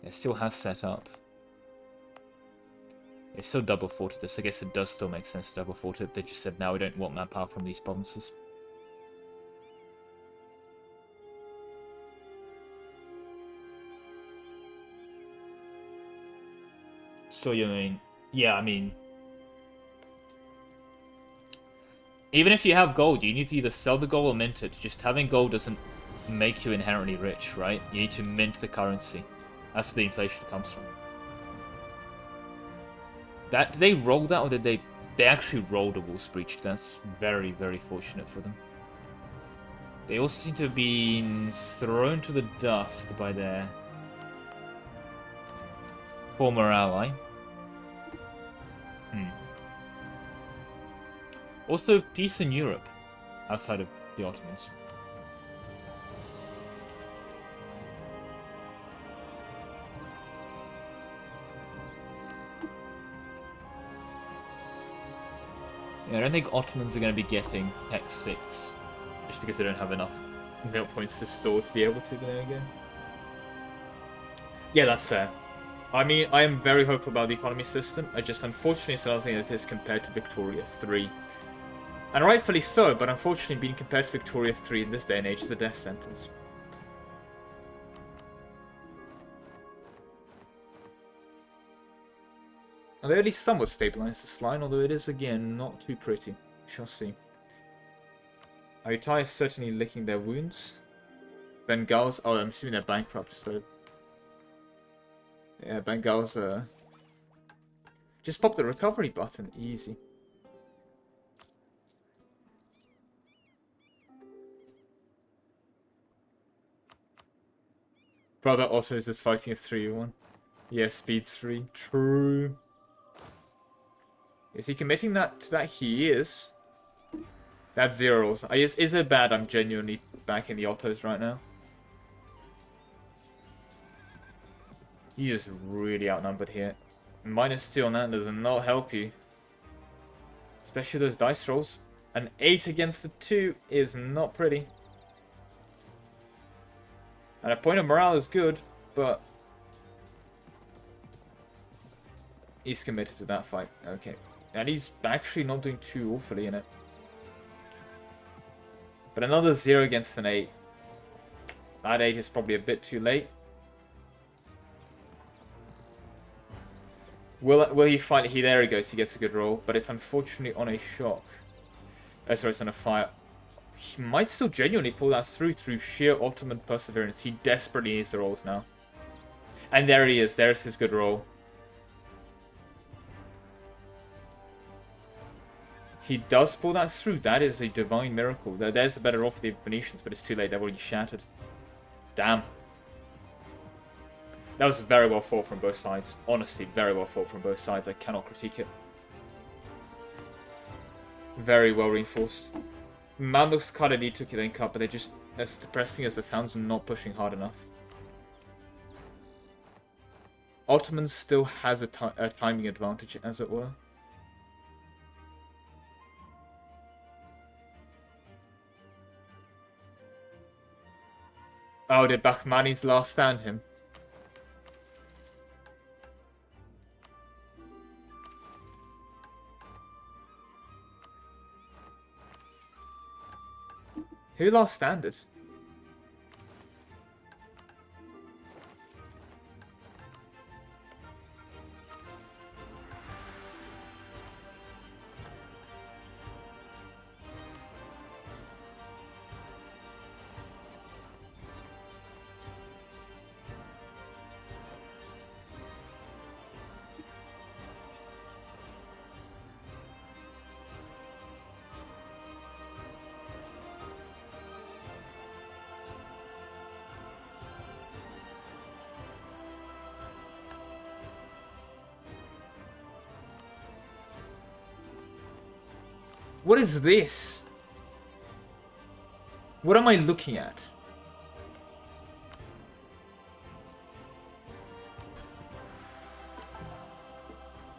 It still has set up. They still double forted this. I guess it does still make sense to double fort it. They just said, now we don't want manpower from these provinces. So you mean, yeah, I mean, even if you have gold, you need to either sell the gold or mint it. Just having gold doesn't make you inherently rich, right? You need to mint the currency. That's where the inflation comes from. Did they roll that, or did they actually rolled a Wolf's Breach? That's very, very fortunate for them. They also seem to have been thrown to the dust by their former ally. Also, peace in Europe, outside of the Ottomans. Yeah, I don't think Ottomans are going to be getting Tech 6, just because they don't have enough build points to store to be able to, there again. Yeah, that's fair. I mean, I am very hopeful about the economy system. I just, unfortunately, it's another thing that is compared to Victoria 3. And rightfully so, but unfortunately being compared to Victoria 3 in this day and age is a death sentence. Now, they at least somewhat stabilized this line, although it is, again, not too pretty. We shall see. Ayutthaya is certainly licking their wounds. Bengals, oh, I'm assuming they're bankrupt, so... Yeah, Bengals, just pop the recovery button, easy. Brother Otto's is fighting a 3-1. Yeah, speed 3. True. Is he committing that to that? He is. That's zeros. Is it bad I'm genuinely backing the Ottos right now? He is really outnumbered here. -2 on that does not help you. Especially those dice rolls. An 8 against the 2 is not pretty. And a point of morale is good, but He's committed to that fight. Okay. And he's actually not doing too awfully in it. But another 0 against an 8. That 8 is probably a bit too late. Will he fight? There he goes. He gets a good roll. But it's unfortunately on a shock. Sorry, it's on a fire. He might still genuinely pull that through sheer ultimate perseverance. He desperately needs the rolls now. And there he is. There's his good roll. He does pull that through. That is a divine miracle. There's a better roll for the Venetians, but it's too late. They've already shattered. Damn. That was very well fought from both sides. Honestly, very well fought from both sides. I cannot critique it. Very well reinforced. Mamluks kind of need to link up, but they're just as depressing as the sounds, not pushing hard enough. Ottomans still has a timing advantage, as it were. Oh, did Bahmani's last stand him? Who last standed? What is this? What am I looking at?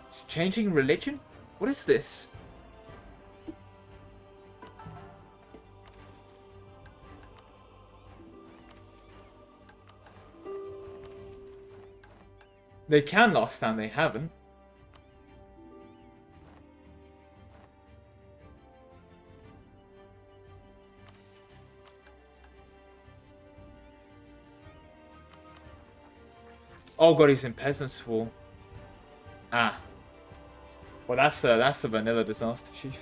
It's changing religion? What is this? They can last stand, they haven't. Oh god, he's in Peasants' War. Ah. Well, that's a vanilla disaster, Chief.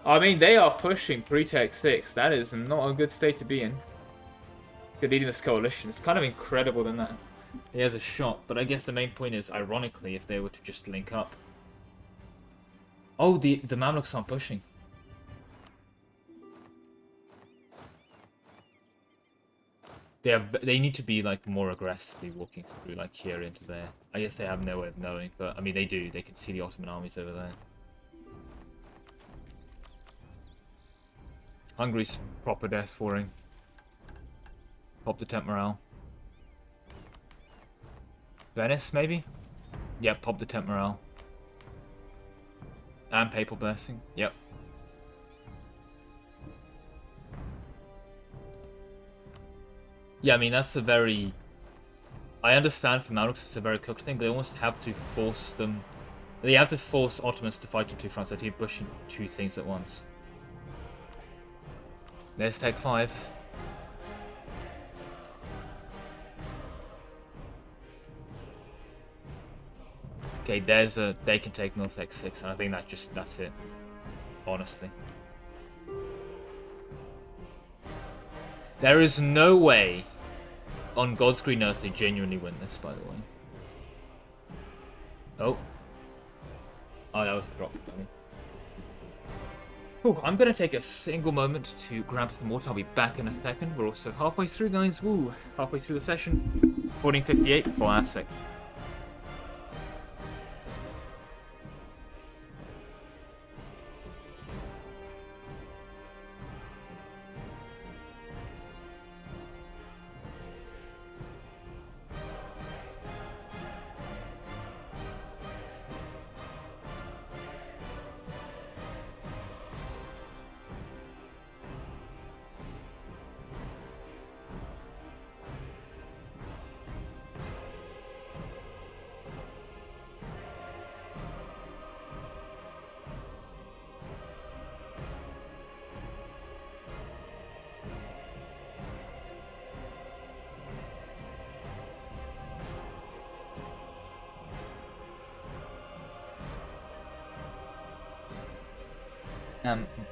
I mean, they are pushing pre-tech 6. That is not a good state to be in. They're leading this coalition. It's kind of incredible than that. He has a shot, but I guess the main point is, ironically, if they were to just link up. Oh, the Mamluks aren't pushing. They need to be like more aggressively walking through like here into there. I guess they have no way of knowing, but I mean they do. They can see the Ottoman armies over there. Hungary's proper death warring. Pop the temp morale. Venice maybe? Yep, pop the temp morale. And papal blessing. Yep. Yeah, I mean, that's a very... I understand for Mamluks it's a very cooked thing, but they almost have to force them... They have to force Ottomans to fight on two fronts. They keep pushing two things at once. There's Tech 5. Okay, there's a... They can take North Tech 6, and I think that's it. Honestly. There is no way on God's green earth they genuinely win this, by the way. Oh. Oh, that was the drop. Ooh, I'm going to take a single moment to grab some water. I'll be back in a second. We're also halfway through, guys. Woo. Halfway through the session. 14:58 for our sec.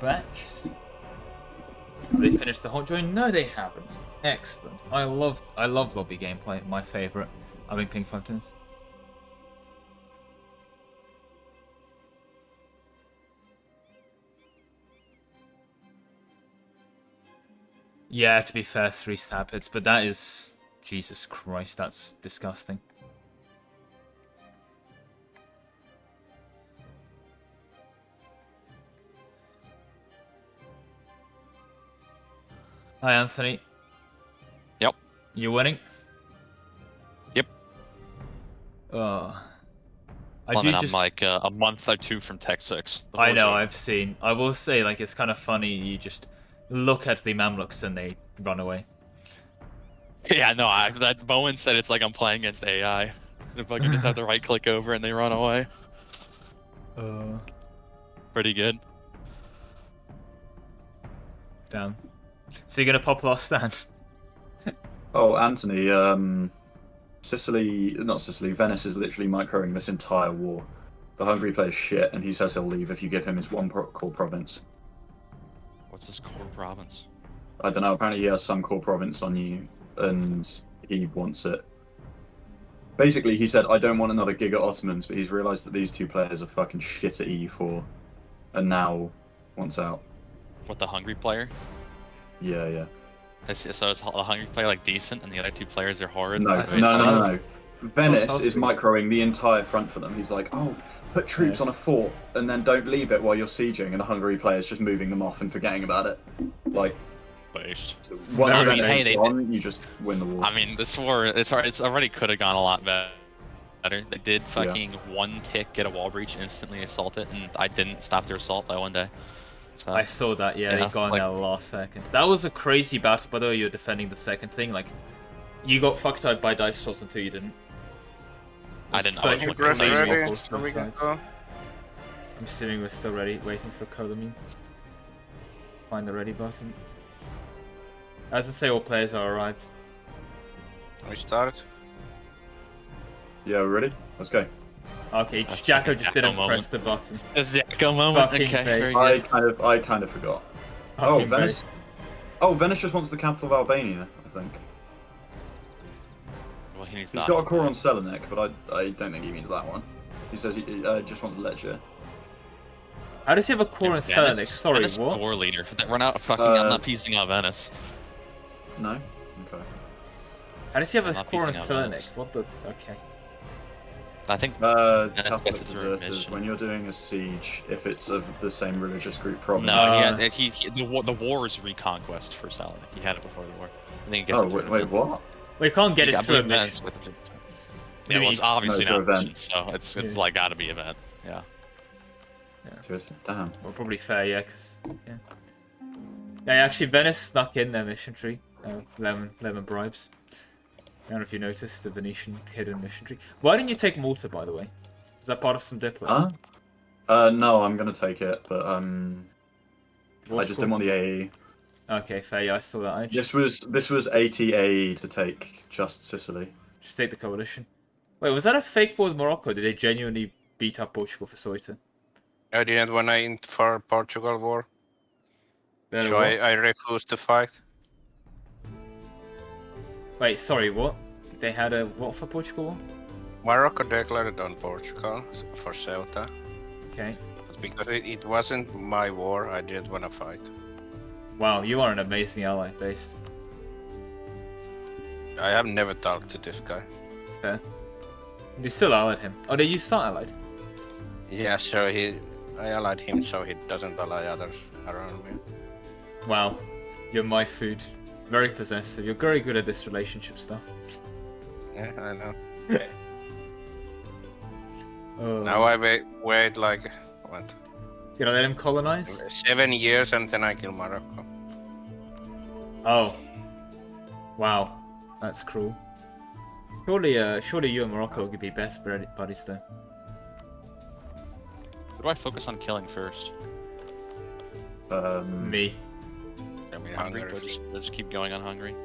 Back. Have they finished the hot join? No, they haven't. Excellent. I love lobby gameplay. My favorite. I've been ping 5 times. Yeah, to be fair, 3 stab hits, but that is... Jesus Christ, that's disgusting. Hi, Anthony. Yep. You winning? Yep. I I'm like a month or 2 from Tech 6. I know, I've seen. I will say, like, it's kind of funny. You just look at the Mamluks and they run away. Yeah, no, that's Bowen said it's like I'm playing against AI. If I can just have to right click over and they run away. Pretty good. Damn. So you're gonna pop last stand? Oh, Anthony, Venice is literally microing this entire war. The Hungary plays shit, and he says he'll leave if you give him his one core province. What's this core province? I don't know, apparently he has some core province on you, and he wants it. Basically, he said, I don't want another Giga Ottomans, but he's realised that these 2 players are fucking shit at EU4, and now wants out. What, the Hungry player? Yeah, yeah. So is the Hungry player like decent, and the other 2 players are horrid? No. Venice is microing the entire front for them. He's like, oh, put troops on a fort, and then don't leave it while you're sieging, and the Hungary player's just moving them off and forgetting about it. Like, based. Once I mean, hey, you just win the war. I mean, this war, it's already could have gone a lot better. They did fucking 1 tick, get a wall breach, instantly assault it, and I didn't stop their assault by 1 day. So, I saw that, yeah, they got in there last second. That was a crazy battle, by the way. You're defending the second thing. Like, you got fucked out by dice toss until you didn't. I didn't. Such a crazy ready, battle so we from can sides. go. I'm assuming we're still ready, waiting for Colamine. Find the ready button. As I say, all players are arrived. We start. Yeah, we're ready? Let's go. Okay, Jacko just didn't press the button. It's the Jacko moment. Fucking Okay, face. very good. I kind of forgot. Fucking Venice. face. Oh, Venice just wants the capital of Albania, I think. Well, he needs He's that. got a core on Selanik, but I don't think he means that one. He says he just wants Lecce. How does he have a core in Selanik? Sorry, Venice what? war leader. We're not fucking. I'm not piecing out Venice. No? Okay. How does he have a Not core in piecing out Selanik? Venice. What the... Okay. I think Catholic gets its deserters, remission. when you're doing a siege, if it's of the same religious group province. No, the war is reconquest for Stalin. He had it before the war. I think he gets it. Wait, what? We can't get it I through a believe that's mission. with it. Yeah, well, it's obviously No, not it's a an mission, so it's like gotta be event. Yeah. Damn. Well, probably fair, yeah, because... Yeah. Yeah, actually, Venice snuck in their mission tree. Lemon bribes. I don't know if you noticed the Venetian hidden mission tree. Why didn't you take Malta, by the way? Is that part of some diplo? Huh? No, I'm gonna take it, but I just didn't want the AE. Okay, fair, yeah, I saw that. This was 80 AE to take just Sicily. Just take the coalition. Wait, was that a fake war with Morocco? Did they genuinely beat up Portugal for Ceuta? I didn't want to for Portugal war. Better So what? I refused to fight. Wait, sorry, what? They had a what for Portugal war? Morocco declared on Portugal for Ceuta. Okay. Because it wasn't my war, I didn't want to fight. Wow, you are an amazing ally, based. I have never talked to this guy. Fair. You still allied him. Oh, did you start allied? Yeah, so I allied him so he doesn't ally others around me. Wow, you're my food. Very possessive. You're very good at this relationship stuff. Yeah, I know. Oh. Now I wait like, what? Gonna let him colonize? 7 years and then I kill Morocco. Oh. Wow. That's cruel. Surely you and Morocco could be best buddies though. Who do I focus on killing first? Me. I mean, Hungary. Just keep going on Hungary.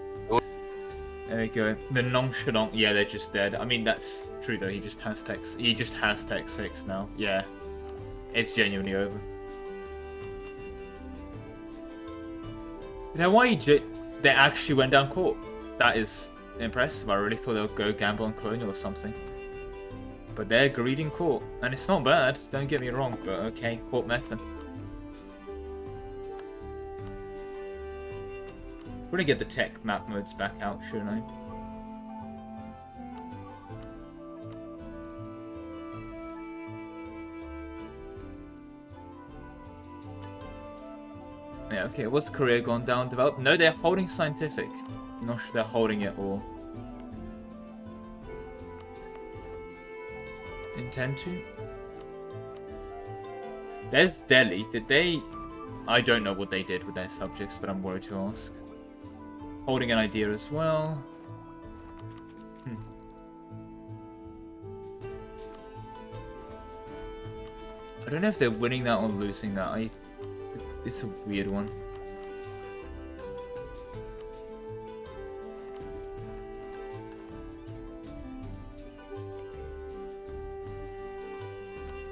There we go. The nonchalant. Yeah, they're just dead. I mean, that's true though. He just has tech 6 now. Yeah. It's genuinely over. Now, why they actually went down court? That is impressive. I really thought they would go gamble on Colonial or something. But they're greed in court, and it's not bad. Don't get me wrong, but okay, court method. We're gonna get the tech map modes back out, shouldn't I? Yeah, okay, what's Korea gone down? Develop? No, they're holding scientific. I'm not sure they're holding it all. Intend to? There's Delhi. Did they... I don't know what they did with their subjects, but I'm worried to ask. Holding an idea as well. I don't know if they're winning that or losing that. It's a weird one.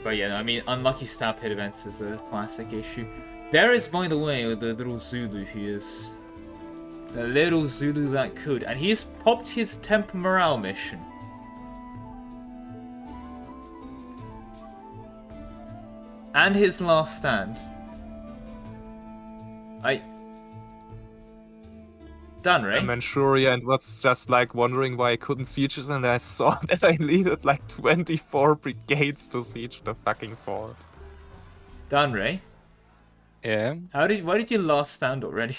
But yeah, I mean, unlucky stab hit events is a classic issue. There is, by the way, the little Zulu he is. The little Zulu that could. And he's popped his temp morale mission. And his last stand. Done, right? I'm Manchuria and was just like wondering why I couldn't siege it, and I saw that I needed like 24 brigades to siege the fucking fort. Done, Ray? Yeah. Why did you last stand already?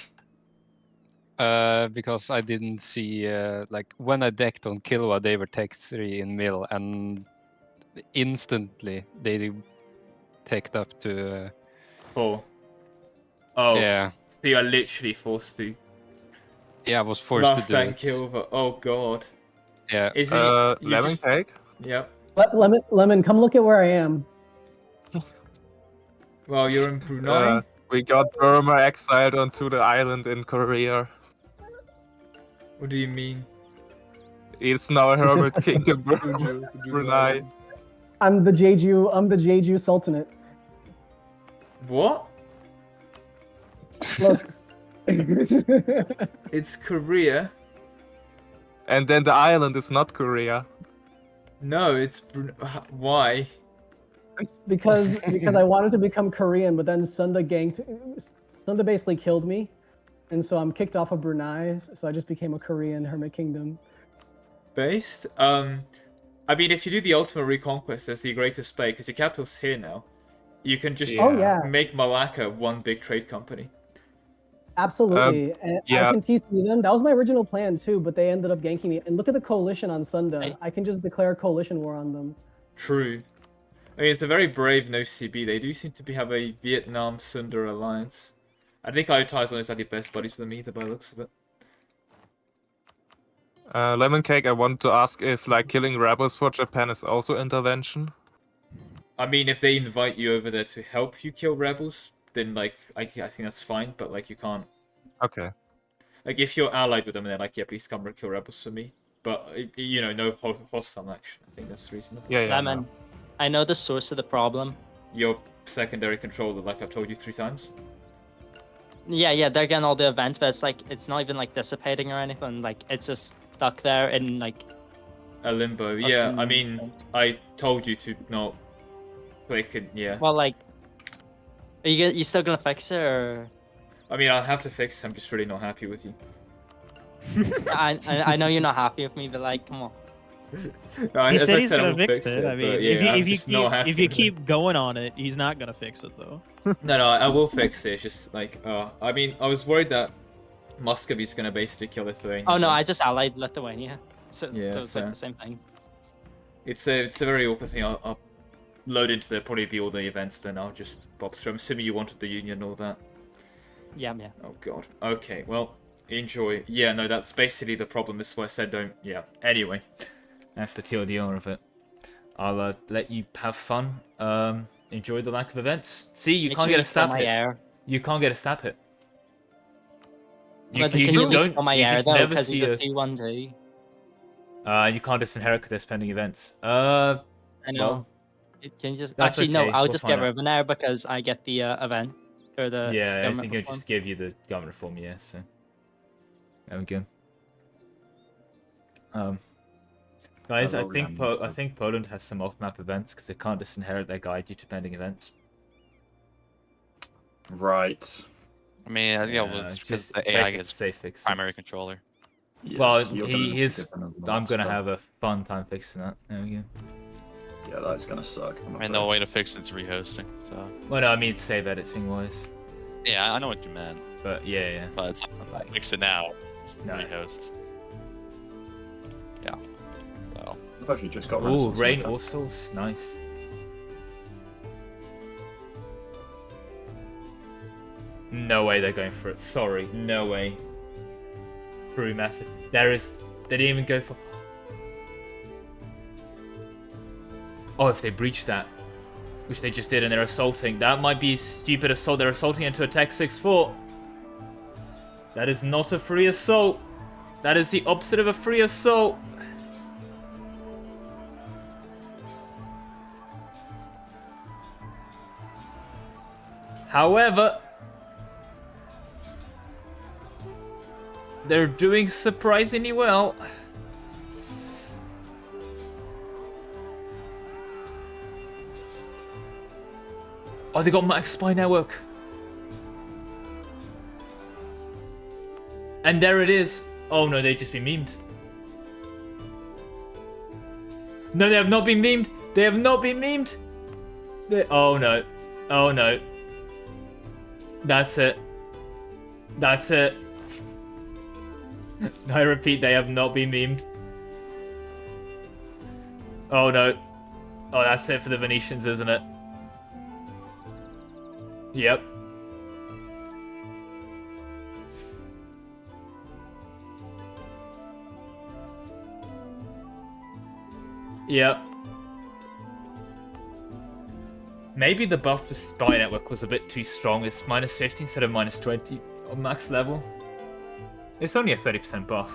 Because I didn't see like when I decked on Killua, they were tech 3 in mill, and instantly they teched up to 4. Oh. Yeah. So you are literally forced to. Yeah, I was forced to do it. Kilva. Oh god. Yeah. Is it? Lemon cake? Yep. Lemon, come look at where I am. Well, you're in Brunei. We got Burma exiled onto the island in Korea. What do you mean? It's now a hermit kingdom, Brunei. I'm the Jeju Sultanate. What? Look. It's Korea. And then the island is not Korea. No, it's why? Because I wanted to become Korean, but then Sunda basically killed me, and so I'm kicked off of Brunei. So I just became a Korean hermit kingdom. Based? I mean, if you do the ultimate reconquest as the greatest play, because your capital's here now, you can just make Malacca one big trade company. Absolutely, and I can TC them. That was my original plan too, but they ended up ganking me. And look at the coalition on Sunda. I can just declare a coalition war on them. True. I mean, it's a very brave no CB. They do seem to have a Vietnam Sunda alliance. I think Iotai is not the best buddies with them either, by the looks of it. Lemon cake, I wanted to ask if like killing rebels for Japan is also intervention. I mean, if they invite you over there to help you kill rebels, then like I think that's fine, but like you can't. Okay. Like if you're allied with them and they're like, yeah, please come kill rebels for me, but you know, no hostile action. I think that's reasonable. Yeah. Lemon, no. I know the source of the problem. Your secondary controller, like I've told you 3 times. Yeah, they're getting all the events, but it's not even like dissipating or anything. Like it's just stuck there in like a limbo. Yeah, I mean, I told you to not click and yeah. Well, like, are you still gonna fix it or? I mean, I'll have to fix it. I'm just really not happy with you. I know you're not happy with me, but like, come on. No, he said he's gonna fix it. I mean, yeah, if you keep going on it, he's not gonna fix it though. No, I will fix it. It's just like, I mean, I was worried that Muscovy's gonna basically kill Lithuania. Oh no, I just allied Lithuania, so yeah, it's like the same thing. It's a very awkward thing. I'll load into there. Probably be all the events. Then I'll just bob through. I'm assuming you wanted the union and all that. Yeah. Oh god. Okay. Well, enjoy. Yeah. No, that's basically the problem. This is why I said don't. Yeah. Anyway. That's the TLDR of it. I'll let you have fun. Enjoy the lack of events. See, you can't get a stab hit. You can't get a stab hit. You don't. On my air though, because he's a 2-1-2. You can't disinherit because they're spending events. I know. Well, Can you just that's actually okay. no? I'll We'll just find get rid of an air because I get the event. or the Yeah, I government think it reform? just gave you the government reform, yeah, so. There we go. Guys, I think Poland has some off-map events because they can't disinherit their guide due to pending events. Right. I mean, yeah, well, it's because the AI gets primary controller. Yes, well, you're gonna he have is. to get another I'm gonna stuff. have a fun time fixing that. There we go. Yeah, that's gonna suck. And the way to fix it's rehosting. So. Well, no, I mean save editing wise. Yeah, I know what you meant. But yeah. But it's like, fix it now. It's rehost. Yeah. So. I've actually just got. Ooh, rain also nice. No way they're going for it. Sorry, no way. Brew massive. They didn't even go for. Oh, if they breach that, which they just did, and they're assaulting, that might be stupid assault. They're assaulting into a tech 6-4. That is not a free assault. That is the opposite of a free assault. However, they're doing surprisingly well. Oh, they got Max Spy Network. And there it is. Oh no, they've just been memed. No, they have not been memed. They have not been memed. Oh no. Oh no. That's it. That's it. I repeat, they have not been memed. Oh no. Oh, that's it for the Venetians, isn't it? Yep. Yep. Maybe the buff to Spy Network was a bit too strong. It's -50 instead of -20 on max level. It's only a 30% buff.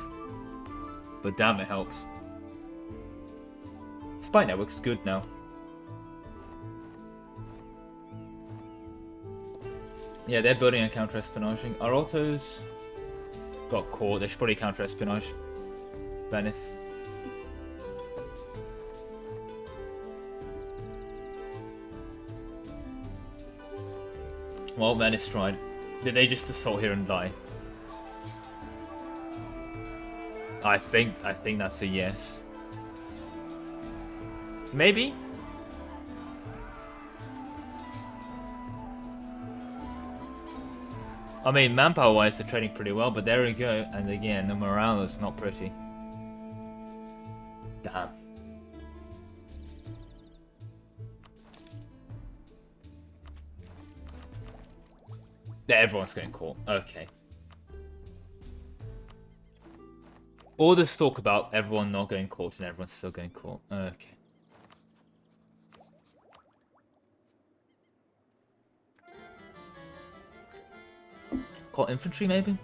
But damn, it helps. Spy Network's good now. Yeah, they're building a counter-espionaging. Our autos got caught. They should probably counter-espionage Venice. Well, Venice tried. Did they just assault here and die? I think that's a yes. Maybe? I mean, manpower-wise, they're trading pretty well, but there we go. And again, the morale is not pretty. Damn. Yeah, everyone's getting caught. Okay. All this talk about everyone not getting caught and everyone's still getting caught. Okay. Caught infantry, maybe?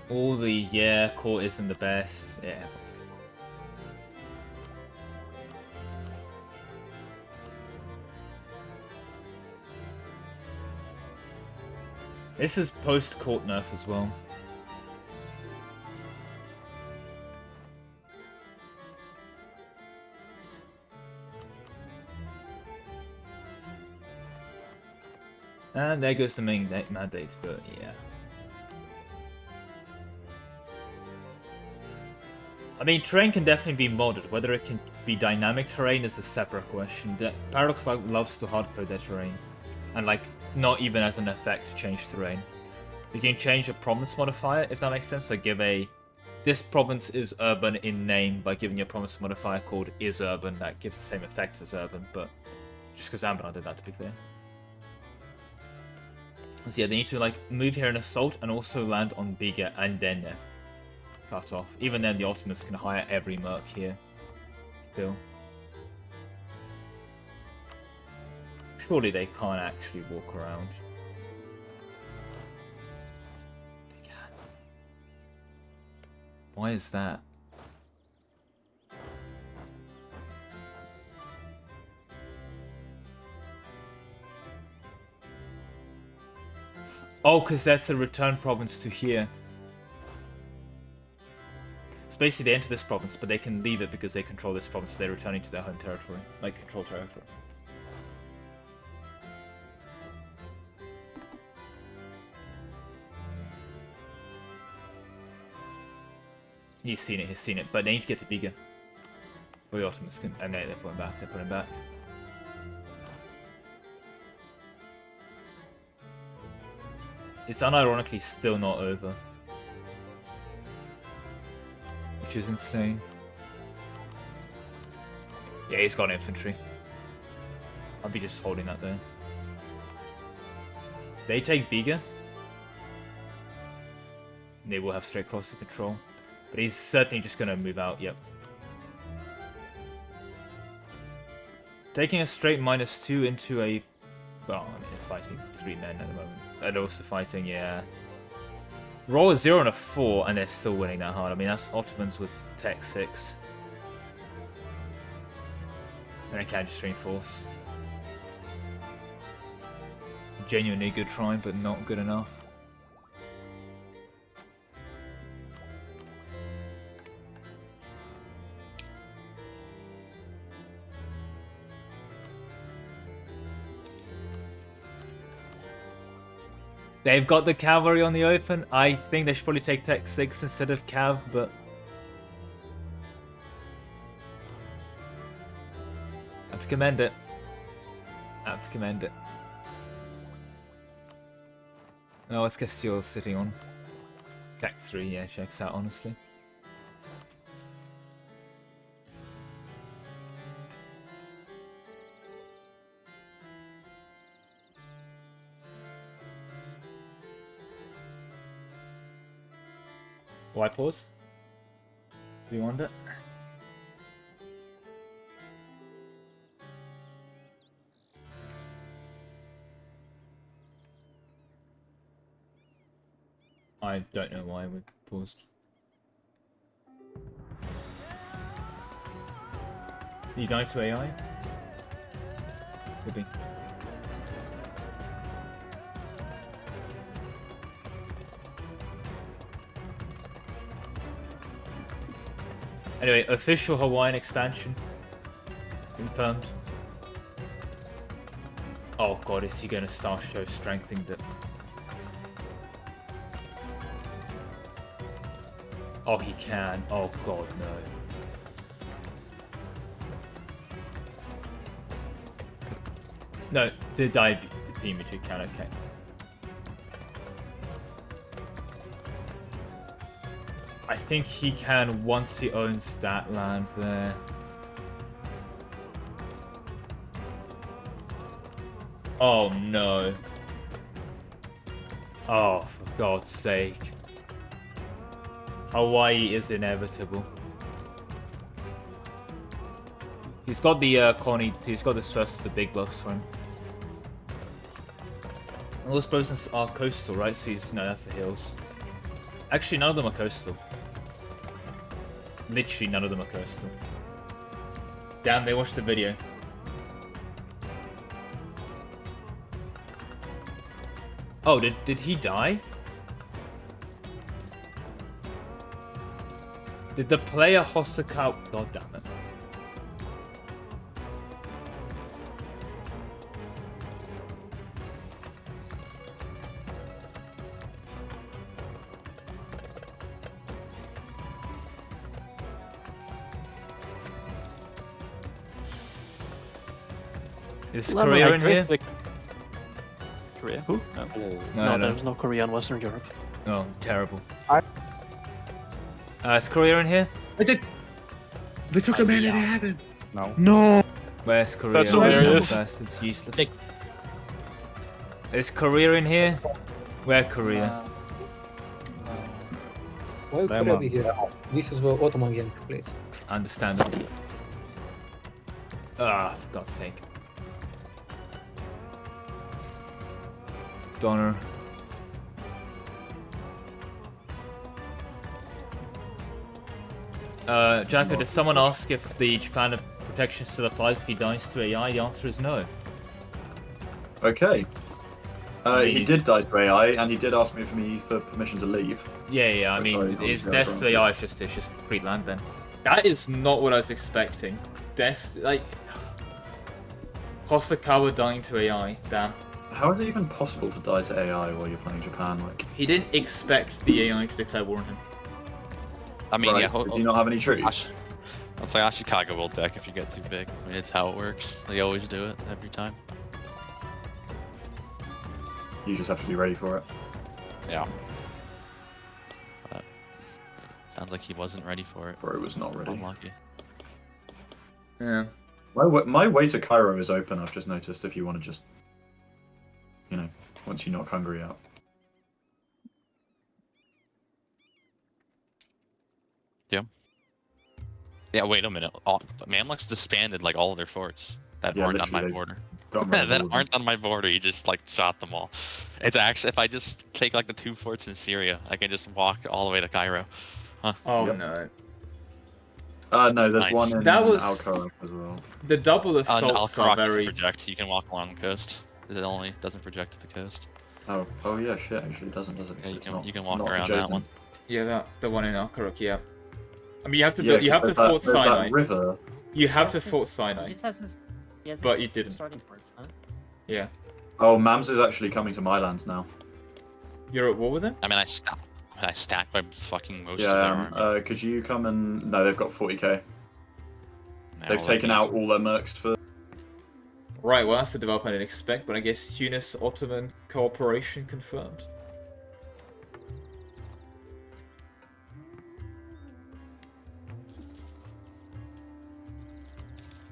All the, yeah, caught isn't the best. Yeah, everyone's getting caught. This is post-court nerf as well. And there goes the main mandate, but yeah. I mean, terrain can definitely be modded. Whether it can be dynamic terrain is a separate question. Paradox loves to hardcode their terrain. And like, not even as an effect change terrain. You can change a province modifier, if that makes sense. Like give a... This province is urban in name by giving a province modifier called is urban. That gives the same effect as urban, but... Just because Amber did that, to be clear. So yeah, they need to like move here and assault and also land on bigger and then cut off. Even then the Ottomans can hire every merc here. Still. Surely they can't actually walk around. They can. Why is that? Oh, because that's a return province to here. So basically they enter this province, but they can leave it because they control this province, so they're returning to their home territory. Like, control territory. He's seen it, but they need to get to bigger. For the Ottomans can, and they're putting back, It's unironically still not over. Which is insane. Yeah, he's got infantry. I'll be just holding that there. They take bigger. They will have straight crossing control. But he's certainly just gonna move out, yep. Taking a straight -2 into a... Well, I mean, they're fighting 3 men at the moment. And also fighting, yeah. Roll a 0 and a 4, and they're still winning that hard. I mean, that's Ottomans with Tech 6. And I can't just reinforce. Genuinely good try, but not good enough. They've got the cavalry on the open. I think they should probably take Tech 6 instead of Cav, but... I have to commend it. Oh, what's Castillo's sitting on? Tech 3, yeah, checks out, honestly. Why pause? Do you want it? I don't know why we paused. You died to AI? Could be. Anyway, official Hawaiian expansion confirmed. Oh god, is he gonna start show strengthening the... Oh, he can. Oh god, no. No, the team it can, okay. I think he can once he owns that land there. Oh no. Oh, for God's sake. Hawaii is inevitable. He's got the colony, he's got this first of the big buffs for him. All those boats are coastal, right? So no, that's the hills. Actually, none of them are coastal. Literally none of them are coastal. Damn, they watched the video. Oh, did he die? Did the player Hosokawa... God damn it. Is Korea in here? Korea? Who? No, there's no Korea in Western Europe. Oh, terrible. Is Korea in here? They took the man in heaven. No. Where's Korea? That's hilarious. It's useless. Is Korea in here? Where Korea? Why would Korea be here? This is the Ottoman gang place. Understandable. Ah, for God's sake. Donor. Jacko, did someone ask if the Japan protection still applies if he dies to AI? The answer is no. Okay. He did die to AI, and he did ask me for permission to leave. Yeah. I mean, it's death to AI. It's just free land then. That is not what I was expecting. Death, like Hosokawa dying to AI. Damn. How is it even possible to die to AI while you're playing Japan? Like, he didn't expect the AI to declare war on him. I mean, right, yeah. Did you not have any troops? It's like Ashikaga will deck if you get too big. I mean, it's how it works. They always do it every time. You just have to be ready for it. Yeah. But sounds like he wasn't ready for it. Bro was not ready. Unlucky. Yeah. My way to Cairo is open, I've just noticed, if you want to just, you know, once you knock Hungary out. Yeah. Yeah, wait a minute. Mamluks disbanded like all of their forts that aren't on my border. That aren't on my border, you just like shot them all. It's actually, if I just take like the 2 forts in Syria, I can just walk all the way to Cairo. Huh. Oh no. No, there's one in Al-Kharak as well. The double assaults are very... project, you can walk along the coast. It only doesn't project to the coast. Oh yeah, shit, actually it doesn't, does it? Yeah, you can walk around that one. Yeah, the one in Al-Kharak, yeah. I mean, you have to Fort Sinai. River. You have to Fort Sinai. He just has his, but you didn't. Starting ports, huh? Yeah. Oh, Mams is actually coming to my lands now. You're at war with him? I mean, I stacked by fucking most of Yeah, their army. could you come and... No, they've got 40k. Now They've taken out all their mercs for... Right, well that's the development I didn't expect, but I guess Tunis-Ottoman cooperation confirmed.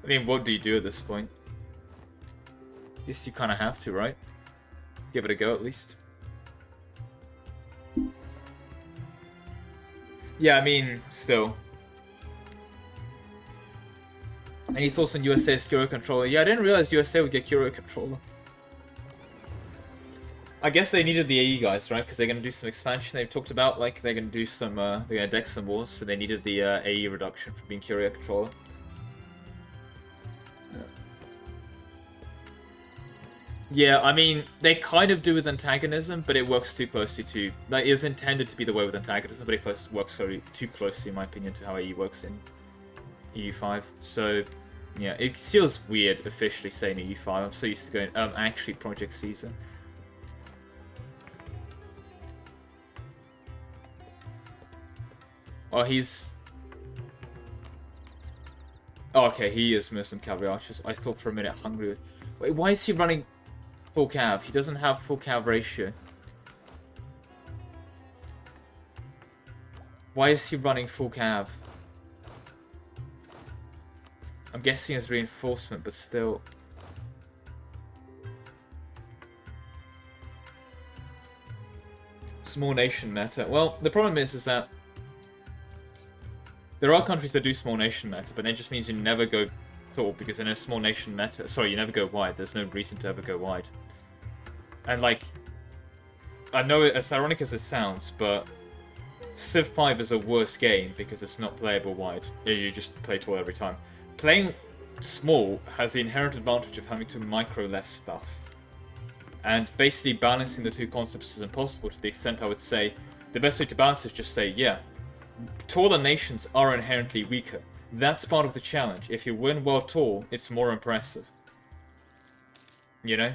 I mean, what do you do at this point? Guess you kind of have to, right? Give it a go at least. Yeah, I mean, still. Any thoughts on USA's Euro controller? Yeah, I didn't realize USA would get Euro controller. I guess they needed the AE guys, right? Because they're gonna do some expansion. They've talked about like they're gonna do some, they're gonna deck some wars, so they needed the AE reduction for being Euro controller. Yeah, I mean, they kind of do with antagonism, but it works too closely to... Like, it was intended to be the way with antagonism, but it works too closely, in my opinion, to how AE works in EU5. So, yeah, it feels weird officially saying EU5. I'm so used to going, actually, Project Caesar. Oh, he's... Oh, okay, he is Muslim cavalry archers. I thought for a minute Hungary was... Wait, why is he running... full cav? He doesn't have full cav ratio. Why is he running full cav? I'm guessing it's reinforcement, but still. Small nation meta. Well, the problem is that there are countries that do small nation meta, but it just means you never go tall, because in a small nation meta, sorry, you never go wide. There's no reason to ever go wide. And like, I know as ironic as it sounds, but Civ 5 is a worse game because it's not playable wide. You just play tall every time. Playing small has the inherent advantage of having to micro less stuff. And basically balancing the two concepts is impossible, to the extent I would say the best way to balance is just say, yeah, taller nations are inherently weaker. That's part of the challenge. If you win while tall, it's more impressive. You know?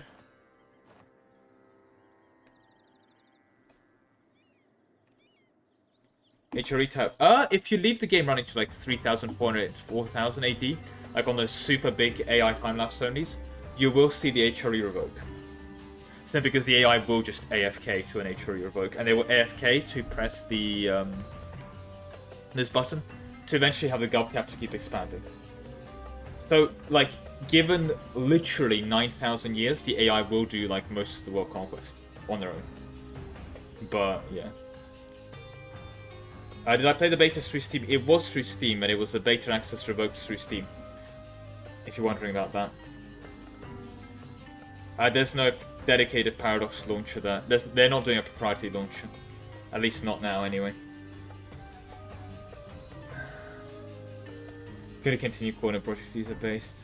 HRE type. If you leave the game running to like 3,400, 4,000 AD, like on those super big AI time-lapse onlys, you will see the HRE revoke. Simply because the AI will just AFK to an HRE revoke, and they will AFK to press the this button to eventually have the gov cap to keep expanding. So, like, given literally 9,000 years, the AI will do like most of the world conquest on their own. But yeah. Did I play the beta through Steam? It was through Steam, and it was a beta access revoked through Steam. If you're wondering about that. There's no dedicated Paradox launcher there. They're not doing a proprietary launcher. At least not now, anyway. Gonna continue calling it Project Caesar based.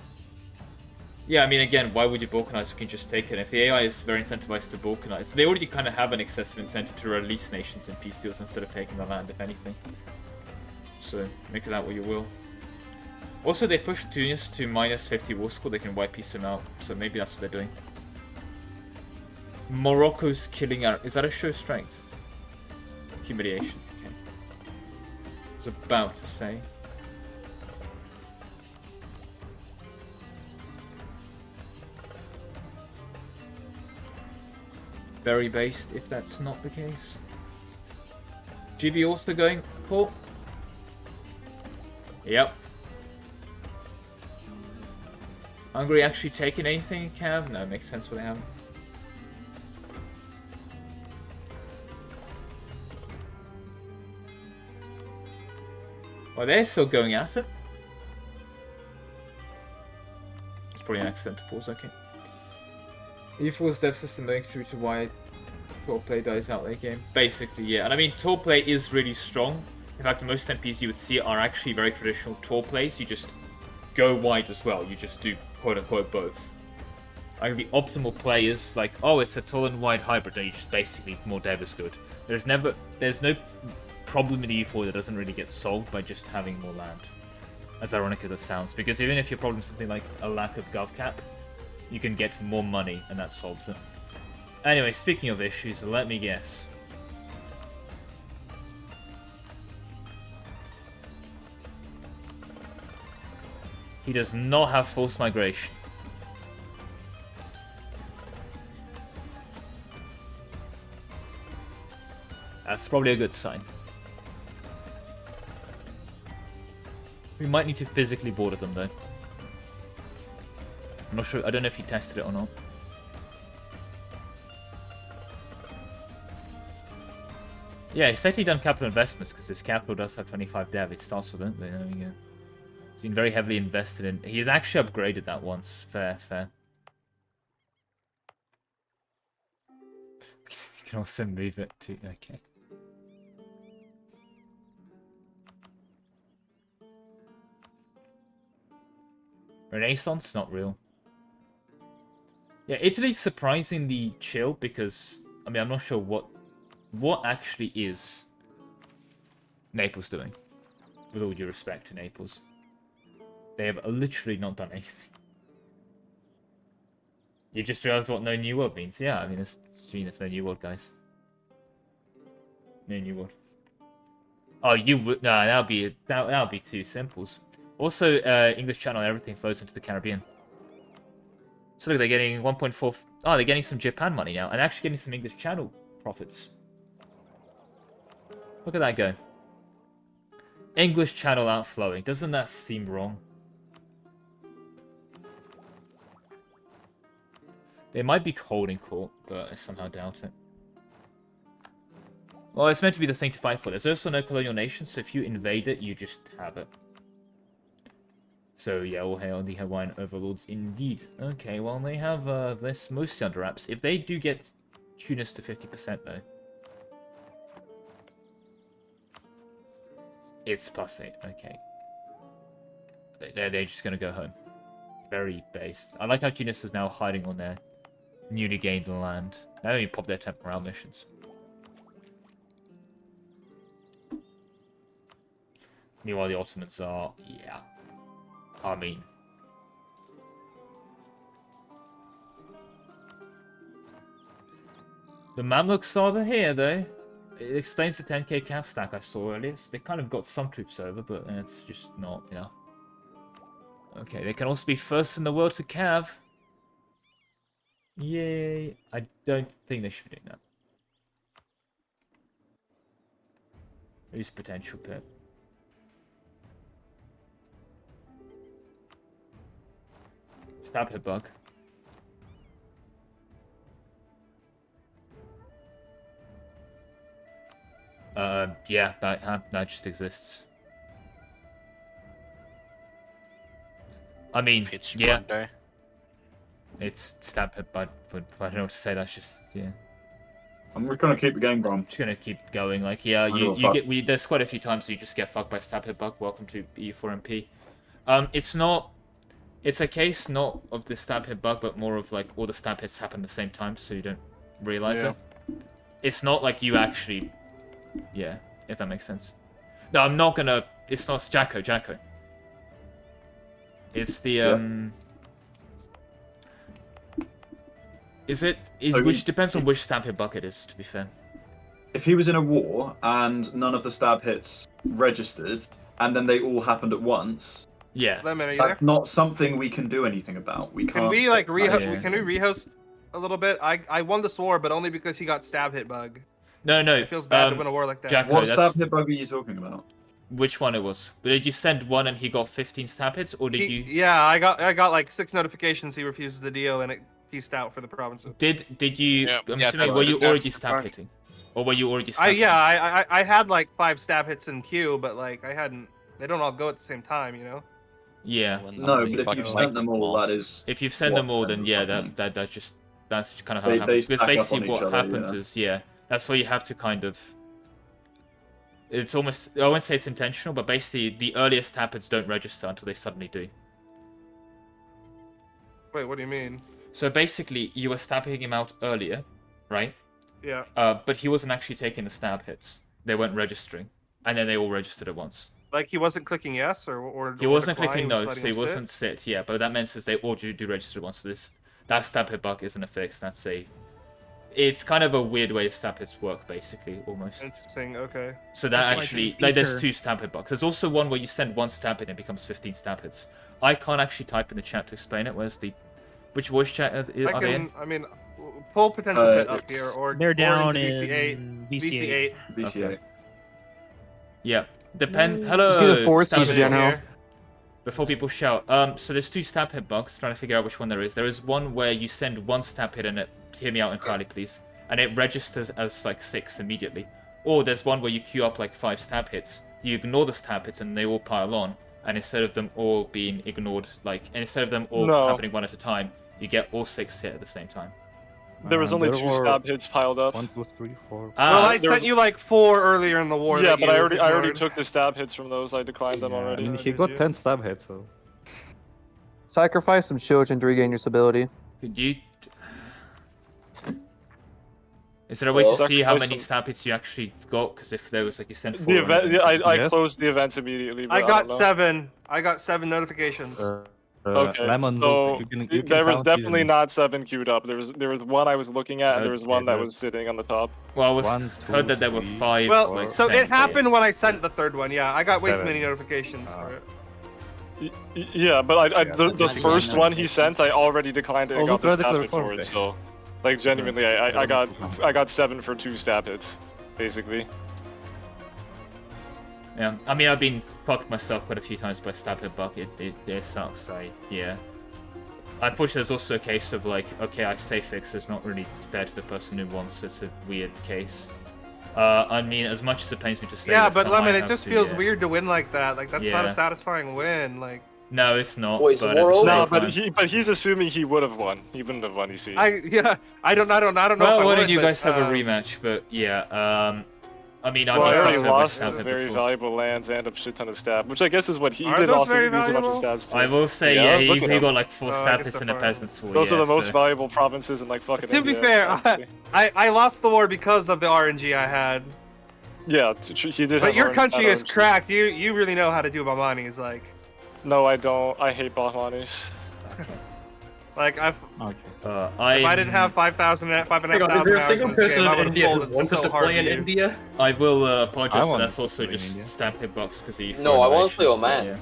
Yeah, I mean, again, why would you balkanize? We can just take it. If the AI is very incentivized to balkanize, they already kind of have an excessive incentive to release nations in peace deals instead of taking the land, if anything. So, make of that what you will. Also, they pushed Tunis to minus 50 war score. They can white piece them out, so maybe that's what they're doing. Morocco's killing our... Is that a show strength? Humiliation. Okay. I was about to say. Very based, if that's not the case. GB also going, cool. Yep. Hungary actually taking anything in Cav? No, it makes sense what they haven't. Well, they're still going at it. It's probably an accident to pause, okay. E4's dev system going through to why tour play dies out late game. Basically, yeah. And I mean, tour play is really strong. In fact, most MPs you would see are actually very traditional tour plays. You just go wide as well. You just do quote-unquote both. Like, the optimal play is like, oh, it's a tall and wide hybrid, and you just basically more dev is good. There's no problem in E4 that doesn't really get solved by just having more land. As ironic as it sounds. Because even if your problem is something like a lack of gov cap, you can get more money, and that solves it. Anyway, speaking of issues, let me guess. He does not have forced migration. That's probably a good sign. We might need to physically border them, though. I'm not sure. I don't know if he tested it or not. Yeah, he's actually done capital investments because his capital does have 25 dev. It starts with it. There we go. He's been very heavily invested in. He has actually upgraded that once. Fair, fair. You can also move it to. Okay. Renaissance? Not real. Yeah, Italy's surprisingly chill because, I mean, I'm not sure what actually is Naples doing. With all due respect to Naples. They have literally not done anything. You just realized what no new world means. Yeah, I mean, it's no new world, guys. No new world. Oh, you would... No, that'll be too simples. Also, English Channel, everything flows into the Caribbean. So look, they're getting 1.4... Oh, they're getting some Japan money now, and actually getting some English Channel profits. Look at that go. English Channel outflowing. Doesn't that seem wrong? They might be holding court, but I somehow doubt it. Well, it's meant to be the thing to fight for. There's also no colonial nation, so if you invade it, you just have it. So yeah, all hail the Hawaiian overlords indeed. Okay, well they have this mostly under wraps. If they do get Tunis to 50% though, it's +8. Okay, they're just gonna go home. Very based. I like how Tunis is now hiding on their newly gained land. Now you pop their temporal missions. Meanwhile, the Ottomans are, yeah. I mean, the Mamluks are here, though. It explains the 10k cav stack I saw earlier. So they kind of got some troops over, but it's just not enough. Okay, they can also be first in the world to cav. Yay! I don't think they should be doing that. There's potential pit. Stab hit bug. Yeah, that just exists. I mean, yeah. It's stab hit bug, but I don't know what to say. That's just, yeah. I'm gonna keep the game going. Just gonna keep going. Like, yeah, there's quite a few times you just get fucked by stab hit bug. Welcome to E4MP. It's not It's a case not of the stab hit bug, but more of like all the stab hits happen at the same time, so you don't realize it. It's not like you actually... Yeah, if that makes sense. No, I'm not gonna... It's not Jacko. It's the, which depends on which stab hit bug it is, to be fair. If he was in a war and none of the stab hits registered, and then they all happened at once... Yeah. Lemon, are you there? That's not something we can do anything about. We can't... Can we like rehost? Can we rehost a little bit? I won this war, but only because he got stab hit bug. No. It feels bad to win a war like that. Jacko, what stab hit bug are you talking about? Which one it was? Did you send one and he got 15 stab hits, or did you? Yeah, I got like 6 notifications. He refuses the deal, and it pieced out for the provinces. Did you? Yeah, I'm yeah, assuming, were you already stab hitting, or were you already? I had like 5 stab hits in queue, but like I hadn't. They don't all go at the same time, you know. Yeah. No, but if you've sent them all, that is. If you've sent them all, then yeah, that's kind of how it happens. Because basically what happens is that's why you have to kind of. It's almost, I won't say it's intentional, but basically the earliest stab hits don't register until they suddenly do. Wait, what do you mean? So basically, you were stabbing him out earlier, right? Yeah. But he wasn't actually taking the stab hits. They weren't registering, and then they all registered at once. Like he wasn't clicking yes or he wasn't clicking no, no, so he wasn't sit. Yeah, but that means they all do register at once. So that stab hit bug isn't a fix. That's a. It's kind of a weird way stab hits work, basically, almost. Interesting. Okay. So that actually, like, there's 2 stab hit bugs. There's also one where you send 1 stab hit and it becomes 15 stab hits. I can't actually type in the chat to explain it. Where's the, which voice chat are they in? I mean, pull potential pit up here, or they're down in VC8. VC8. Yeah. Hello. Let's do the forces, General. Before people shout, so there's 2 stab hit bugs. Trying to figure out which one there is. There is one where you send 1 stab hit and it. Hear me out entirely, please. And it registers as like 6 immediately. Or there's one where you queue up like 5 stab hits. You ignore the stab hits and they all pile on. And instead of them all being ignored, instead of them all happening one at a time, you get all 6 hit at the same time. There was only 2 stab hits piled up. 1, 2, 3, 4. Well, I sent you like 4 earlier in the war. Yeah, but I already took the stab hits from those. I declined them already. I mean, he got 10 stab hits, so. Sacrifice some Shojin to regain your stability. Could you? Is there a way to see how many stab hits you actually got? Because if there was like you sent 4. The event, I closed the event immediately. I got 7. I got 7 notifications. Okay, Lemon, so you can there was count definitely these. not 7 queued up. There was one I was looking at, and there was one that was sitting on the top. Well, I was heard that there were 5. Well, like, so it sent happened when I sent the 3rd one. Yeah, I got way too 7. many notifications for it. Yeah, but the first one he sent, I already declined it and got the look at stab the hit for it. report. So, like genuinely, I got 7 for 2 stab hits, basically. Yeah, I mean I've been fucked myself quite a few times by stab hit bug. It sucks. Yeah. Unfortunately, there's also a case of like, okay, I say fix, it's not really fair to the person who wants, so it's a weird case. I mean, as much as it pains me to say. Yeah, this, but I might Lemon, it have just to, feels weird to win like that. Like that's not a Yeah. satisfying win. Like. No, it's not. Wait, but so war over? No, but he's assuming he would have won. He wouldn't have won. You see. I don't know. Well, if I why would, don't you but, guys have a rematch? But yeah, I mean, Well, I already lost stab hit very before. valuable lands and a shit ton of stab, which I guess is what he Are did. those Also, very use a bunch of valuable? stabs too. I will say, yeah, look at he him. got like 4 Oh, I stab guess hits so in a far. peasant's war. Those yeah, are the most so- valuable provinces in like fucking To be India, fair, actually. I lost the war because of the RNG I had. Yeah, he did. But have your orange- country that is orange. cracked. You really know how to do Bamanis. Like, No, I don't. I hate Bahmanis. like if I I didn't have 5,000, 5,500 Hang on, is there a hours single in this person game, I in would've India who folded wanted so to hard play in you. India? I will apologize, but wanted that's to also play in just India. stamp hitbox because he. No, I want to play Oman.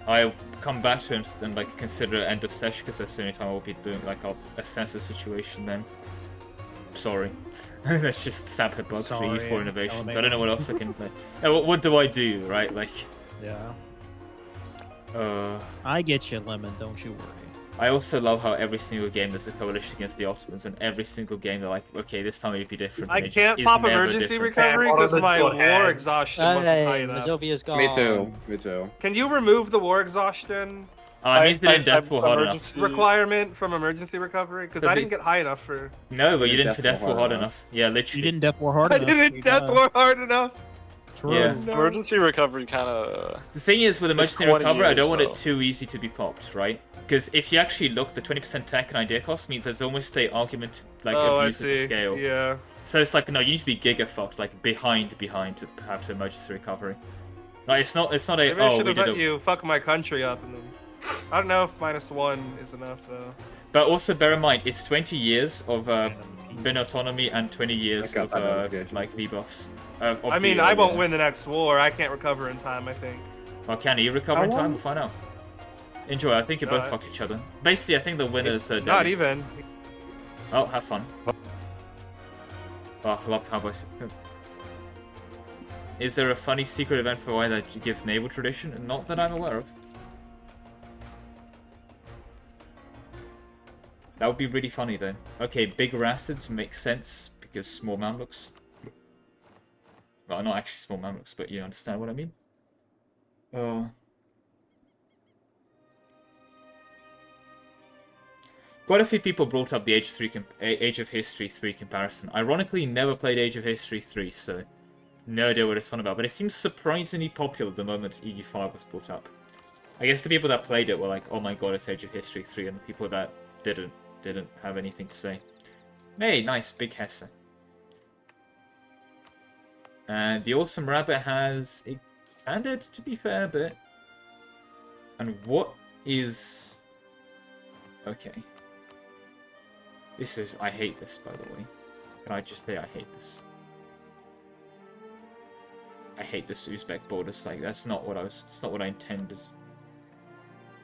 I'll come back to him and like consider end of session because that's the only time I'll be doing like I'll assess the situation then. Sorry. That's just stamp hitbox for Sorry, E4 innovations. I LMAO. don't know what else I can play. What do I do, right? Like. Yeah. Uh. I get you, Lemon. Don't you worry. I also love how every single game there's a coalition against the Ottomans, and every single game they're like, okay, this time it'd be different. I and it can't just pop is never emergency different. recovery because my war exhaustion wasn't high enough. Mazovia's gone. Me too. Me too. Can you remove the war exhaustion It means they didn't death war hard enough. requirement from emergency recovery? Because I didn't get high enough for. No, but you didn't death war hard enough. Yeah, literally. You didn't death war hard I enough. didn't death war hard enough. Yeah. Emergency recovery kind of. The thing is, with emergency 20 recovery, I don't years, want though. it too easy to be popped, right? Because if you actually look, the 20% tech and idea cost means there's almost a argument like Oh, I abuse to see. scale. Yeah. So it's like, no, you need to be giga fucked, like behind to have to emergency recovery. Like it's not a Maybe I should we have did let you fuck my country up, and then I don't know if -1 is enough though. But also bear in mind, it's 20 years of bin autonomy and 20 years of like debuffs. I mean, I won't win the next war. I can't recover in time, I think. Well, can he recover in time? We'll find out. Enjoy. I think you both fucked each other. Basically, I think the winners are Not dead. even. Oh, have fun. Oh, I love cowboys. Is there a funny secret event for why that gives naval tradition? Not that I'm aware of. That would be really funny though. Okay, bigger acids make sense because small Mamluks. Well, not actually small Mamluks, but you understand what I mean. Quite a few people brought up the Age of History 3 comparison. Ironically, never played Age of History 3, so no idea what it's on about. But it seems surprisingly popular the moment EU5 was brought up. I guess the people that played it were like, "Oh my god, it's Age of History 3," and the people that didn't have anything to say. Hey, nice, big Hesse. And the Awesome Rabbit has expanded, to be fair, a bit. And what is... Okay. This is... I hate this, by the way. Can I just say I hate this? I hate this Uzbek borders. Like, that's not what I intended.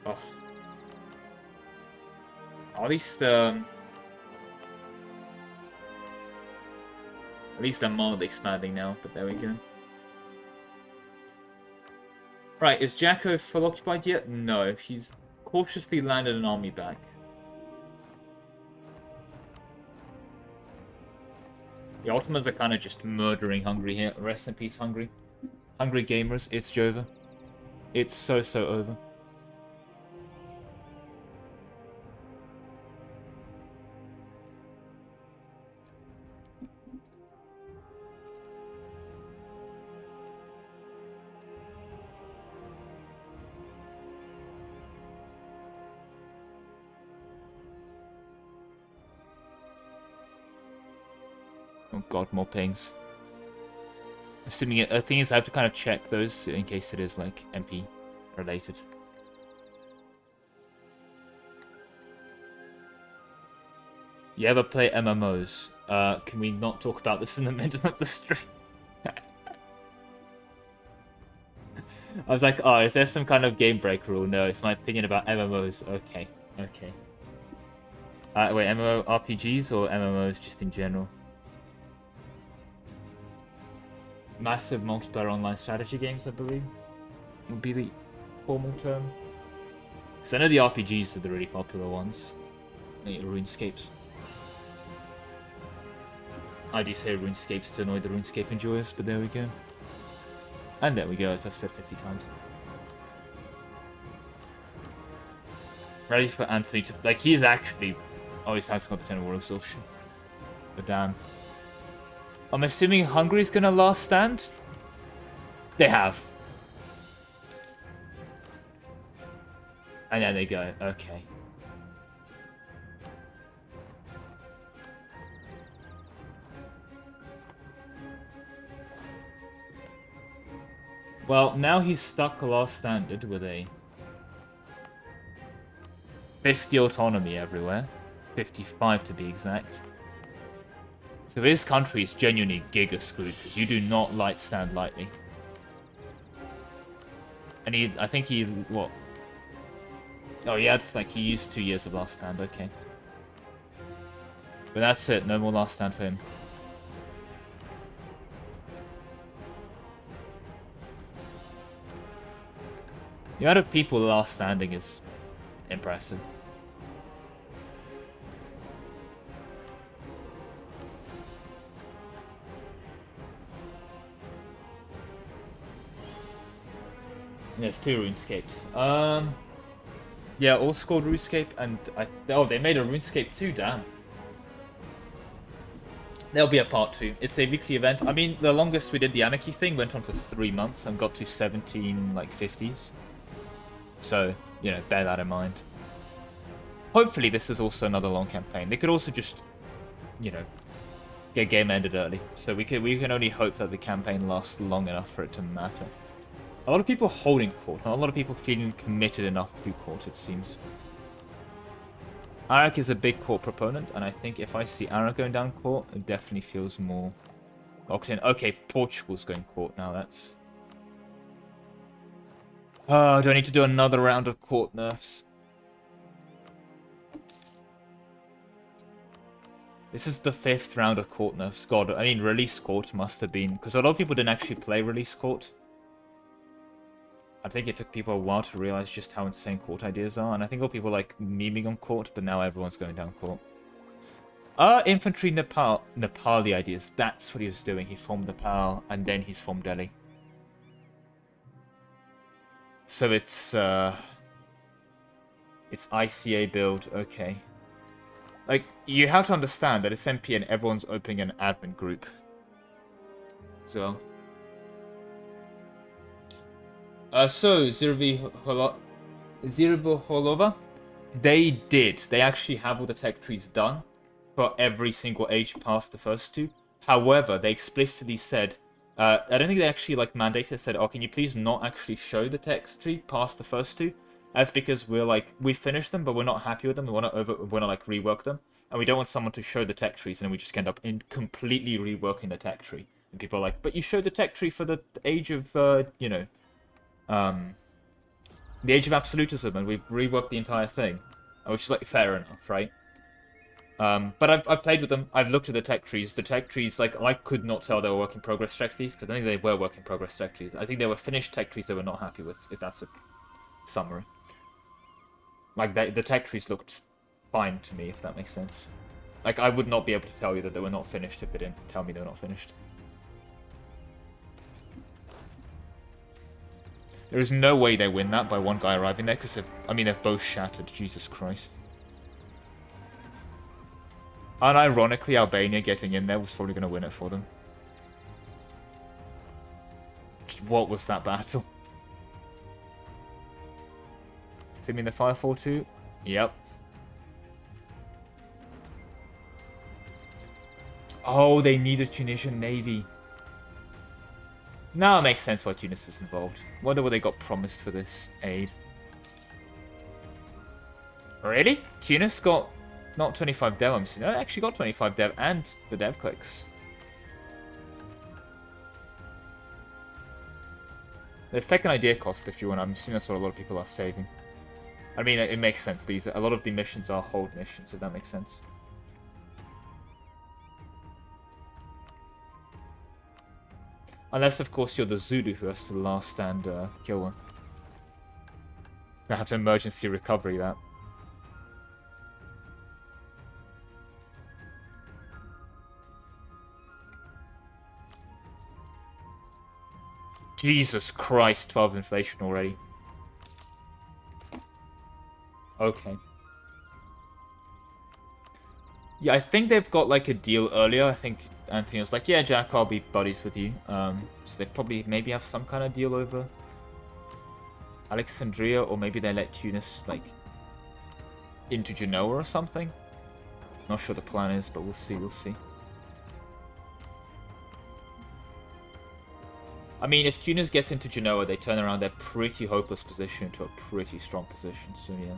Oh. At least they're mildly expanding now, but there we go. Right, is Jacko full occupied yet? No, he's cautiously landed an army back. The Ottomans are kind of just murdering Hungary here. Rest in peace, Hungary. Hungry gamers, it's Jova. It's so over. Oh god, more pings. Assuming the thing is, I have to kind of check those in case it is like MP related. You ever play MMOs? Can we not talk about this in the middle of the stream? I was like, oh, is there some kind of game break rule? No, it's my opinion about MMOs. Okay, okay. Wait, MMO RPGs or MMOs just in general? Massive multiplayer online strategy games, I believe, would be the formal term. Because I know the RPGs are the really popular ones. Like RuneScapes. I do say RuneScapes to annoy the RuneScape enjoyers, but there we go. And there we go, as I've said 50 times. Ready for Anthony to... Like, he is actually... Oh, he has got the 10 war exhaustion. But damn. I'm assuming Hungary's gonna last stand? They have. And there they go, okay. Well, now he's stuck last standard with a 50 autonomy everywhere. 55 to be exact. So this country is genuinely giga screwed because you do not light stand lightly. And I think he, what? Oh yeah, it's like he used 2 years of last stand, okay. But that's it, no more last stand for him. The amount of people last standing is impressive. There's 2 RuneScapes. Yeah, all scored RuneScape, and oh, they made a RuneScape too. Damn. There'll be a part 2. It's a weekly event. I mean, the longest we did the Anarchy thing went on for 3 months and got to 17, like, 50s. So, you know, bear that in mind. Hopefully this is also another long campaign. They could also just, you know, get game ended early. So we can only hope that the campaign lasts long enough for it to matter. A lot of people holding court, not a lot of people feeling committed enough to court, it seems. Arak is a big court proponent, and I think if I see Arak going down court, it definitely feels more locked in. Okay, Portugal's going court now, that's... Oh, do I need to do another round of court nerfs? This is the 5th round of court nerfs. God, I mean, release court must have been... Because a lot of people didn't actually play release court. I think it took people a while to realize just how insane court ideas are, and I think a lot of people like memeing on court, but now everyone's going down court. Infantry Nepali ideas. That's what he was doing. He formed Nepal, and then he's formed Delhi. So it's ICA build, okay. Like, you have to understand that it's MP and everyone's opening an admin group. So... So, Zirvoholova, they actually have all the tech trees done for every single age past the first 2. However, they explicitly said, I don't think they actually like mandated, said, oh, can you please not actually show the text tree past the first 2? That's because we're like, we finished them, but we're not happy with them, we want to like rework them, and we don't want someone to show the tech trees, and then we just end up in completely reworking the tech tree. And people are like, but you showed the tech tree for the age of, you know, the age of absolutism, and we've reworked the entire thing, which is like fair enough, right? But I've played with them. I've looked at the tech trees. The tech trees, like, I could not tell they were work in progress tech trees, because I think they were work in progress tech trees. I think they were finished tech trees they were not happy with, if that's a summary. Like, the tech trees looked fine to me, if that makes sense. Like, I would not be able to tell you that they were not finished if they didn't tell me they were not finished. There is no way they win that by one guy arriving there, because I mean, they've both shattered. Jesus Christ. Unironically, Albania getting in there was probably going to win it for them. What was that battle? See me in the 5-4-2? Yep. Oh, they need a Tunisian navy. Now it makes sense why Tunis is involved. Wonder what they got promised for this aid. Really? Tunis got not 25 dev, I'm saying. No, it actually got 25 dev and the dev clicks. There's tech and idea cost if you want. I'm assuming that's what a lot of people are saving. I mean, it makes sense. A lot of the missions are hold missions, if that makes sense. Unless, of course, you're the Zulu who has to last stand kill one. They have to emergency recovery that. Jesus Christ, 12 inflation already. Okay. Yeah, I think they've got like a deal earlier. I think Anthony was like, yeah, Jack, I'll be buddies with you. So they probably maybe have some kind of deal over Alexandria, or maybe they let Tunis like into Genoa or something. Not sure the plan is, but we'll see, we'll see. I mean, if Tunis gets into Genoa, they turn around their pretty hopeless position to a pretty strong position, so yeah.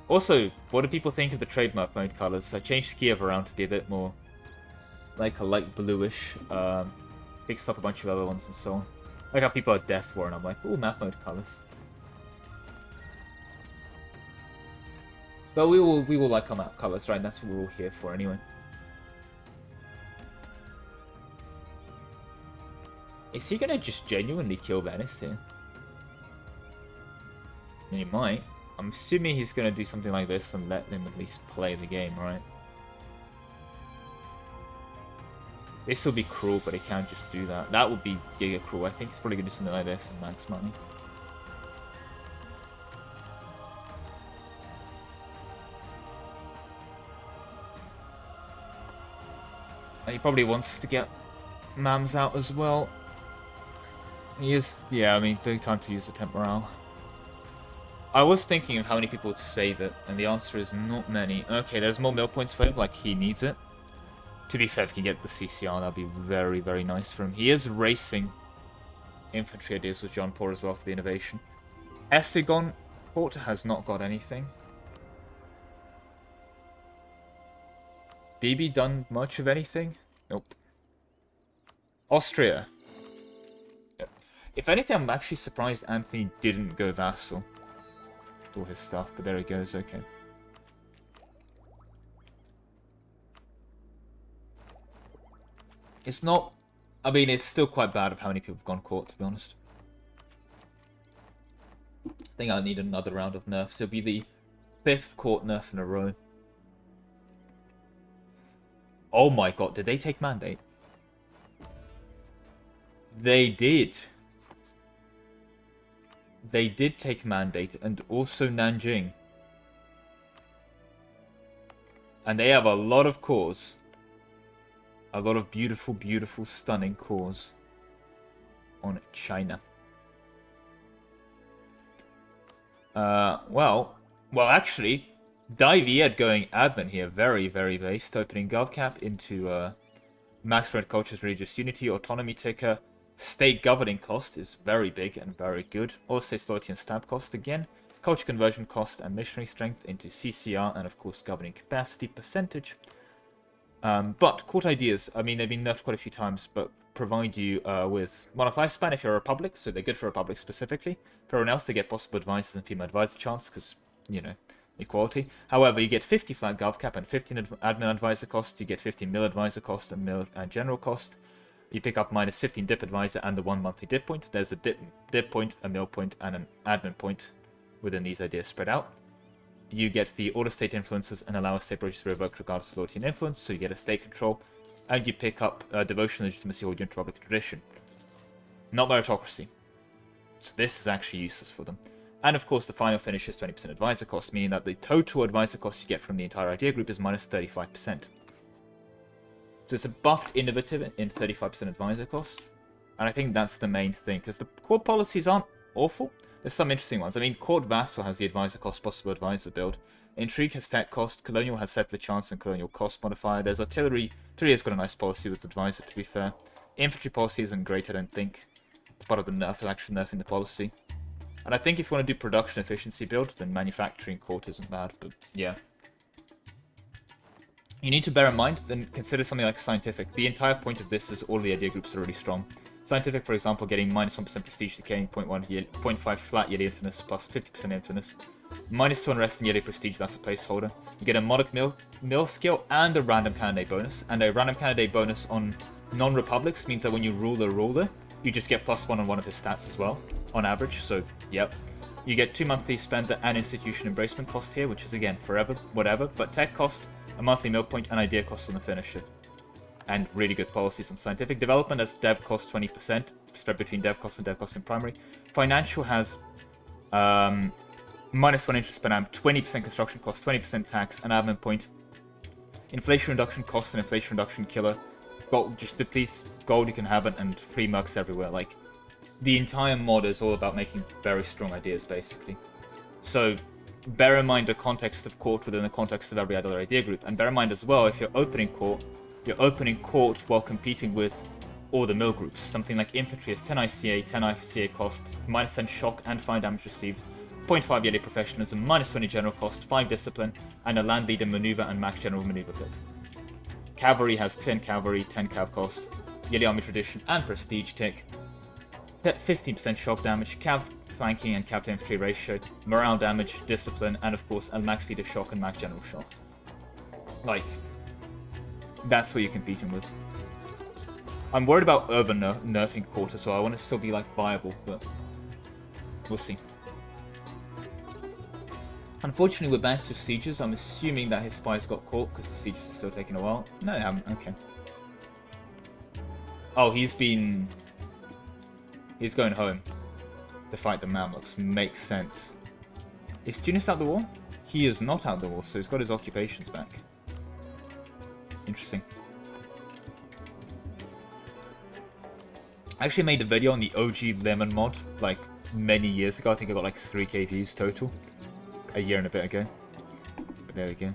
Also, what do people think of the trademark mode colors? I changed Kiev around to be a bit more like a light bluish, fixed up a bunch of other ones and so on. Like how people are Death War, and I'm like, ooh, map mode colors. But we will like our map colors, right? That's what we're all here for anyway. Is he gonna just genuinely kill Venice here? He might. I'm assuming he's gonna do something like this and let them at least play the game, right? This will be cruel, but he can't just do that. That would be giga cruel. I think he's probably gonna do something like this and max money. And he probably wants to get Mams out as well. He is, yeah, I mean, big time to use the temporal. I was thinking of how many people would save it, and the answer is not many. Okay, there's more mill points for him, like he needs it. To be fair, if he can get the CCR, that'd be very, very nice for him. He is racing infantry ideas with John Paul as well for the innovation. Estigon Port has not got anything. BB done much of anything? Nope. Austria. Yep. If anything, I'm actually surprised Anthony didn't go vassal. All his stuff, but there he goes, okay. It's not... I mean, it's still quite bad of how many people have gone court, to be honest. I think I need another round of nerfs. It'll be the 5th court nerf in a row. Oh my god, did they take Mandate? They did. They did take Mandate, and also Nanjing. And they have a lot of cores. A lot of beautiful, beautiful, stunning cores on China. Well, actually, Dive going admin here, very, very based, opening GovCap into Max Brand Cultures Religious Unity, Autonomy Ticker, State Governing Cost is very big and very good, all State Loyalty and Stab Cost again, Culture Conversion Cost and Missionary Strength into CCR, and of course Governing Capacity Percentage. But Court Ideas, I mean, they've been nerfed quite a few times, but provide you with Monarch Lifespan if you're a Republic, so they're good for Republic specifically. For everyone else, they get possible advisors and female advisor chance, because, you know, equality. However, you get 50 flat GovCap and 15 admin advisor cost, you get 15 mill advisor cost and mill and general cost. You pick up minus 15 dip advisor and the 1 monthly dip point. There's a dip point, a mill point, and an admin point within these ideas spread out. You get the order state influences and allow a state project to revoke regardless of loyalty and influence, so you get a state control, and you pick up devotion, legitimacy, or unit republic tradition. Not meritocracy. So this is actually useless for them. And of course, the final finish is 20% advisor cost, meaning that the total advisor cost you get from the entire idea group is minus 35%. So it's a buffed innovative in 35% advisor cost, and I think that's the main thing, because the core policies aren't awful. There's some interesting ones. I mean, Court Vassal has the advisor cost possible advisor build. Intrigue has tech cost. Colonial has settler chance and colonial cost modifier. There's artillery. Artillery has got a nice policy with advisor, to be fair. Infantry policy isn't great, I don't think. It's part of the nerf, actually nerfing the policy. And I think if you want to do production efficiency build, then manufacturing court isn't bad, but yeah. You need to bear in mind, then consider something like scientific. The entire point of this is all the idea groups are really strong. Scientific, for example, getting minus 1% prestige decaying, 0.5 flat yearly interness plus 50% interness. Minus 2 unrest and yearly prestige, that's a placeholder. You get a Monarch mill skill and a random candidate bonus. And a random candidate bonus on non-republics means that when you rule a ruler, you just get +1 on one of his stats as well, on average, so yep. You get 2 monthly spend and institution embracement cost here, which is again forever, whatever, but tech cost, a monthly mill point, and idea cost on the finisher. And really good policies on scientific development as dev cost 20%, spread between dev cost and dev cost in primary. Financial has -1 interest per annum, 20% construction cost, 20% tax, an admin point. Inflation reduction cost and inflation reduction killer. Gold, just please, gold you can have it, and free mugs everywhere. Like, the entire mod is all about making very strong ideas, basically. So, bear in mind the context of court within the context of every other idea group. And bear in mind as well, if you're opening court while competing with all the mill groups. Something like infantry has 10 ICA, 10 ICA cost, -10 shock and 5 damage received, 0.5 yearly professionalism, -20 general cost, 5 discipline, and a land leader maneuver and max general maneuver pick. Cavalry has 10 cavalry, 10 cav cost, yearly army tradition and prestige tick, 15% shock damage, cav flanking and cav to infantry ratio, morale damage, discipline, and of course a max leader shock and max general shock. Like, that's what you're competing with. I'm worried about urban nerfing quarter, so I want to still be like viable, but we'll see. Unfortunately, we're back to sieges. I'm assuming that his spies got caught because the sieges are still taking a while. No, they haven't. Okay. Oh, he's going home to fight the Mamluks. Makes sense. Is Tunis out the war? He is not out the war, so he's got his occupations back. Interesting. I actually made a video on the OG Lemon mod, like, many years ago. I think I got like 3k views total. A year and a bit ago. But there we go.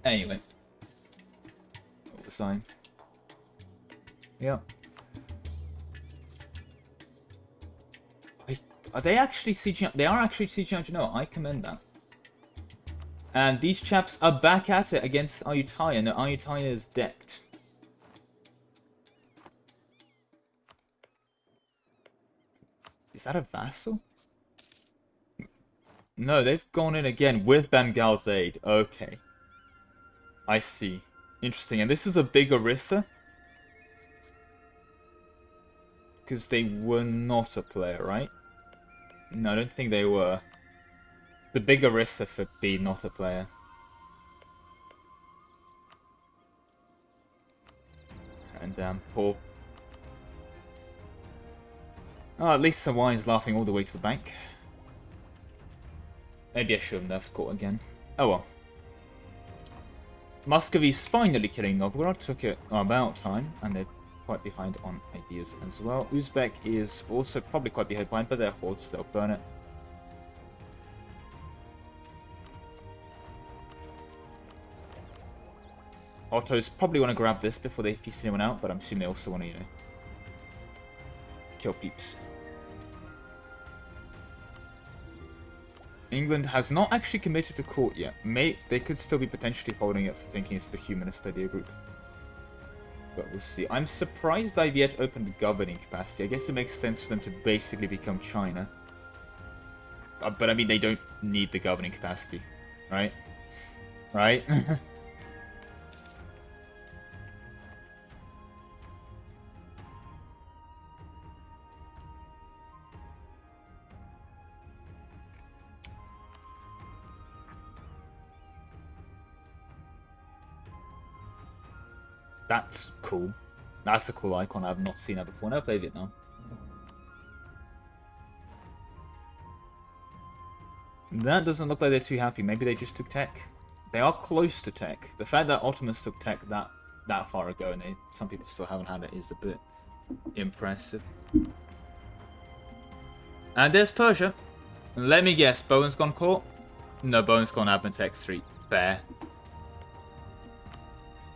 Anyway. What was I? Yeah. Are they actually CGI? They are actually CGI, you know, I commend that. And these chaps are back at it against Ayutthaya. No, Ayutthaya is decked. Is that a vassal? No, they've gone in again with Bengal's aid. Okay. I see. Interesting. And this is a big Orisa? Because they were not a player, right? No, I don't think they were. The big Orisa for being not a player. And poor... Oh, at least Hawaii's laughing all the way to the bank. Maybe I should have left court again. Oh well. Muscovy's finally killing Novgorod. Took it about time, and they're quite behind on ideas as well. Uzbek is also probably quite behind, but they're hordes, so they'll burn it. Otto's probably want to grab this before they piece anyone out, but I'm assuming they also want to, you know, kill peeps. England has not actually committed to court yet. They could still be potentially holding it for thinking it's the humanist idea group. But we'll see. I'm surprised they've yet opened the governing capacity. I guess it makes sense for them to basically become China. But I mean, they don't need the governing capacity, right? Right? That's cool. That's a cool icon. I've not seen that before. Never played Vietnam. That doesn't look like they're too happy. Maybe they just took tech. They are close to tech. The fact that Ottomans took tech that far ago and some people still haven't had it is a bit impressive. And there's Persia. Let me guess. Bowen's gone court? No, Bowen's gone admin tech 3. Fair.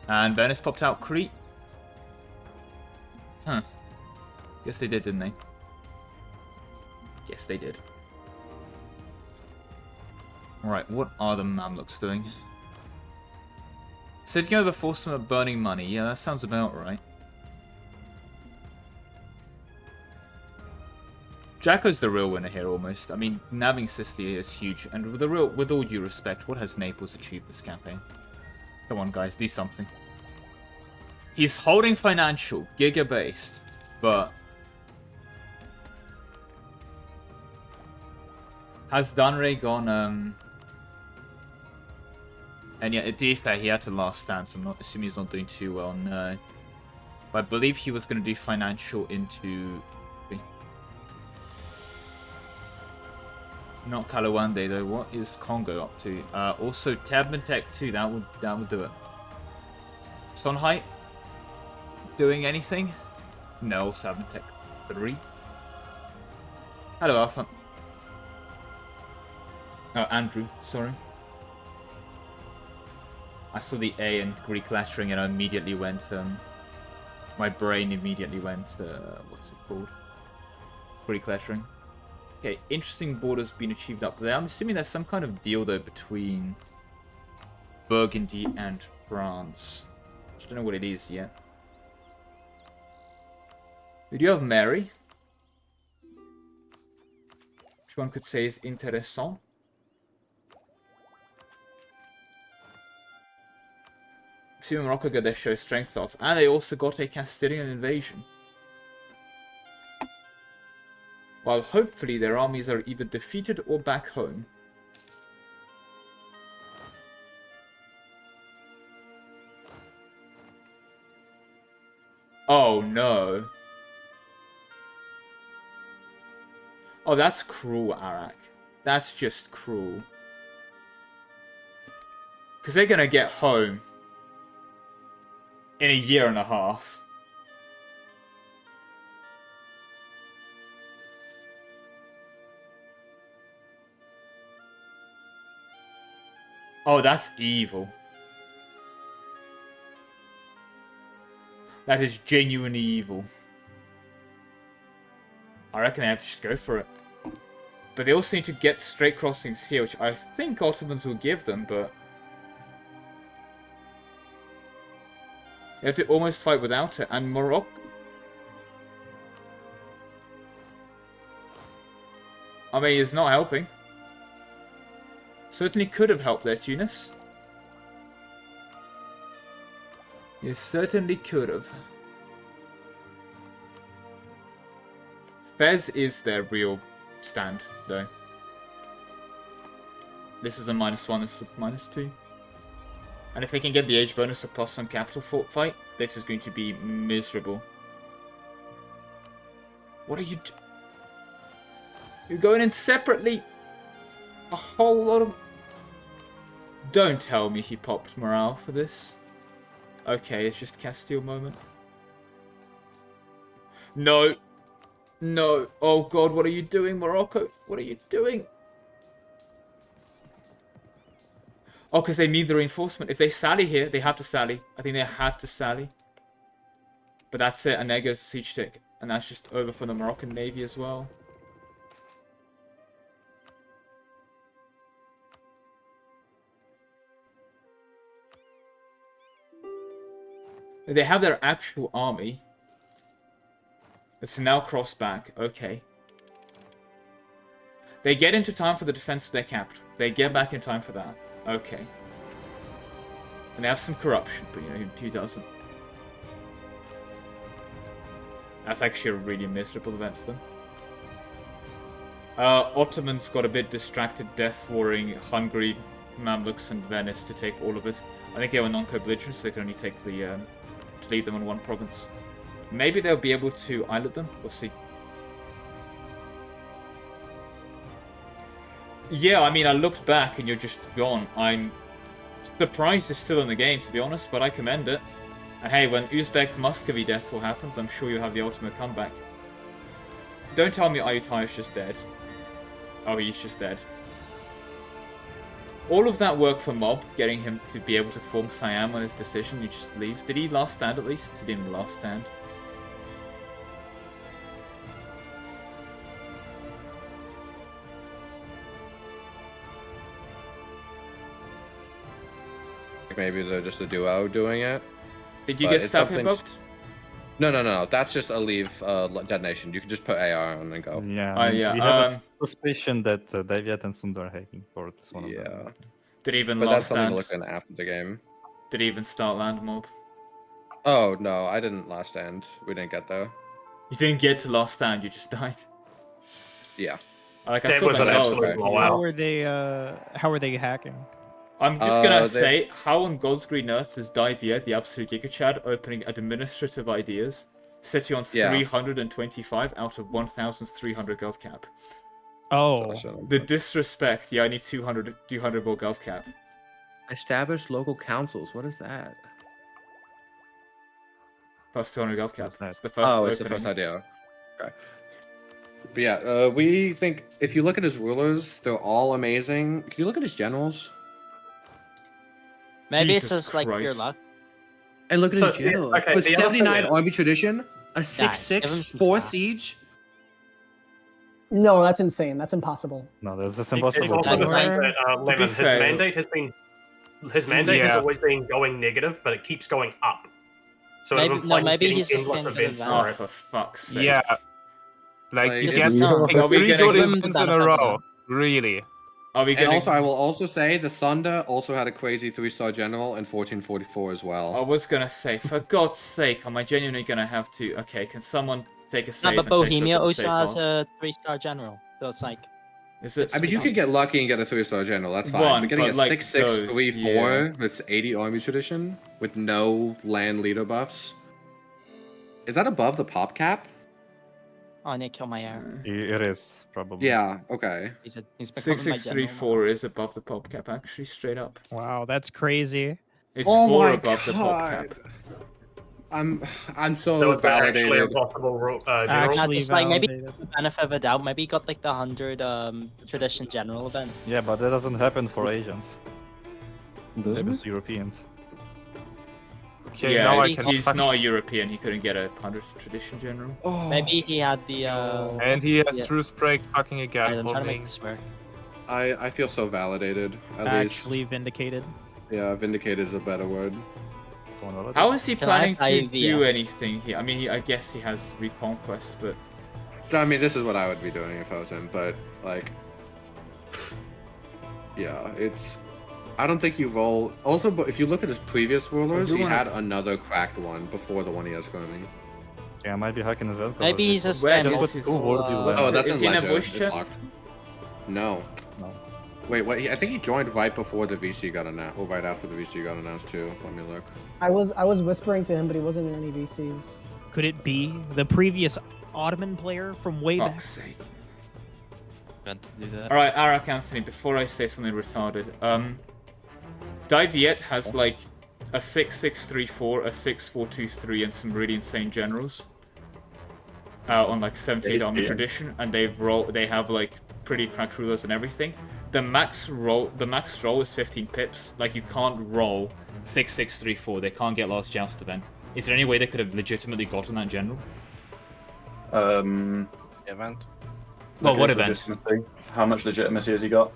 And Venice popped out Crete. Huh. Yes, they did, didn't they? Yes, they did. Alright, what are the Mamluks doing? Setting over force them at burning money. Yeah, that sounds about right. Jacko's the real winner here, almost. I mean, nabbing Sicily is huge. And with all due respect, what has Naples achieved this campaign? Come on, guys, do something. He's holding financial, giga-based, but... Has Danre gone, And yet, to be fair, he had to last stand, so I'm not assuming he's not doing too well, no. But I believe he was going to do financial into... Not Kalawande, though. What is Congo up to? Also, Tabmentech 2, that would do it. Sonhai? Doing anything? No, Tabmentech 3. Hello, Alpha. Oh, Andrew, sorry. I saw the A and Greek lettering and I immediately went, my brain immediately went, what's it called? Greek lettering. Okay, interesting border's been achieved up there. I'm assuming there's some kind of deal, though, between Burgundy and France. I don't know what it is yet. We do have Mary. Which one could say is intéressant. Assuming Morocco got their show strength off. And they also got a Castilian invasion. While hopefully their armies are either defeated or back home. Oh no. Oh, that's cruel, Arak. That's just cruel. Because they're going to get home in a year and a half. Oh, that's evil. That is genuinely evil. I reckon they have to just go for it. But they also need to get straight crossings here, which I think Ottomans will give them, but... They have to almost fight without it, and Morocco... I mean, it's not helping. Certainly could have helped there, Tunis. You certainly could have. Fez is their real stand, though. This is a -1, this is a -2. And if they can get the age bonus of +1 capital fort fight, this is going to be miserable. What are you You're going in separately. A whole lot of... Don't tell me he popped morale for this. Okay, it's just Castile moment. No. No. Oh god, what are you doing, Morocco? What are you doing? Oh, because they need the reinforcement. If they sally here, they have to sally. I think they had to sally. But that's it, and there goes the siege tick. And that's just over for the Moroccan Navy as well. They have their actual army. It's now crossed back. Okay. They get into time for the defense of their capital. They get back in time for that. Okay. And they have some corruption, but you know, who doesn't? That's actually a really miserable event for them. Ottomans got a bit distracted, death warring Hungary, Mamluks, and Venice to take all of it. I think they were non-co-belligerents, so they can only take the... to lead them in one province. Maybe they'll be able to islet them. We'll see. Yeah, I mean, I looked back and you're just gone. I'm surprised it's still in the game, to be honest, but I commend it. And hey, when Uzbek-Muscovy death war happens, I'm sure you'll have the ultimate comeback. Don't tell me Ayutthaya is just dead. Oh, he's just dead. All of that work for Mob, getting him to be able to form Siam on his decision, he just leaves. Did he last stand at least? He didn't last stand. Maybe they're just a duo doing it. Did you get stab hit buffed? No. That's just a leave detonation. You can just put AR on and go. Yeah. Yeah. We have a suspicion that Daviat and Sundar are hacking for this one. Yeah. Did he even but last that's something stand? to look in after the game. Did he even start land Mob? Oh no, I didn't last stand. We didn't get there. You didn't get to last stand. You just died. Yeah. Like I It saw was an that. absolute blowout. How are they hacking? I'm just gonna say how on God's green earth is Divia, the absolute Giga Chad, opening administrative ideas, set you on 325 out of 1,300 gov cap. Oh, the disrespect. Yeah, I need 200 more gov cap. Establish local councils. What is that? Plus 200 gov cap. It's the first it's opening. the first idea. Okay. But yeah, we think if you look at his rulers, they're all amazing. Can you look at his generals? Maybe Jesus it's just like pure Christ. luck. And look at his generals. okay, With the other thing 79 is- army tradition, a Guys, give him 6-6, some 4 slack. siege. No, that's insane. That's impossible. No, that's It's impossible. also the fact that To be Lemon, his fair- mandate has Yeah. always been going negative, but it keeps going up. So Maybe- everyone no, playing maybe getting he's just endless been events doing for Oh, it. for fuck's sake. Yeah. Like, you Like, get it's- like Are we 3 gonna good give him events the in a benefit of the row. Really. Are we And gonna... also, I will also say the Sunda also had a crazy 3-star general in 1444 as well. I was gonna say, for God's sake, am I genuinely gonna have to... Okay, can someone take a No, save but and take a look Bohemia at the also save has files? a 3-star general, so it's like Is it... I mean, you could get lucky and get a 3-star general. That's fine. One, but getting but a like 6-6, those, 3-4 that's 80 army tradition with no land leader buffs. Is that above the pop cap? Oh, I need to kill my air. It is, probably. Yeah, okay. He's becoming my general. 6634 is above the pop cap, actually, straight up. Wow, that's crazy. It's Oh 4 my above the pop God. cap. I'm So so it's actually validated. impossible general. Actually Just like maybe validated. the benefit of a doubt, maybe he got like the 100 tradition general event. Yeah, but that doesn't happen for Asians. Does Maybe it? it's Europeans. Okay, Yeah, now I he's can not a European. He couldn't get a 100 tradition general. Oh. Maybe he had the. And he has yeah. truce break fucking again I'm for trying to me. make this work. I feel so validated. At Actually least. vindicated. Yeah, vindicated is a better word. How is he Can I planning buy to the, do anything here? I mean, I guess he has Reconquest, but... I mean, this is what I would be doing if I was him, but, like... Yeah, it's... I don't think you roll... Also, but if you look at his previous rulers, he had another cracked one before the one he has currently. Yeah, I might be hacking as well. Maybe he's a Where spam. is his... Oh, that's is in he in a Legend. voice It's chat? locked. No. Wait, what? I think he joined right before the VC got announced, or right after the VC got announced too. Let me look. I was whispering to him, but he wasn't in any VCs. Could it be the previous Ottoman player from way back? Fuck's sake. Meant to do that. Alright, Arak Anthony, before I say something retarded, Diviet has like a 6634, a 6423, and some really insane generals. On like 78 army tradition, and they have like pretty cracked rulers and everything. The max roll is 15 pips. Like you can't roll 6634. They can't get last joust event. Is there any way they could have legitimately gotten that general? Event. Well, what Okay, event? so how much legitimacy has he got?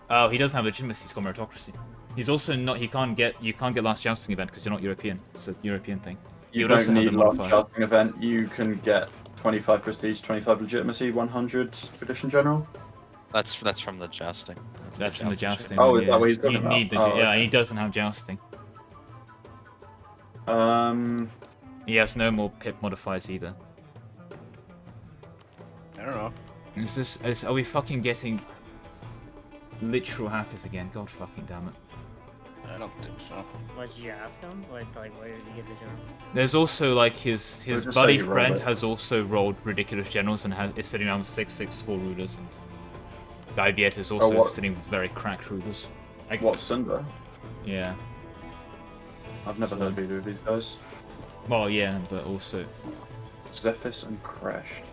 Oh, he doesn't have legitimacy. He's got meritocracy. He's also not. You can't get last jousting event because you're not European. It's a European thing. You would also don't have need the last modifier. jousting event. You can get 25 prestige, 25 legitimacy, 100 tradition general. That's from the jousting. That's from the jousting. Oh, is yeah. that what he's talking You about? need the, Oh, yeah, okay. he doesn't have jousting. He has no more pip modifiers either. I don't know. Are we fucking getting literal hackers again? God fucking damn it. I don't think so. What did you ask him? Like where did he get the general? There's also like his We'll just buddy say he rolled friend it. has also rolled ridiculous generals and is sitting around with 664 rulers, and Guy Viet is also what? sitting with very cracked rulers. What, Sunder? Yeah. I've never heard of either of these guys. Well, yeah, but also Zephys and Crashed.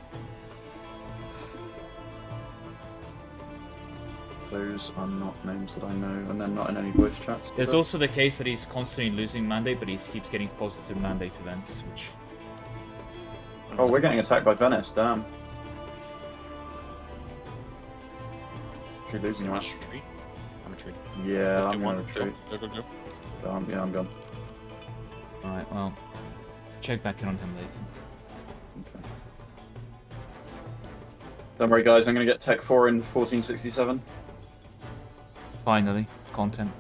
Those are not names that I know, and they're not in any voice chats. there's either. also the case that he's constantly losing mandate, but he keeps getting positive mandate events, which. Oh, we're getting attacked by Venice, damn. Actually losing I'm that. retreat. I'm retreat. Yeah, I'm Do gonna one. retreat. Go. Yeah, I'm gone. Alright, well, check back in on him later. Don't worry, guys. I'm gonna get Tech 4 in 1467. Finally, content.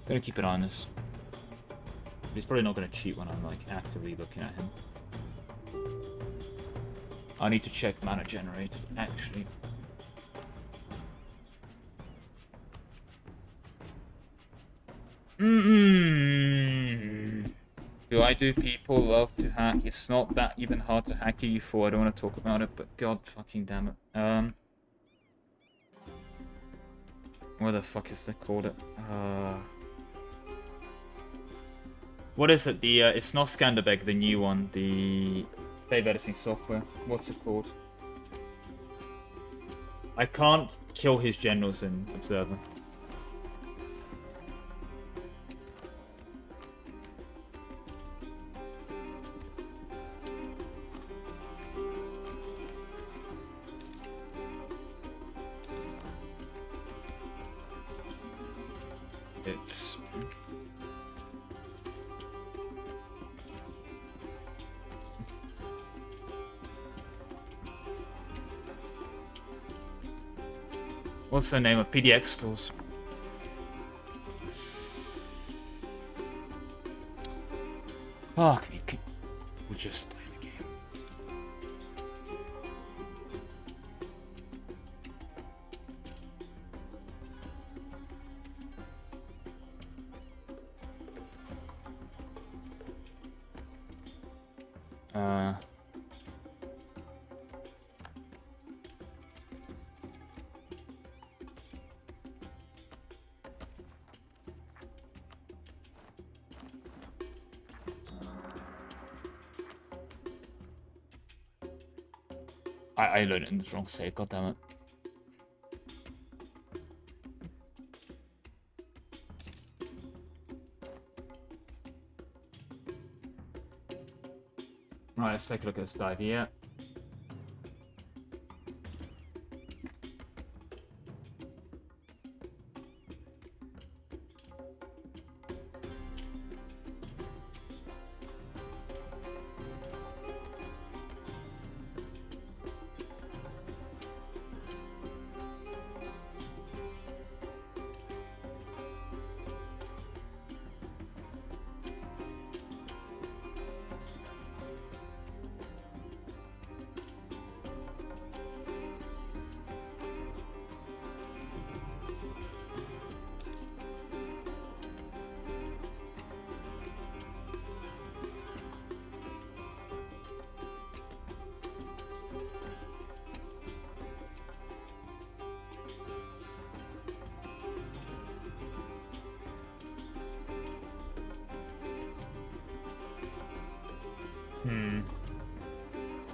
Gonna keep an eye on this. He's probably not gonna cheat when I'm like actively looking at him. I need to check mana generated, actually. Do I do people love to hack? It's not that even hard to hack EU4. I don't want to talk about it, but god fucking damn it. What the fuck is that called? What is it? It's not Scanderbeg, the new one. The save editing software. What's it called? I can't kill his generals in Observer. It's... What's the name of PDX stores? Fuck me. We'll just play the game. I learned it in the wrong save, goddammit. Right, let's take a look at this dive here.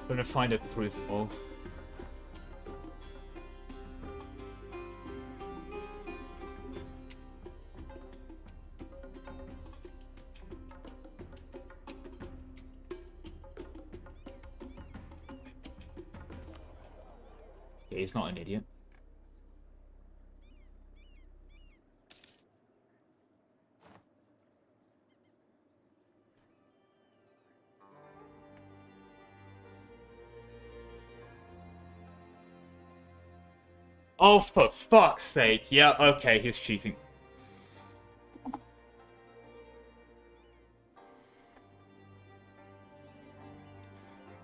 Gonna find a proof of. Yeah, he's not an idiot. Oh, for fuck's sake. Yeah, okay, he's cheating.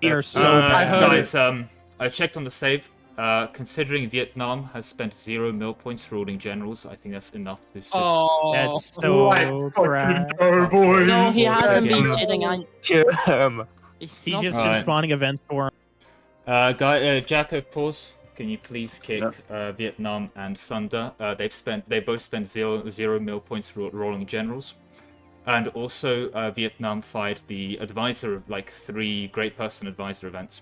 We are so bad. Guys, I checked on the save. Considering Vietnam has spent 0 mill points ruling generals, I think that's enough to... Oh, that's so crap. No, he hasn't been kidding. Kill him. He's just been spawning events for him. Jacko, pause. Can you please kick Vietnam and Sunder? They both spent zero mill points rolling generals, and also Vietnam fired the advisor of like 3 great person advisor events.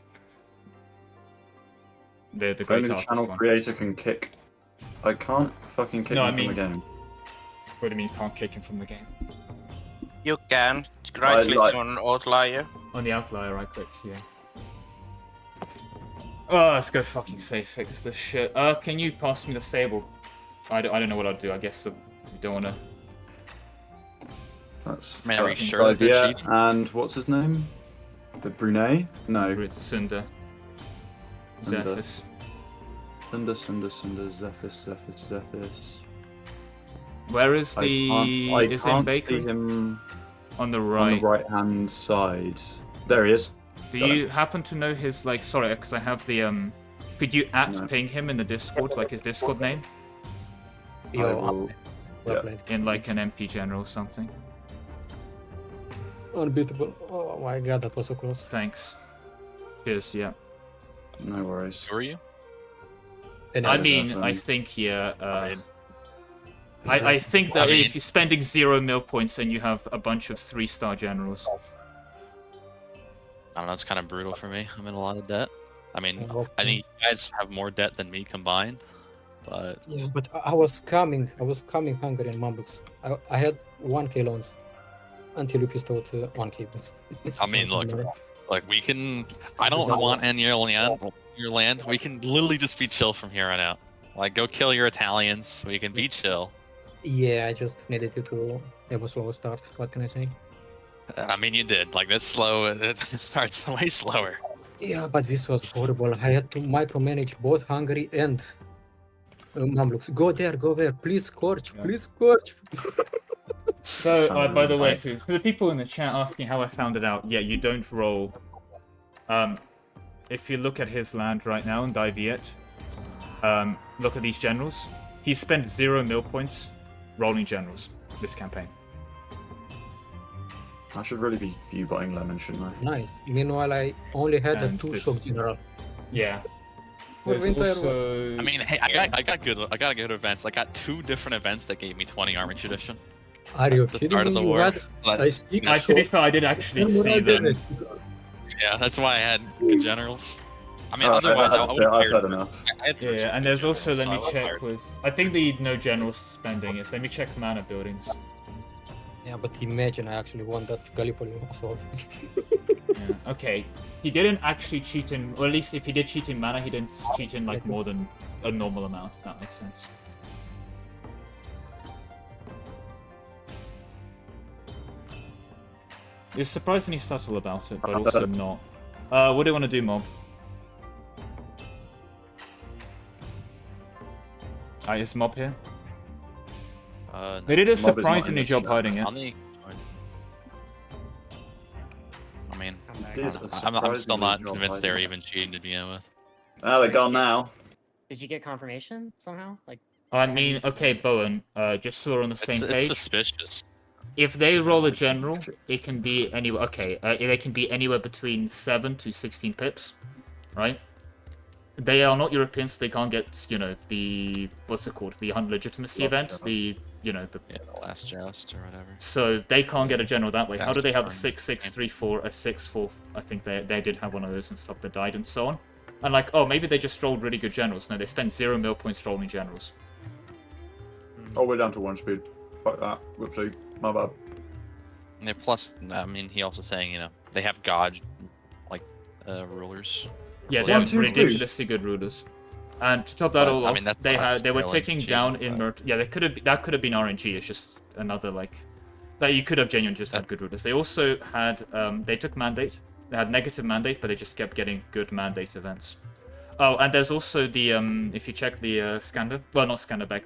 The great Only the artist channel one. creator can kick. I can't fucking kick him from the game. What do you mean you can't kick him from the game? You can. Right click on outlier. On the outlier, right click, yeah. Oh, let's go fucking safe fix this shit. Can you pass me the sable? I don't know what I'd do. I guess you don't want to... That's Man, are you sure that they're cheating? And what's his name? The Brunei? No. Sunder. Zephys. Sunder, Zephys. Where is the... I can't see him on the right. On the right-hand side. There he is. Do you happen to know his, like, sorry, because I have the, could you ping him in the Discord, like his Discord name? In, like, an MP general or something? Unbeatable. Oh my god, that was so close. Thanks. Cheers, yeah. No worries. Who are you? I mean, I think, I think that if you're spending 0 mill points and you have a bunch of 3-star generals... I don't know, it's kind of brutal for me. I'm in a lot of debt. I mean, I think you guys have more debt than me combined, but... Yeah, but I was coming Hungary and Mamluks. I had 1k loans until you pissed out 1k. I mean, look, we can... I don't want any of your land. We can literally just be chill from here on out. Like, go kill your Italians. We can be chill. Yeah, I just needed you to have a slow start. What can I say? I mean, you did. Like, this slow, it starts way slower. Yeah, but this was horrible. I had to micromanage both Hungary and Mamluks. Go there, please scorch, please scorch. So, by the way, for the people in the chat asking how I found it out, yeah, you don't roll. If you look at his land right now in Diviet, look at these generals. He spent 0 mill points rolling generals this campaign. I should really be view buying lemon, shouldn't I? Nice. Meanwhile, I only had a 2-shock general. Yeah. I mean, hey, I got good events. I got 2 different events that gave me 20 army tradition. Are you kidding me? You had I did actually see them. Yeah, that's why I had good generals. I mean, otherwise, I would I've heard enough. Yeah, and there's also, let me so I check with, I think the no general spending is, let me check mana buildings. Yeah, but imagine I actually won that Gallipoli assault. Yeah, okay. He didn't actually cheat in, or at least if he did cheat in mana, he didn't cheat in like more than a normal amount. That makes sense. You're surprisingly subtle about it, but also not. What do you want to do, Mob? Is Mob here? They did a surprisingly job hiding it. I mean, I'm still not convinced they're even cheating to begin with. Ah, they're gone now. Did you get confirmation somehow? Like, I mean, okay, Bowen, just so we're on the same page. It's suspicious. If they roll a general, it can be anywhere. Okay, they can be anywhere between 7 to 16 pips, right? They are not Europeans, so they can't get, you know, the what's it called, the legitimacy event, the the last joust or whatever. So they can't get a general that way. How do they have a Joust 6-6-3-4, a 6-4? I think they did have one of those and stuff that died and so on. And like, oh, maybe they just rolled really good generals. No, they spent 0 mil points rolling generals. Oh, we're down to 1 speed. Fuck that. Whoopsie. My bad. Yeah, plus, I mean, he also saying, you know, they have god, like, rulers. Yeah, they have ridiculously good rulers. And to top that all off, they were taking down in yeah, that could have been RNG. It's just another like that you could have genuinely just had good rulers. They also had they took mandate. They had negative mandate, but they just kept getting good mandate events. Oh, and there's also the if you check the scanner, well, not scanner back,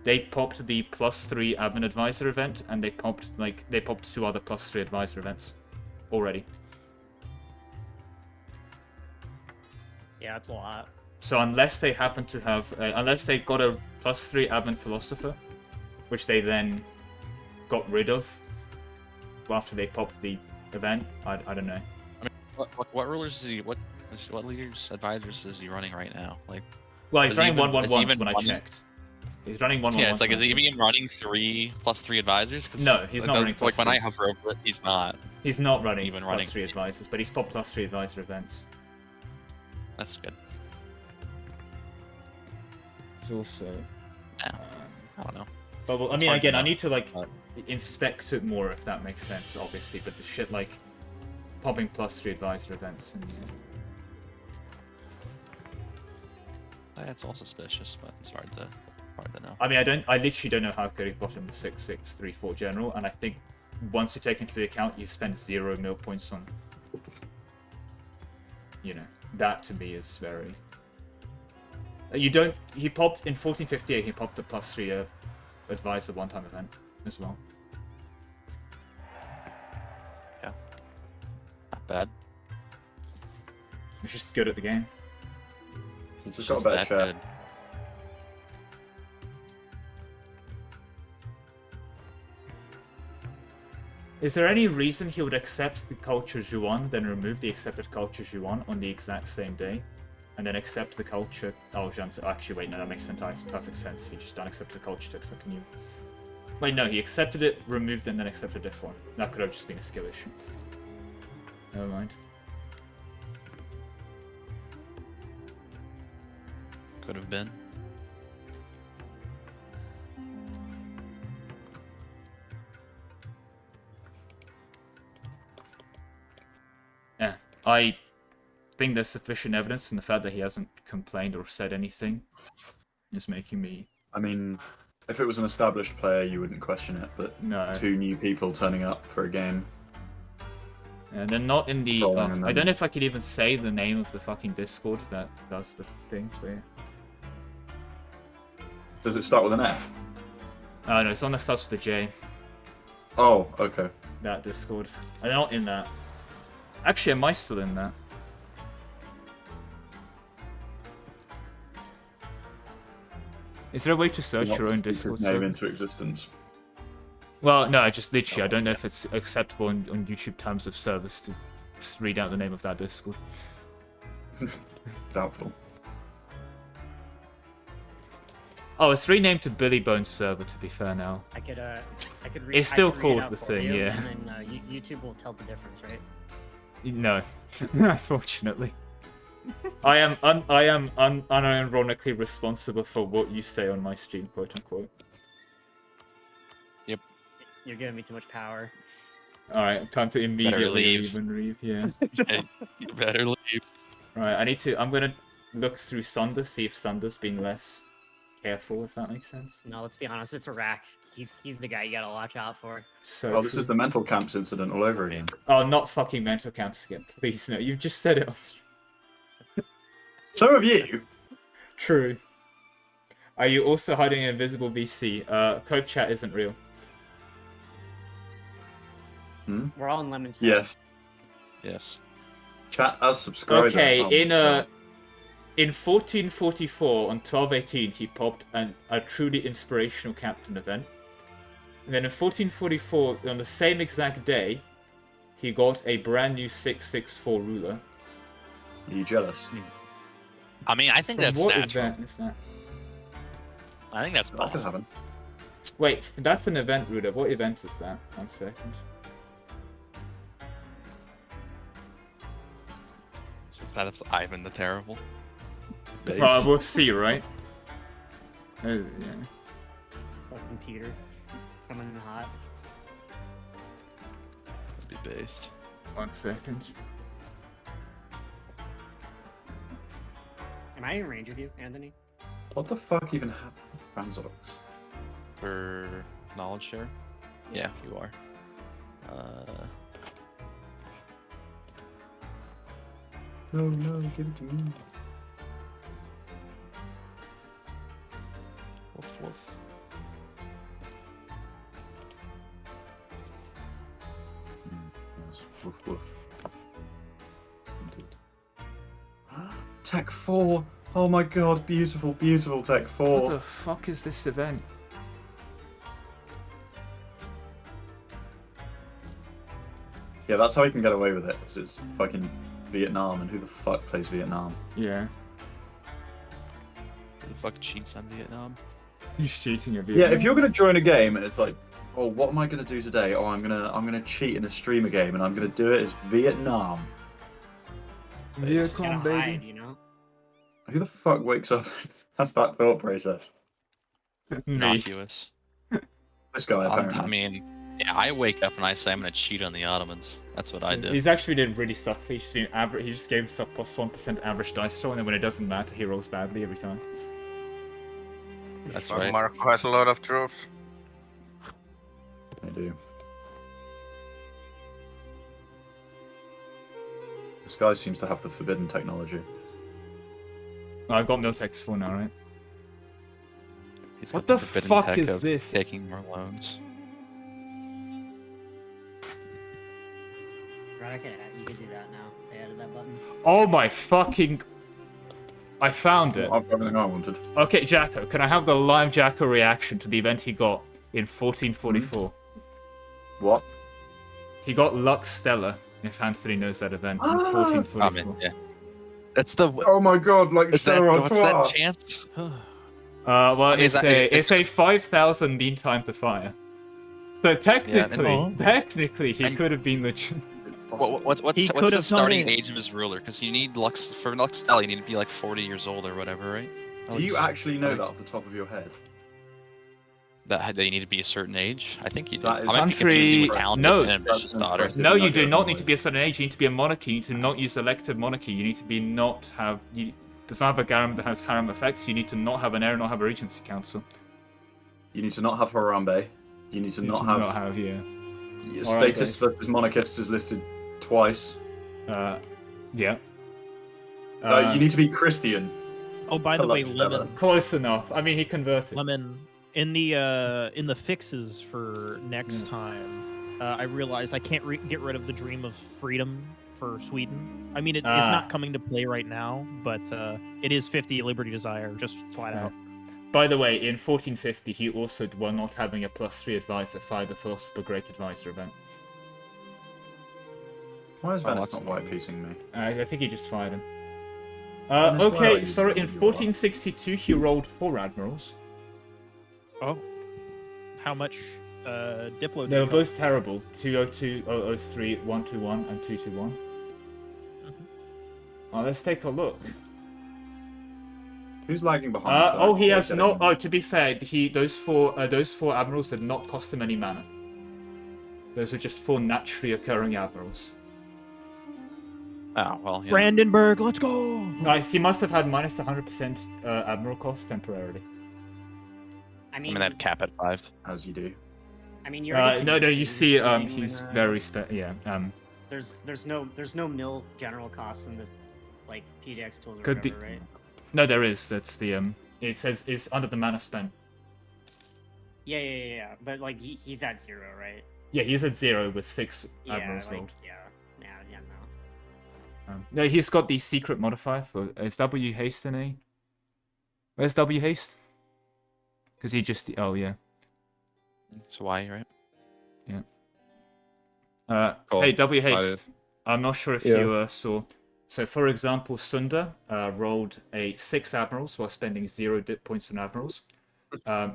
they popped the +3 admin advisor event, and they popped 2 other +3 advisor events already. yeah, that's a lot. So unless they happen to have, unless they got a +3 admin philosopher, which they then got rid of after they popped the event, I don't know. I mean, what rulers is he? What leaders advisors is he running right now? Like, well, he's running 1-1-1 when I running? checked. He's running 1-1-1. Yeah, it's like, is he even running 3 +3 advisors? No, he's not running like when I +3s. hover over it, he's not. He's not running even running +3 advisors, but he's popped +3 advisor events. That's good. He's also. I don't know. But well, I It's mean, hard to again, I know. need to like inspect it more if that makes sense, obviously. But the shit like popping +3 advisor events and. It's all suspicious, but it's hard to know. I mean, I literally don't know how good it got in the 6-6-3-4 general, and I think once you take into account you spend 0 mil points on, you know, that to me is very. You don't. He popped in 1458. He popped a +3 advisor one-time event as well. Yeah. Not bad. He's just good at the game. He's just got a better share. Good. Is there any reason he would accept the culture Zhuan, then remove the accepted culture Zhuan on the exact same day, and then accept the culture? Oh, actually, wait, no, that makes perfect sense. He just unaccepted the culture to accept a new. Wait, no, he accepted it, removed it, and then accepted a different one. That could have just been a skill issue. Never mind. Could have been. Yeah, I think there's sufficient evidence, and the fact that he hasn't complained or said anything is making me. I mean, if it was an established player, you wouldn't question it, but No. 2 new people turning up for a game. And they're not in the. Rolling and I then- don't know if I could even say the name of the fucking Discord that does the things. But Does it start with an F? oh no, it's on that starts with a J. Oh, okay. That Discord. I'm not in that. Actually, am I still in that? Is there a way to search Not your own speak his Discord name server? into existence. Well, no, I just literally, I don't know if it's acceptable on YouTube terms of service to just read out the name of that Discord. Doubtful. Oh, it's renamed to Billy Bones server. To be fair, now I could It's I still could read it called out the for thing, you, yeah. And then YouTube will tell the difference, right? No, unfortunately. I am unironically responsible for what you say on my stream, quote unquote. Yep. You're giving me too much power. Alright, time to immediately leave. leave, yeah. You better leave. Right, I'm gonna look through Sunder, see if Sunder's been less careful, if that makes sense. No, let's be honest, it's a rack. He's the guy you gotta watch out for. So Oh, this is the mental camps incident all over again. Oh, not fucking mental camps again, please. No, you just said it on stream. So have you. True. Are you also hiding an invisible VC? Code chat isn't real. Hmm? We're all in lemon. Yes. Yes. Chat as subscriber. Okay, Oh, in 1444 on 1218 he popped a truly inspirational captain event. And then in 1444 on the same exact day, he got a brand new 664 ruler. Are you jealous? I mean, I think From that's what natural. event is that? I think that's That could possible. happen. Wait, that's an event ruler. What event is that? 1 second. That is Ivan the Terrible. We'll see, right? Oh, yeah. Fucking Peter. Coming in hot. Be based. 1 second. Am I in range of you, Anthony? What the fuck even happened? Ranzox. For knowledge share? Yeah, you are. No, give it to me. Woof woof. Woof woof. Tech 4. Oh my god, beautiful, beautiful Tech 4. What the fuck is this event? Yeah, that's how he can get away with it, because it's fucking Vietnam, and who the fuck plays Vietnam? Yeah. Who the fuck cheats on Vietnam? He's cheating at Yeah, if you're gonna join a game and it's like, oh, what am I gonna do today? Oh, I'm gonna cheat in a streamer game, and I'm gonna do it as Vietnam. Vietnam, baby. Hide, you know? Who the fuck wakes up and has that thought process? Innocuous. This guy, apparently. I mean, yeah, I wake up and I say I'm gonna cheat on the Ottomans. That's what I do. He's actually been really subtly. He's just been average. He just gave himself plus 1% average dice roll, and then when it doesn't matter, he rolls badly every time. That's So right. Marco has a lot of troops. I do. This guy seems to have the forbidden technology. I've got Miltex 4 now, right? He's What got the forbidden fuck tech is of this? Taking more loans. Right, okay, you can do that now. They added that button. Oh my fucking... I found it. I've got everything I wanted. Okay, Jacko, can I have the live Jacko reaction to the event he got in 1444? What? He got Lux Stella, if Anthony knows that event, in 1444. I mean, yeah. That's the. Oh my god, like What's that? What's that chance? Well, I mean, it's a 5,000 mean time to fire. So technically, he could have been the. What's He the could've starting done it. age of his ruler? Because you need Lux for Lux Stella, you need to be like 40 years old or whatever, right? Do you actually know that off the top of your head? That you need to be a certain age? I think you do. That is I might be confusing with talented No. and ambitious daughter. No, you do not need to be a certain age. You need to be a monarchy. You need to not use elective monarchy. You need to be not have. You, does not have a garam that has harem effects. You need to not have an heir, not have a regency council. You need to not have Harambe. You need to You not need to have. not have, yeah. Your Alright, status guys. versus monarchist is listed twice. Yeah. You need to be Christian. Oh, by the way, Lemon. Close enough. I mean, he converted. Lemon. In the fixes for next time, I realized I can't get rid of the Dream of Freedom for Sweden. I mean, it's not coming to play right now, but it is 50 Liberty Desire, just flat out. By the way, in 1450, he also while not having a +3 advisor fired the Philosopher Great Advisor event. Why is Oh, Venice that's not white piecing me? I think he just fired him. Venice, where are Okay, you? sorry, in You are. 1462, he rolled 4 admirals. Oh. How much Diplo They were did you both terrible. 202, 003, 121, and 221. Oh, let's take a look. Who's lagging behind? Oh, he has not. Oh, to be fair, those four admirals did not cost him any mana. Those were just 4 naturally occurring admirals. Oh well. Yeah. Brandenburg, let's go. Nice. He must have had minus 100% admiral cost temporarily. I mean, that cap at 5. As you do. I mean, you're already no, you see, convincing he's when, very There's no mill general cost in the like PDX tools or Could whatever, right? No, there is. That's the It says it's under the mana spent. Yeah. But like he's at 0, right? Yeah, he's at 0 with 6 Yeah, admirals like, rolled. no. No, he's got the secret modifier for. Is W haste in A? Where's W haste? Because he just. Oh yeah. It's Y, right? Yeah. Cool. Hey, W haste. I- I'm not sure if Yeah. you saw. So, for example, Sunda rolled a 6 admirals while spending 0 dip points on admirals.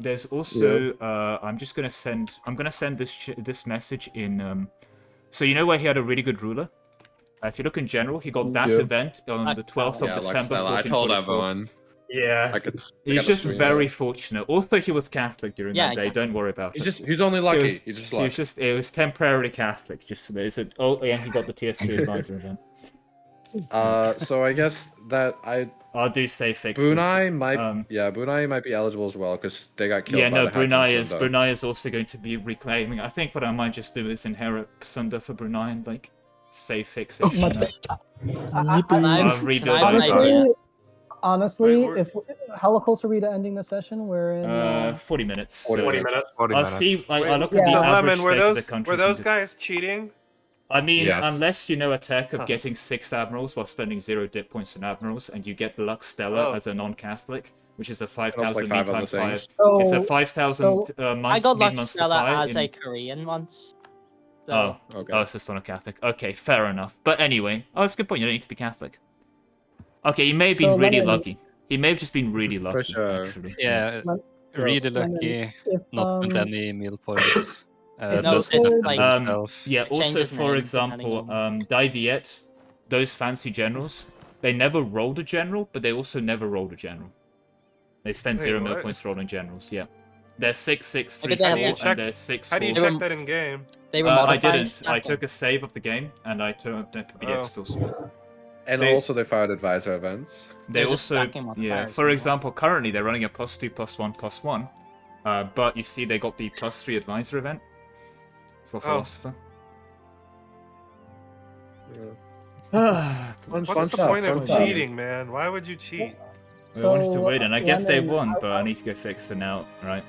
There's also. I'm gonna send this message in. So you know where he had a really good ruler. If you look in general, he got that event on the 12th of December. I told 1444. everyone. Yeah. He's just very fortunate. Also, he was Catholic during that day. exactly. Don't worry about it. He's only lucky. He's just lucky. It was temporarily Catholic. Just it's a, oh, and he got the TS3 advisor event. So I guess that I'll do safe fixes. Brunei might be eligible as well because they got killed. Yeah, by no, the Hacking Sunda. Brunei is also going to be reclaiming. I think what I might just do is inherit Sunda for Brunei and like save fix it. I'll rebuild Honestly, how close are we to ending the session? We're in 40 minutes. 40 minutes. 40 I'll minutes. see. I'll look Wait, at the so average Lemon, were state of the those countries were and those just- guys cheating? I mean, Yes. unless you know a tech of getting 6 admirals while spending 0 dip points on admirals, and you get Lux Stella as a non-Catholic, which is a 5,000 5 mean other times 5. things. It's a 5,000 I months got mean Lux months to Stella fire as in- a Korean once. So. Oh, okay. Oh, so it's not a Catholic. Okay, fair enough. But anyway, that's a good point. You don't need to be Catholic. Okay, he may have been So really Lemon- lucky. He may have just been really lucky, sure. actually. Yeah, Lemon- really Lemon, lucky. if, Not with any meal points. if Does you defend could- himself. Yeah, It also, changes for names example, depending Diviet, those fancy generals, they never rolled a general, but they also never rolled a general. They spend Wait, 0 mil what? points rolling generals, yeah. They're 6, 6, 3, Maybe they 4, have- and they're 6, How do you 4. check that in game? They were I modifying didn't. I stacking. took a save of the game, and I turned up PDX tools. And They- also they fired advisor events. They They're just also, stacking yeah. modifiers For as example, currently they're running a +2, +1, +1. But you see, they got the +3 advisor event for philosopher. What's the point of cheating, man? Why would you cheat? I wanted to win, and I guess they Lemon, won, but I need to go fix it now, right?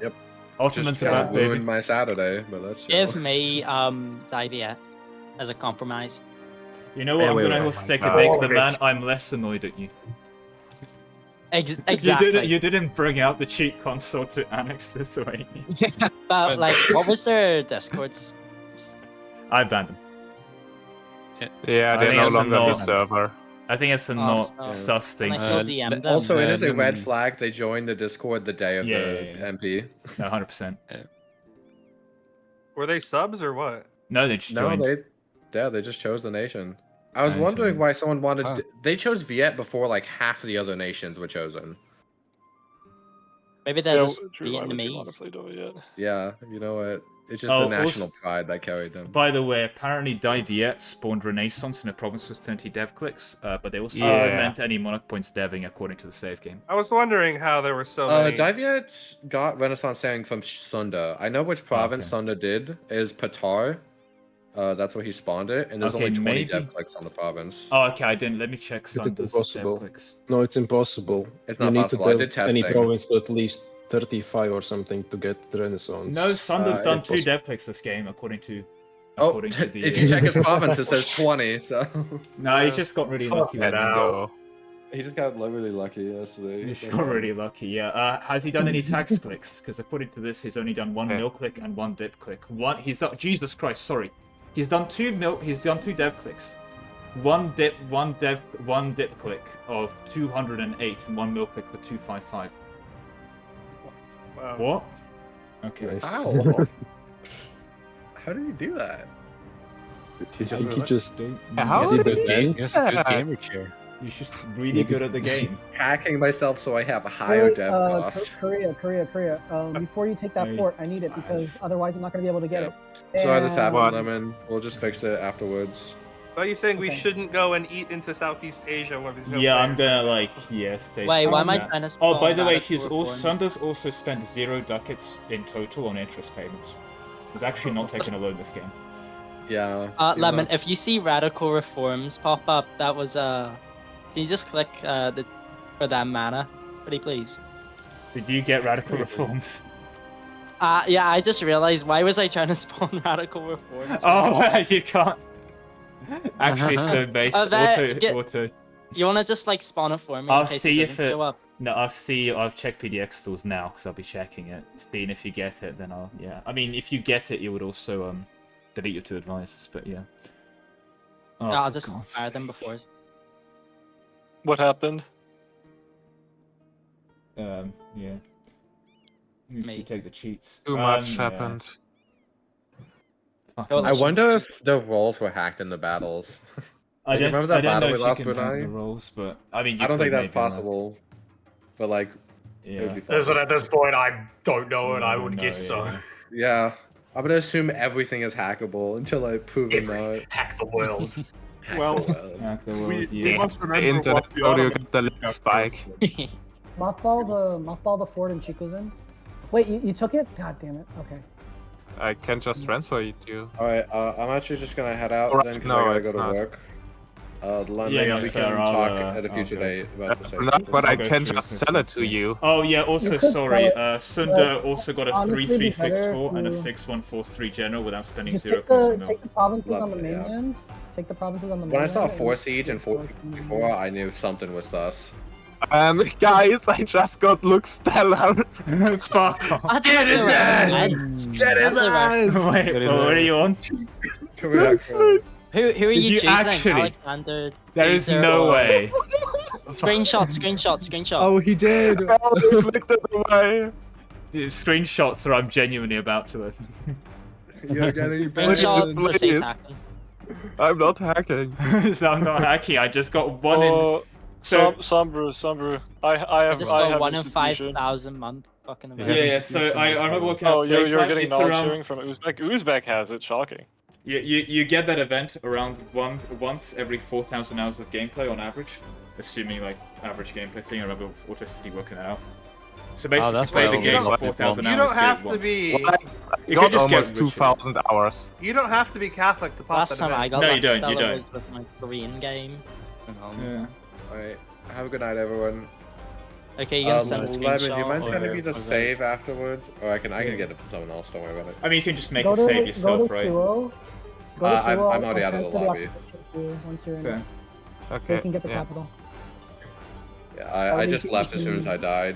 Yep. Ottoman's Just about baby. ruined my Saturday, but that's chill. Give me Diviet as a compromise. You know what? Hey, I'm wait, gonna wait. stick Oh, it next to bitch. man. I'm less annoyed at you. Exactly. You didn't bring out the cheat console to annex this way. But like, what was their Discords? I banned them. Yeah, I they're think no it's a longer on the not- server. I think it's a not sus thing. Can I still DM them? Also, it is a red Lemon- flag. They joined the Discord the day of Yeah, the yeah, yeah. MP. No, 100%. Were they subs or what? No, they just No, joined. they just chose the nation. I was I wondering see. why someone wanted. Oh. They chose Viet before like half the other nations were chosen. Maybe they're Yeah, just Drew, why would you Vietnamese. want to play Doviet? Yeah, you know what? It's just Oh, the national also- pride that carried them. By the way, apparently Diviet spawned Renaissance in a province with 20 dev clicks, but they also Yeah. spent any monarch points deving according to the save game. I was wondering how there were so many. Diviet got Renaissance saying from Sunda. I know which province Sunda did is Patar. That's where he spawned it, and there's Okay, only 20 maybe- dev clicks on the province. Oh, okay, I didn't. Let me check It is Sunda's dev impossible. clicks. No, it's impossible. It's You not need possible. to I dev did testing. any province to at least 35 or something to get the Renaissance. No, Sunda's done it's 2 possible. dev clicks this game according to. Oh, According to the, if you check his province, it says 20. So No, he just got really lucky. with Let's that. go. he just got really lucky yesterday. He just got really lucky, yeah. Has he done any tax clicks? Because according to this, he's only done 1 Yeah. mill click and 1 dip click. He's done. Jesus Christ, sorry. He's done 2 dev clicks. 1 dip click of 208 and 1 mill click for 255. Wow. What? Okay. Nice. Ow. How did you do that? He just How did did the he vent. do that? He's just really good at the game. Hacking myself so I have a higher Wait, dev cost. Korea. Before you take that Hey. fort, I need it because otherwise I'm not gonna be able to get it. Sorry this happened, And- Lemon. We'll just fix it afterwards. So are you saying we shouldn't go and eat into Southeast Asia where there's no Yeah, I'm players? gonna like stay. Wait, why am I that. trying to Oh, by spawn the way, radical he's also reforms? Sunder's also spent 0 ducats in total on interest payments. He's actually not taking a loan this game. Yeah. Lemon, if you see radical reforms pop up, that was can you just click for that mana, pretty please? Did you get radical reforms? Yeah, I just realized why was I trying to spawn radical reforms? Oh, you can't. Actually, so based auto. You wanna just like spawn it for me? I'll in case see it if doesn't it. show up? No, I'll see. I'll check PDX stores now because I'll be checking it. Seeing if you get it, then I'll. Yeah, I mean, if you get it, you would also delete your 2 advisors. But yeah. Oh, No, I'll for just God's fire sake. them before. What happened? Yeah. Need to Me. take the cheats. Too much Yeah. happened. I wonder if the roles were hacked in the battles. I Like, don't. remember I that don't battle know we if lost, you can hack the Brunei? rolls, but I mean, I don't think that's maybe, like- possible. But like, it would be Listen, fun. at this point, I don't know, and I would No, guess so. Yeah. I'm gonna assume everything is hackable until I prove it not. Hack the world. Hack Well, the world. Hack the We world, yeah. must The remember internet what the audio Ottoman got the lag spike. Mothball the fort in Chico's in. Wait, you took it? God damn it. Okay. I can just transfer it to you. Alright, I'm actually just gonna head out Alright, then because no, I gotta it's go to not. work. London, Yeah, no, we fair, can I'll, talk uh, at a future okay. date about the same. Not, but I I'll go can through just this sell it next to week. you. Oh yeah, also You could sorry, sell it, Sunder but also got a honestly, it'd be 3-3-6-4 better and a to- 6-1-4-3 general without spending Just 0 take cost the in take the provinces on the Lovely, yeah. mainlands. Take the provinces on the When I mainland. saw and 4 just siege and 4 before, I knew something was sus. Guys, I just got Luke Stellar. Fuck off. Get his ass! Get his ass! Wait, what are you on? Correct. Who are Did you you choosing? actually? Alexander. There is Caesar, no or- way. Screenshot. Oh, he did. Looked it away. Dude, screenshots, or I'm genuinely about to open. You're getting Screenshots. Please, Let's see please. hacking. I'm not hacking. So I'm not hacking. I just got one in. Oh, So Sombru. I I have just I got have 1 in institution. 5,000 month fucking yeah, event. yeah. So I remember working out Oh, you're playtime. getting It's knowledge around. sharing from Uzbek. Uzbek has it. Shocking. You get that event around once every 4,000 hours of gameplay on average, assuming like average gameplay thing. I remember Autistically working that out. So basically, that's you play why the I game only for got 4,000 hours. You don't do it have to once. be. Well, I You got could just almost get ritual. 2,000 hours. You don't have to be Catholic to pop Last that time I event. got No, that you don't, you Stella don't. was with my Korean game. Yeah. Alright, have a good night, everyone. Okay, you gonna send a Lemon, do you screenshot mind sending or- me the or save afterwards? Or I can get it from someone else, don't worry about it. I mean, you can just make Go a to save go yourself, to right? Sewell. Go to I'm Sewell. already I'll out of the transfer lobby. occupation to you once you're in. Okay. So Okay. you can get the yeah. capital. Yeah, I'll I just leave left you as soon as I died.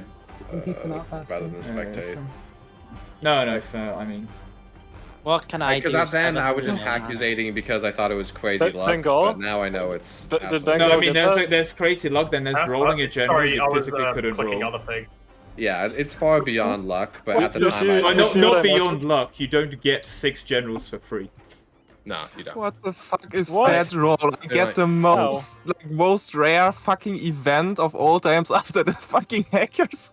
and piece them out faster. Rather than spectate. No, fair. I mean, What can I do? Because at then I was just Seven. accusating because I thought it was crazy luck, Bengal? but now I know it's. Did absolute- no, I Bengal mean, get that? there's crazy luck. Then there's rolling a general Sorry, you I was physically couldn't clicking roll. other thing. Yeah, it's far beyond luck, but at the You time see- I. But you not see what I beyond messaged? luck. You don't get 6 generals for free. No, you don't. What the fuck is What? that roll? I get the most rare fucking event of all times after the fucking hackers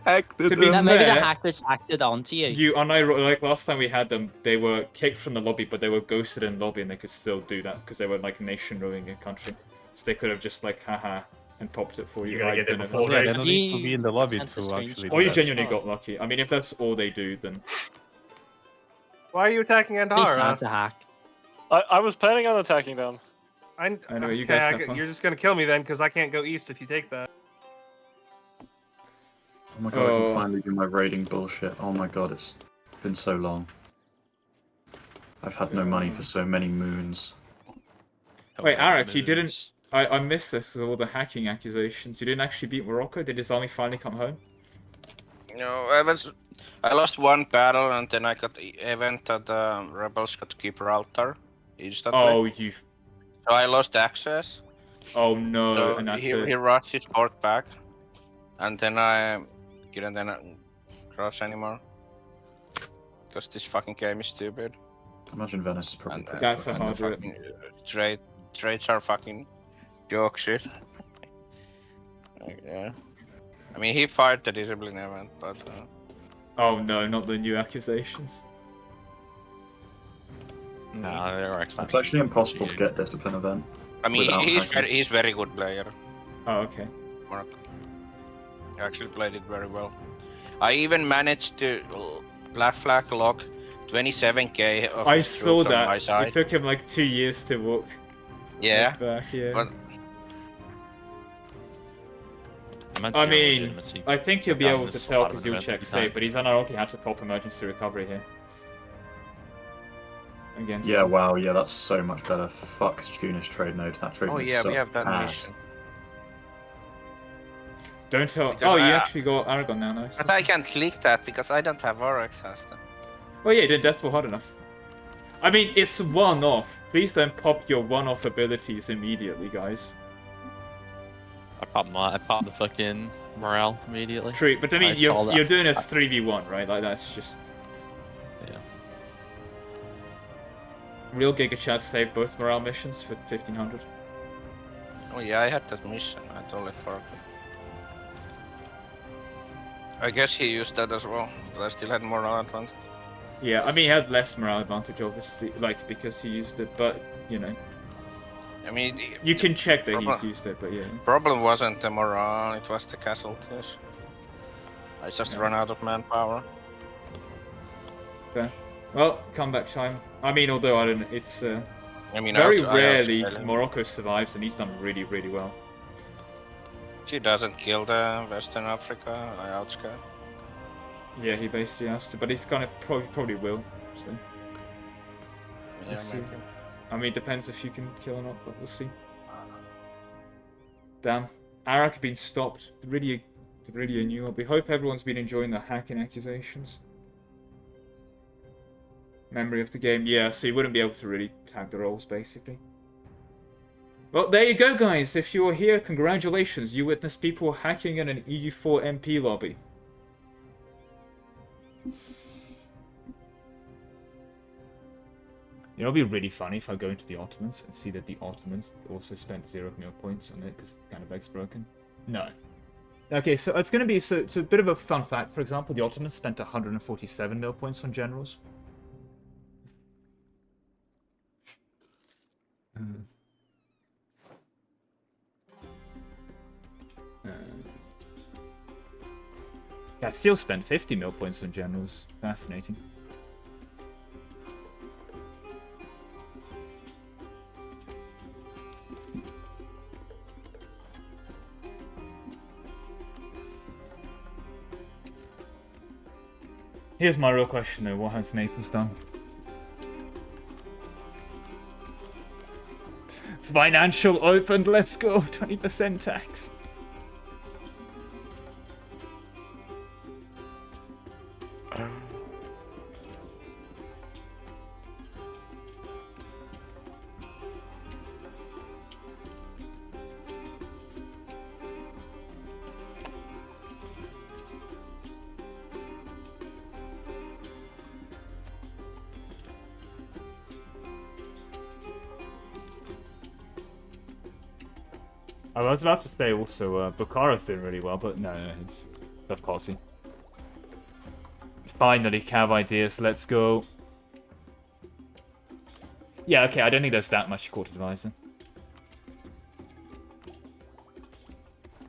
hacked it. To be That maybe the fair, hackers acted onto you. You like last time we had them, they were kicked from the lobby, but they were ghosted in lobby, and they could still do that because they were like nation ruling a country. So they could have just like haha and popped it for you. You're gonna right get it then and before there. they- Yeah, they don't need to be in the lobby Sent a to actually. screenshot. Or you do that. genuinely got lucky. I mean, if that's all they do, then Why are you attacking Please Andhara? not to hack. I was planning on attacking them. I know you Okay, guys have fun. you're just gonna kill me then, because I can't go east if you take that. Oh my god, I Oh. can finally do my raiding bullshit. Oh my god, it's been so long. I've had no money for so many moons. Wait, Arak, you didn't. I missed this because of all the hacking accusations. You didn't actually beat Morocco. Did his army finally come home? No, I lost one battle and then I got the event that the rebels got Gibraltar instantly. Oh, you. So I lost access. Oh no, So and that's he it. rushed his fort back, and then I couldn't then cross anymore because this fucking game is stupid. Imagine Venice is probably. That's a hard rip. Trades are fucking joke shit. Yeah. I mean, he fired the discipline event, but. Oh no, not the new accusations. No, there are It's actually impossible to get discipline event. I mean, without he's hacking. very good player. Oh, okay. Mark. He actually played it very well. I even managed to left flag log 27k of I his saw troops on my that. side. It took him like 2 years to walk. Yeah, back, yeah. but I mean, I think you'll be able to tell because you'll event check every save, time. but he's unironically had to pop emergency recovery here. Against. Yeah, wow, yeah, that's so much better. Fuck Tunis trade node. That trade oh node yeah, we sucked have that ass. mission. Don't tell. Because Oh, you I- actually got Aragon now, nice. But I can't click that because I don't have RX Hasta. Oh yeah, you did Deathful hard enough. I mean, it's one-off. Please don't pop your one-off abilities immediately, guys. I popped the fucking morale immediately. True, but I mean, saw that. you're doing a 3v1, right? Like, that's just... Yeah. Real Giga Chat saved both morale missions for 1500. Oh yeah, I had that mission. I totally forgot. I guess he used that as well, but I still had more advantage. Yeah, I mean, he had less morale advantage, obviously, like, because he used it, but, you know. I mean, You can check that problem- he's used it, but yeah. Problem wasn't the morale, it was the casualties. I just ran out of manpower. Okay. Well, comeback time. I mean, although I don't know, it's I mean, very I rarely outscale him. Morocco survives, and he's done really, really well. She doesn't kill the Western Africa, I outscale. Yeah, he basically has to, but he's gonna probably will. So Yeah, we'll see. maybe. I mean, depends if you can kill or not, but we'll see. Damn, Arak been stopped. Really a new one. We hope everyone's been enjoying the hacking accusations. Memory of the game, yeah. So you wouldn't be able to really tag the roles, basically. Well, there you go, guys. If you are here, congratulations. You witnessed people hacking in an EU4 MP lobby. You know, it'd be really funny if I go into the Ottomans and see that the Ottomans also spent 0 mil points on it because kind of egg's broken. No. Okay, so it's going to be so it's a bit of a fun fact. For example, the Ottomans spent 147 mil points on generals. Yeah, still spent 50 mil points on generals. Fascinating. Here's my real question though, what has Naples done? Financial opened, let's go, 20% tax. I was about to say also, Bukhara's doing really well, but no, it's of course. Finally, Cav ideas, let's go. Yeah, okay, I don't think there's that much court advisor.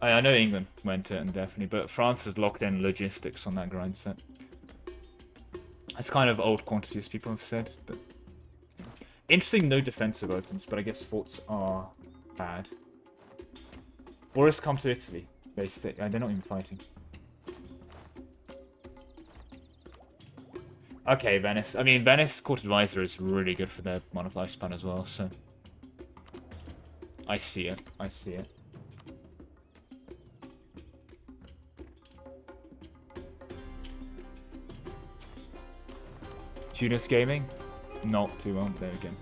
I know England went it, and definitely, but France has locked in logistics on that grind set. It's kind of old quantity, as people have said, but... Interesting, no defensive opens, but I guess forts are bad. Wars come to Italy. They're not even fighting. Okay, Venice. I mean, Venice Court Advisor is really good for their monarch lifespan as well, so... I see it. I see it. Judas Gaming? Not too well, there again.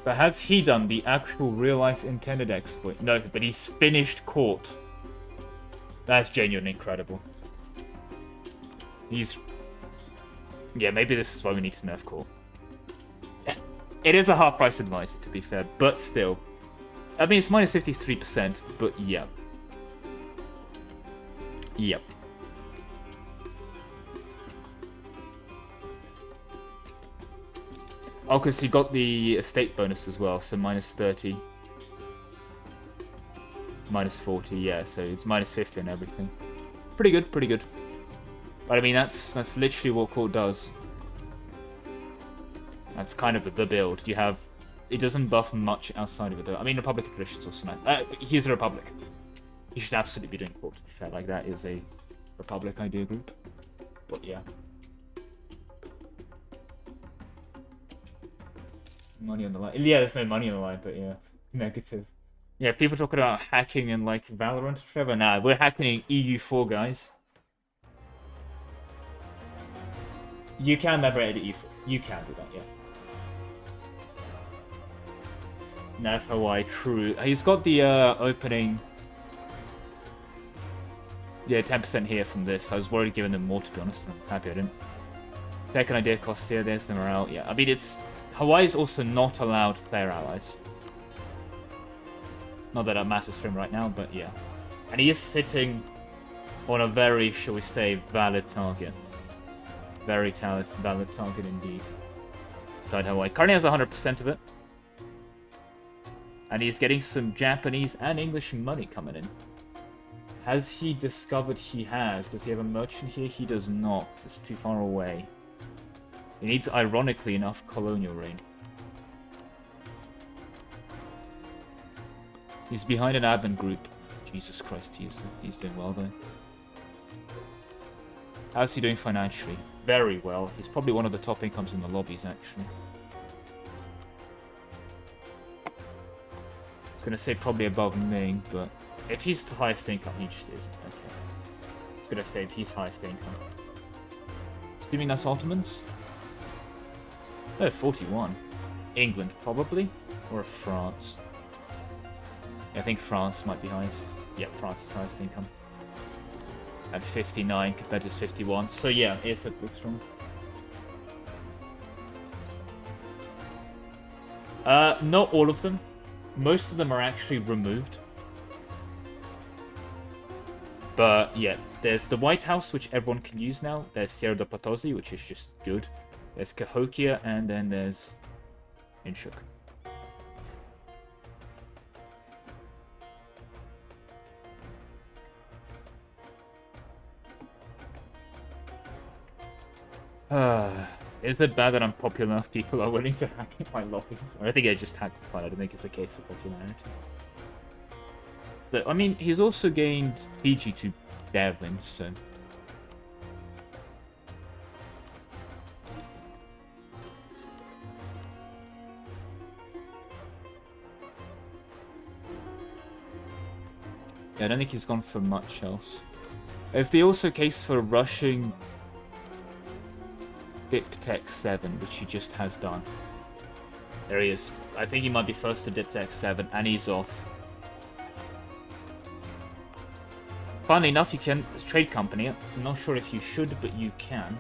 But has he done the actual real-life intended exploit? No, but he's finished court. That's genuinely incredible. He's Yeah, maybe this is why we need to nerf core. It is a half-price advisor, to be fair, but still. I mean, it's minus 53%, but yeah. Yep. Oh, because you got the estate bonus as well, so minus 30. Minus 40, yeah, so it's minus 50 and everything. Pretty good, pretty good. But I mean, that's literally what core does. That's kind of the build. You have... It doesn't buff much outside of it, though. I mean, Republic of Tradition is also nice. Here's a Republic. You should absolutely be doing core, to be fair. Like, that is a Republic idea group. But, yeah. Money on the line. Yeah, there's no money on the line, but yeah. Negative. Yeah, people talking about hacking in, like, Valorant, Trevor. Nah, we're hacking in EU4, guys. You can never edit EU4. You can do that, yeah. Nav Hawaii, true. He's got the opening... Yeah, 10% here from this. I was worried giving them more, to be honest. I'm happy I didn't. Second idea cost here, there's the morale. Yeah, I mean, it's... Hawaii's also not allowed player allies. Not that matters for him right now, but yeah. And he is sitting on a very, shall we say, valid target. Very valid target indeed. Side Hawaii. Currently has 100% of it. And he's getting some Japanese and English money coming in. Has he discovered he has? Does he have a merchant here? He does not. It's too far away. He needs, ironically enough, colonial reign. He's behind an admin group. Jesus Christ, he's doing well though. How's he doing financially? Very well. He's probably one of the top incomes in the lobbies, actually. I was going to say probably above Ming, but if he's the highest income, he just isn't. Okay. I was going to say if he's highest income. Assuming that's Ottomans? Oh, 41. England, probably? Or France? Yeah, I think France might be highest. Yeah, France is highest income. At 59 compared to 51. So yeah, it's a bit strong. Not all of them. Most of them are actually removed. But yeah, there's the White House, which everyone can use now. There's Sierra de Potosi, which is just good. There's Cahokia, and then there's Inshuk. Is it bad that I'm popular enough people are willing to hack in my lobbies? Or I think I just hacked the file. I don't think it's a case of popularity. But, I mean, he's also gained PG to Devlin, so... Yeah, I don't think he's gone for much else. There's the also case for rushing Diptech 7, which he just has done. There he is. I think he might be first to Diptech 7, and he's off. Funnily enough, you can trade company. I'm not sure if you should, but you can.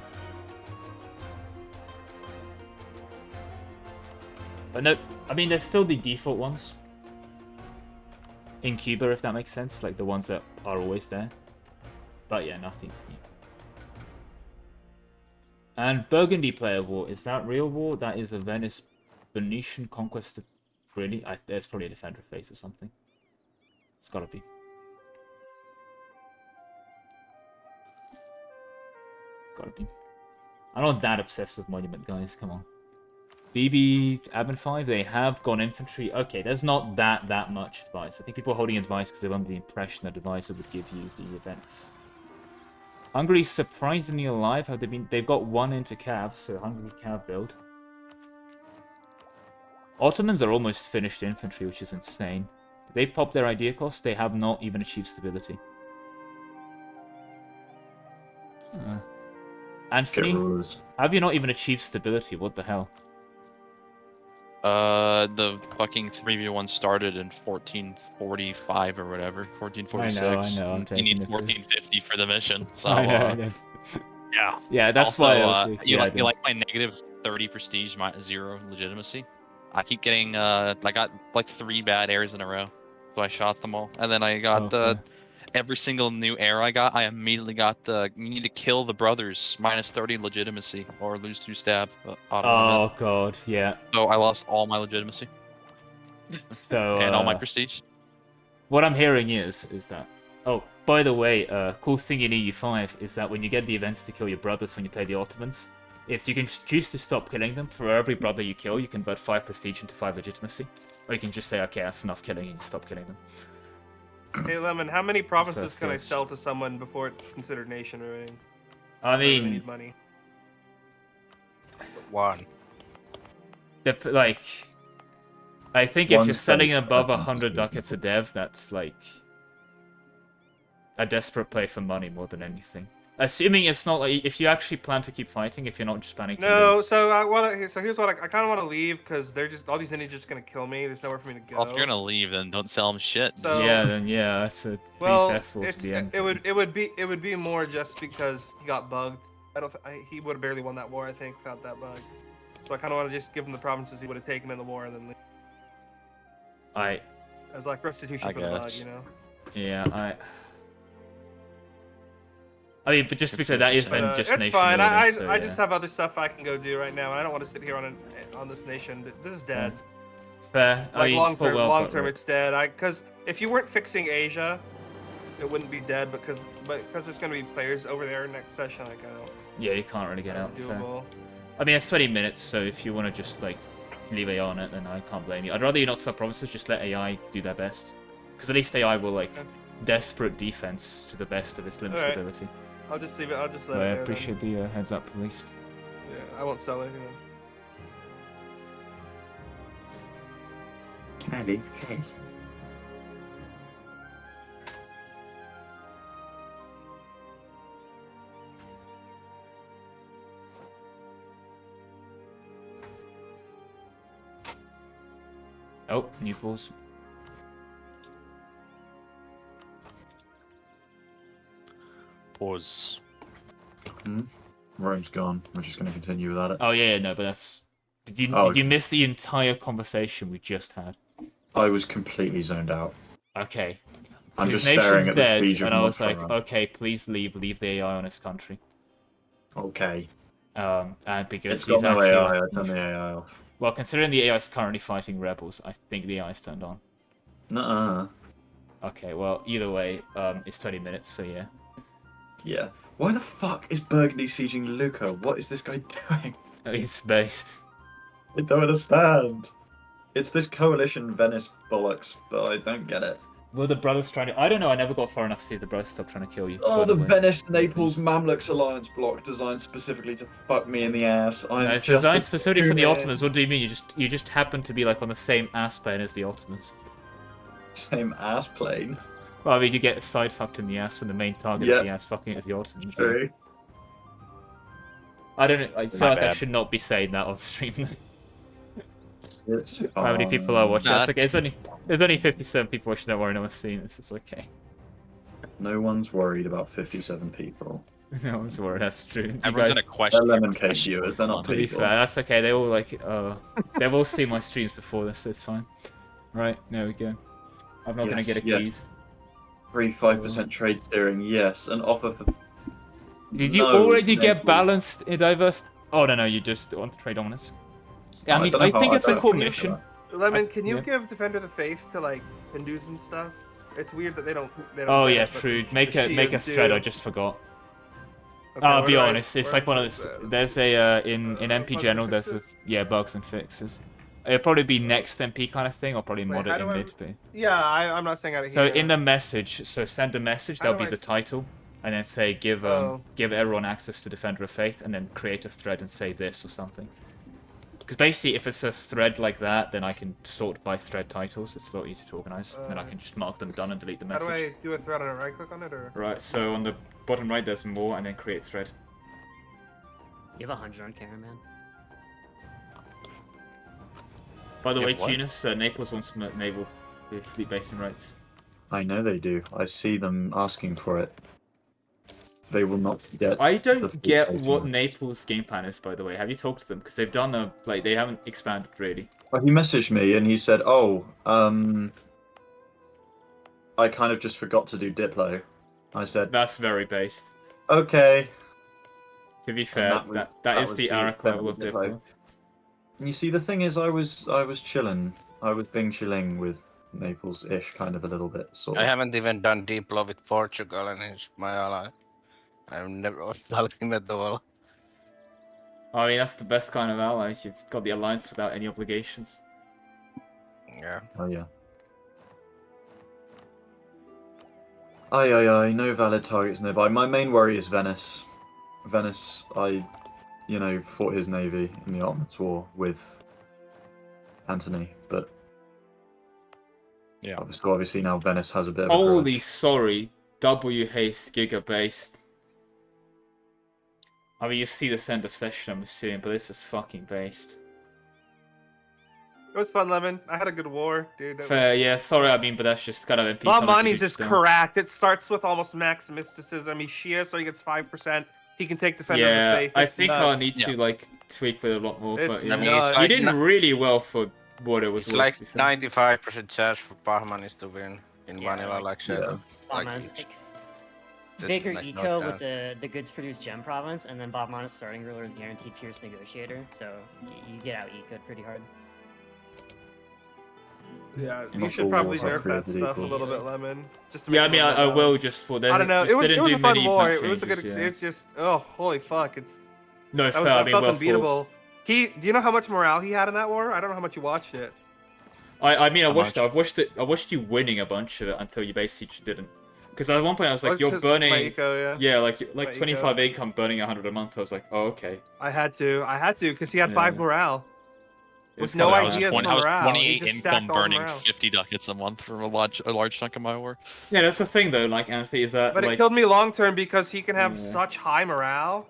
But no, I mean, there's still the default ones. In Cuba, if that makes sense. Like the ones that are always there. But yeah, nothing. Yeah. And Burgundy player war, is that real war? That is a Venetian conquest of... Really? There's probably a defender phase or something. It's gotta be. Gotta be. I'm not that obsessed with Monument, guys, come on. BB, Admin 5, they have gone infantry. Okay, there's not that much advice. I think people are holding advice because they're under the impression that advisor would give you the events. Hungary's surprisingly alive. Have they been? They've got one into Cav, so Hungary Cav build. Ottomans are almost finished infantry, which is insane. They popped their idea cost. They have not even achieved stability. Anthony, have you not even achieved stability? What the hell? The fucking 3v1 started in 1445 or whatever, 1446. I know. You need 1450 for the mission. So, I know. Yeah. Yeah, that's also, why I was like, you yeah, I like you didn't- like my negative 30 prestige, my 0 legitimacy. I keep getting I got like 3 bad airs in a row, so I shot them all, and then I got every single new air I got. I immediately got the you need to kill the brothers minus 30 legitimacy or lose 2 stab auto event. Oh god, yeah. So I lost all my legitimacy So and all my prestige. What I'm hearing is that. Oh, by the way, cool thing in EU5 is that when you get the events to kill your brothers when you play the Ottomans, is you can choose to stop killing them. For every brother you kill, you convert 5 prestige into 5 legitimacy. Or you can just say, okay, that's enough killing, and you stop killing them. Hey Lemon, how many provinces can I skills. sell to someone before it's considered nation rating? I mean, need money. 1. Like, I think if One you're selling state. above 100 ducats a dev, that's like a desperate play for money more than anything. Assuming it's not like if you actually plan to keep fighting, if you're not just planning to. No, so I want to. So here's what I kind of want to leave because they're just all these ninjas just gonna kill me. There's nowhere for me to go. Well, if you're gonna leave, then don't sell them shit. So- Yeah, then yeah, that's a Well, that's towards it's the end. it would be more just because he got bugged. I don't. He would have barely won that war, I think, without that bug. So I kind of want to just give him the provinces he would have taken in the war and then leave. As like restitution I for the bug, guess. you know. Yeah, I mean, but just because that is then just it's nation fine. building, so, I yeah. just have other stuff I can go do right now, and I don't want to sit here on this nation. This is dead. Fair. I Like mean, long term, well, but- it's dead. Because if you weren't fixing Asia, it wouldn't be dead. Because there's gonna be players over there next session. Like I don't. Yeah, you can't really get out. Fair. Doable. I mean, it's 20 minutes, so if you want to just like leave AI on it, then I can't blame you. I'd rather you not sub provinces, just let AI do their best, because at least AI will like desperate defense to the best of its limited Alright. ability. I'll just leave it. I'll just let But I it there, appreciate the heads up at least. then. Yeah, I won't sell anything. Candy, yes. Oh, new pause. Pause. Rome's gone. We're just going to continue without it. Oh yeah, no, but that's. Did you miss the entire conversation we just had? I was completely zoned out. Okay. I'm His just staring nation's at the dead, siege of and I was like, Montferrat. okay, please leave the AI on his country. Okay. And because It's he's got no actually AI. like- I've done the AI off. Well, considering the AI is currently fighting rebels, I think the AI is turned on. Nuh-uh. Okay, well, either way, it's 20 minutes, so yeah. Yeah. Why the fuck is Burgundy sieging Lucca? What is this guy doing? It's based. I don't understand. It's this coalition Venice bollocks, but I don't get it. Were the brothers trying to... I don't know, I never got far enough to see if the brothers stopped trying to kill you. Oh, by the way. Venice-Naples Mamluks alliance block designed specifically to fuck me in the ass. I'm No, it's just designed specifically for the fuming. Ottomans. What do you mean? You just happen to be like on the same ass plane as the Ottomans. Same ass plane. Well, I mean, you get side fucked in the ass when the main target Yeah. of the ass fucking is the Ottomans. True. I don't know. I feel My like I bad. should not be saying that on stream. It's How many people are watching? Nah, That's okay. There's only 57 people watching. Don't worry, no one's seeing this. It's okay. No one's worried about 57 people. No one's worried. That's true. You Everyone's in guys- a question. They're lemon cake viewers. They're not To be people. fair, that's okay. They all like, they've all seen my streams before this. It's fine. Right, there we go. I'm not gonna Yes, get yes. accused. 5% trade steering. Yes, an offer for. Did you No, already get Naples. balanced in diverse? Oh no, you just want trade dominance. Yeah, I I mean, don't know I how think I it's a don't cool know. mission. Lemon, can you Yeah. give Defender of the Faith to like Hindus and stuff? It's weird that they don't. Oh get yeah, it, but true. the Make a Shias thread. do. I just forgot. Okay, I'll where be do I- honest. It's where like do I one of fix those. that? There's a in Bugs MP and General. There's a fixes? bugs and fixes. It'll probably be next MP kind of thing, or probably Wait, mod how it in do I- mid B. Yeah, I'm not saying out of So here. in the message, so send a message. How That'll do be I the s- title, and then say give Oh. give everyone access to Defender of Faith, and then create a thread and say this or something. Because basically, if it's a thread like that, then I can sort by thread titles. It's a lot easier to organize. Then I can just mark them done and delete the How message. do I do a thread on it? Right click on it or? Right. So on the bottom right, there's more, and then create thread. You have 100 on camera, man. By the You way, have what? Tunis, Naples wants naval fleet basin rights. I know they do. I see them asking for it. they will not get. I the don't full get rating what of- Naples' game plan is, by the way. Have you talked to them? Because they've done they haven't expanded really. Well, he messaged me and he said, "Oh, I kind of just forgot to do Diplo." I said, That's very based. "Okay." To be fair, that is was the Arak extent level of the Diplo. And you see, the thing is, I was chilling. I was being chilling with Naples-ish, kind of a little bit. Sort I of. haven't even done Diplo with Portugal, and he's my ally. I've never done him at all. I mean, that's the best kind of allies. You've got the alliance without any obligations. Yeah. Oh yeah. Aye, no valid targets nearby. My main worry is Venice. Venice, I fought his navy in the Ottoman War with Antony, but yeah, obviously now Venice has a bit of a Holy grudge. sorry, W haste Giga based. I mean, you see this end of session, I'm assuming, but this is fucking based. It was fun, Lemon. I had a good war, dude. Fair, yeah, sorry, I mean, but that's just kind of MP. Bob Money's is correct. It starts with almost max mysticism. He's Shia, so he gets 5%. He can take Defender of the Faith. I It's think nuts. I'll need to like tweak with a lot more. It's But yeah, nuts. you did really well for what it was. It's like 95% chance for Bahmanis to win in vanilla, like Shadow. Bob Like, Manus, it's- like, bigger like no eco chance. with the goods produced gem province, and then Bob Manus starting ruler is guaranteed Fierce Negotiator, so you get out eco'd pretty hard. Yeah, you Not should all probably wars are nerf that created stuff a equal. little bit, Lemon. Just to Yeah, I make it mean, a little I more will balanced. just for I don't know. Just It was didn't a do fun many war. map It was a good. changes, yeah. It's just holy fuck. It's No, that fair. was, I that mean, felt well, for, unbeatable. Do you know how much morale he had in that war? I don't know how much you watched it. I mean, I How watched much? it. I watched you winning a bunch of it until you basically just didn't. Because at one point I was like, Oh, you're 'cause burning. my eco, yeah. like My 25 eco. income, burning 100 a month. I was like, oh okay. I had to, because he had Yeah. 5 morale. It's With no kinda ideas hard. for I was morale. 28 he just income stacked all the burning morale. 50 ducats a month from a large chunk of my war. Yeah, that's the thing though. Like Anthony, is that But like it killed me long term because he can have Yeah. such high morale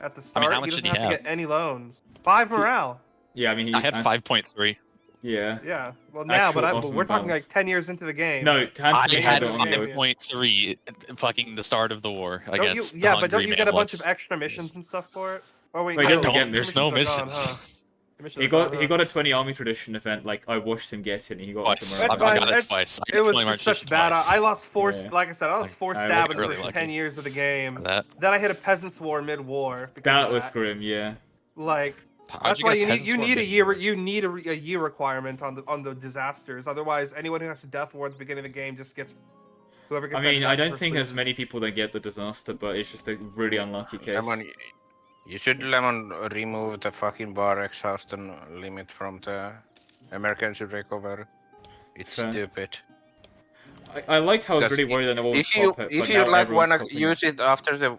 at the start. how much he did doesn't he have to have? get any loans. 5 morale. Yeah, I mean, I had 5.3. Yeah. Yeah. Well, now, but Actual we're talking balance. like 10 years into the game. No, I Anthony had it on the- 5.3 fucking the start of the war Don't you, against yeah, the but don't hungry you get a bunch of Mamluks. extra missions and stuff for it? Oh wait, Wait, no, don't forget, there's no missions are gone, missions. huh? The missions He are got gone, he huh? got a 20 army tradition event. Like I watched him get it, and he got Twice. like, a I morale. got it That's- twice. I got It was 20 just such marches bad. twice. I lost 4. Yeah. Like I said, I lost 4 I stab in was the really first lucky. 10 years of the game. That. Then I hit a peasants war mid-war. because That of was grim, yeah. Like How'd that's you why get you need peasants war a mid-war? year a year requirement on the disasters. Otherwise, anyone who has a death war at the beginning of the game just gets whoever gets. I that mean, I disaster don't first think there's loses. many people that get the disaster, but it's just a really unlucky case. Lemon, you should remove the fucking bar exhaustion limit from the emergency recovery. It's Fair. stupid. I liked how I was Because really worried that no one would If you pop it, if but you now like everyone's wanna popping use it after the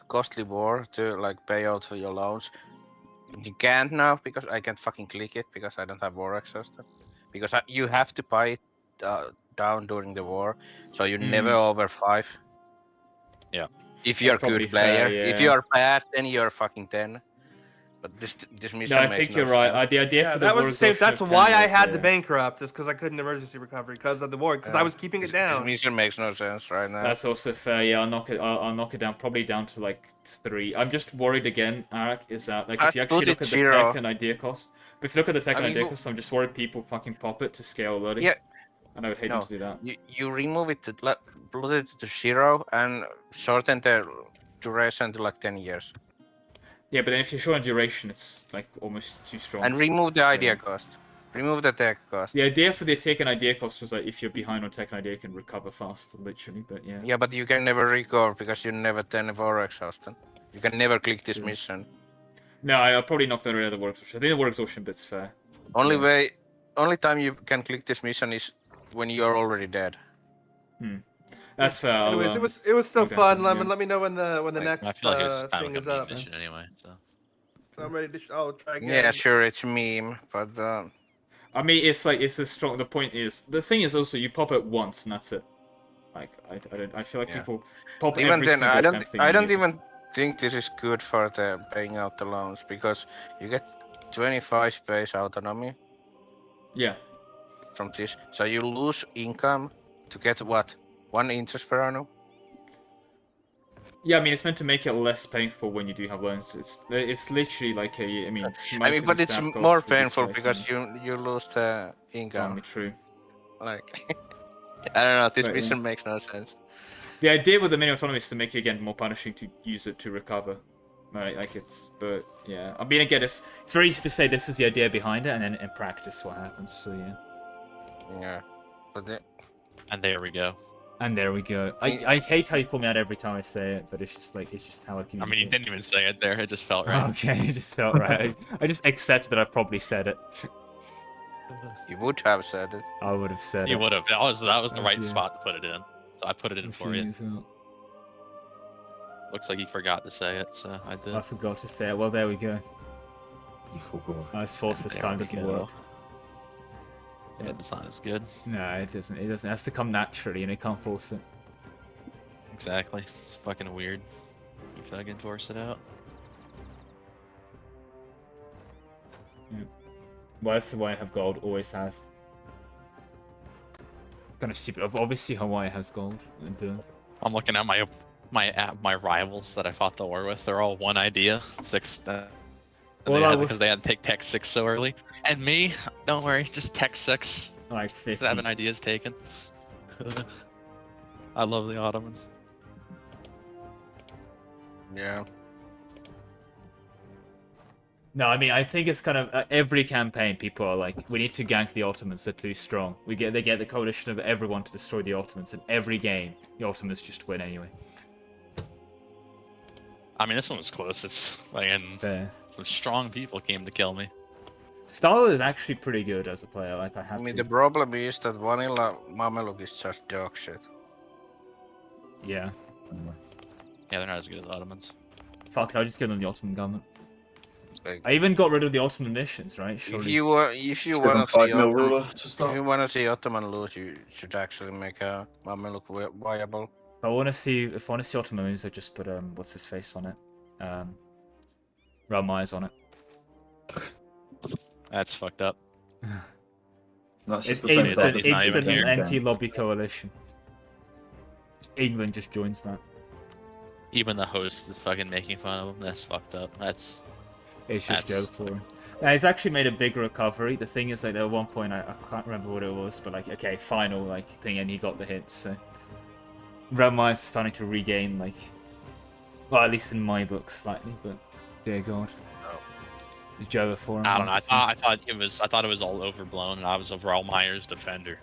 costly war to pay out for your loans, you can't now because I can't fucking click it because I don't have war exhaustion. Because you have to buy it down during the war, so you're never over 5. Yeah. If you're a probably good player, fair, if yeah. you're bad, then you're fucking 10. But this mission No, I makes think no you're right. sense. The idea Yeah, for the that was war the same. exhaustion That's of why 10 I was, had to bankrupt, is because I couldn't emergency recovery because of the war. Because I was keeping it This down. mission makes no sense right now. That's also fair. Yeah, I'll knock it down, probably down to like 3. I'm just worried again, Arak, is that like if I'd you actually put look it at the 0. tech and idea cost. But if you look at the tech I and mean, idea well- cost, I'm just worried people fucking pop it to scale early. Yeah. And I would hate them No, to do that. you remove it to put it to 0 and shorten the duration to 10 years. Yeah, but then if you're short on duration, it's like almost too strong. And remove the idea cost. Remove the tech cost. The idea for the tech and idea cost was like if you're behind on tech and idea, you can recover fast, literally. But yeah. Yeah, but you can never recover because you never 10 war exhaustion. You can never click this mission. No, I'll probably knock the other war exhaustion. I think the war exhaustion bit's fair. Only time you can click this mission is when you're already dead. That's fair. Anyways, it was still okay, fun, yeah. Lemon. Let me know when the next I feel like it's kind thing of is a up. mission anyway. So. So I'm ready to. Try again. Yeah, sure, it's a meme, but I mean, it's like it's a strong. The point is, the thing is also you pop it once and that's it. Like I feel like Yeah. people pop even every then, single I damn thing I you don't need. even think this is good for the paying out the loans because you get 25 space autonomy. Yeah. From this, so you lose income to get what 1 interest per annum. Yeah, I mean, it's meant to make it less painful when you do have loans. It's literally like a. I mean, but it's more painful because you lose the income. True. Like, I don't know. This But, mission yeah. makes no sense. The idea with the minimum autonomy is to make it again more punishing to use it to recover. Right, like but yeah. I mean, again, it's very easy to say this is the idea behind it, and then in practice, what happens? So yeah. Yeah, but and there we go. And there we go. I hate how you call me out every time I say it, but it's just how I communicate. I mean, you didn't even say it there. It just felt right. Okay, it just felt right. I just accept that I probably said it. You would have said it. I would have said it. You would have. That was the right spot to put it in. So I put it in for you. Looks like you forgot to say it, so I did. I forgot to say it. Well, there we go. Nice force this time doesn't work. Yeah, it's not as good. No, it doesn't. It doesn't. It has to come naturally, and you can't force it. Exactly. It's fucking weird. You fucking force it out. Yeah. Why does Hawaii have gold? Always has. Kind of stupid. Obviously, Hawaii has gold. I'm looking at my rivals that I fought the war with. They're all one idea, 6. Because they had to take Tech 6 so early. And me, don't worry, just Tech 6. Like 50. 7 ideas taken. I love the Ottomans. Yeah. No, I mean, I think it's kind of every campaign. People are like, we need to gank the Ottomans. They're too strong. They get the coalition of everyone to destroy the Ottomans. In every game, the Ottomans just win anyway. I mean, this one was close. It's like, and some strong people came to kill me. Style is actually pretty good as a player. Like I have. I mean, the problem is that vanilla Mameluke is just dog shit. Yeah. Yeah, they're not as good as Ottomans. Fuck, I just get on the Ottoman government. I even got rid of the Ottoman missions, right? Surely. If you want to see Ottoman lose, you should actually make a Mameluke viable. If I want to see Ottoman lose, I just put what's his face on it, Ramires on it. That's fucked up. It's instant anti-lobby coalition. England just joins that. Even the host is fucking making fun of him. That's fucked up. It's just joke for him. Now, he's actually made a big recovery. The thing is, like, at one point, I can't remember what it was, but like, okay, final like thing, and he got the hits. So Ramires is starting to regain, like, well, at least in my book, slightly. But dear God, it's Joe for him. I don't know. I thought it was all overblown, and I was a Ramires defender.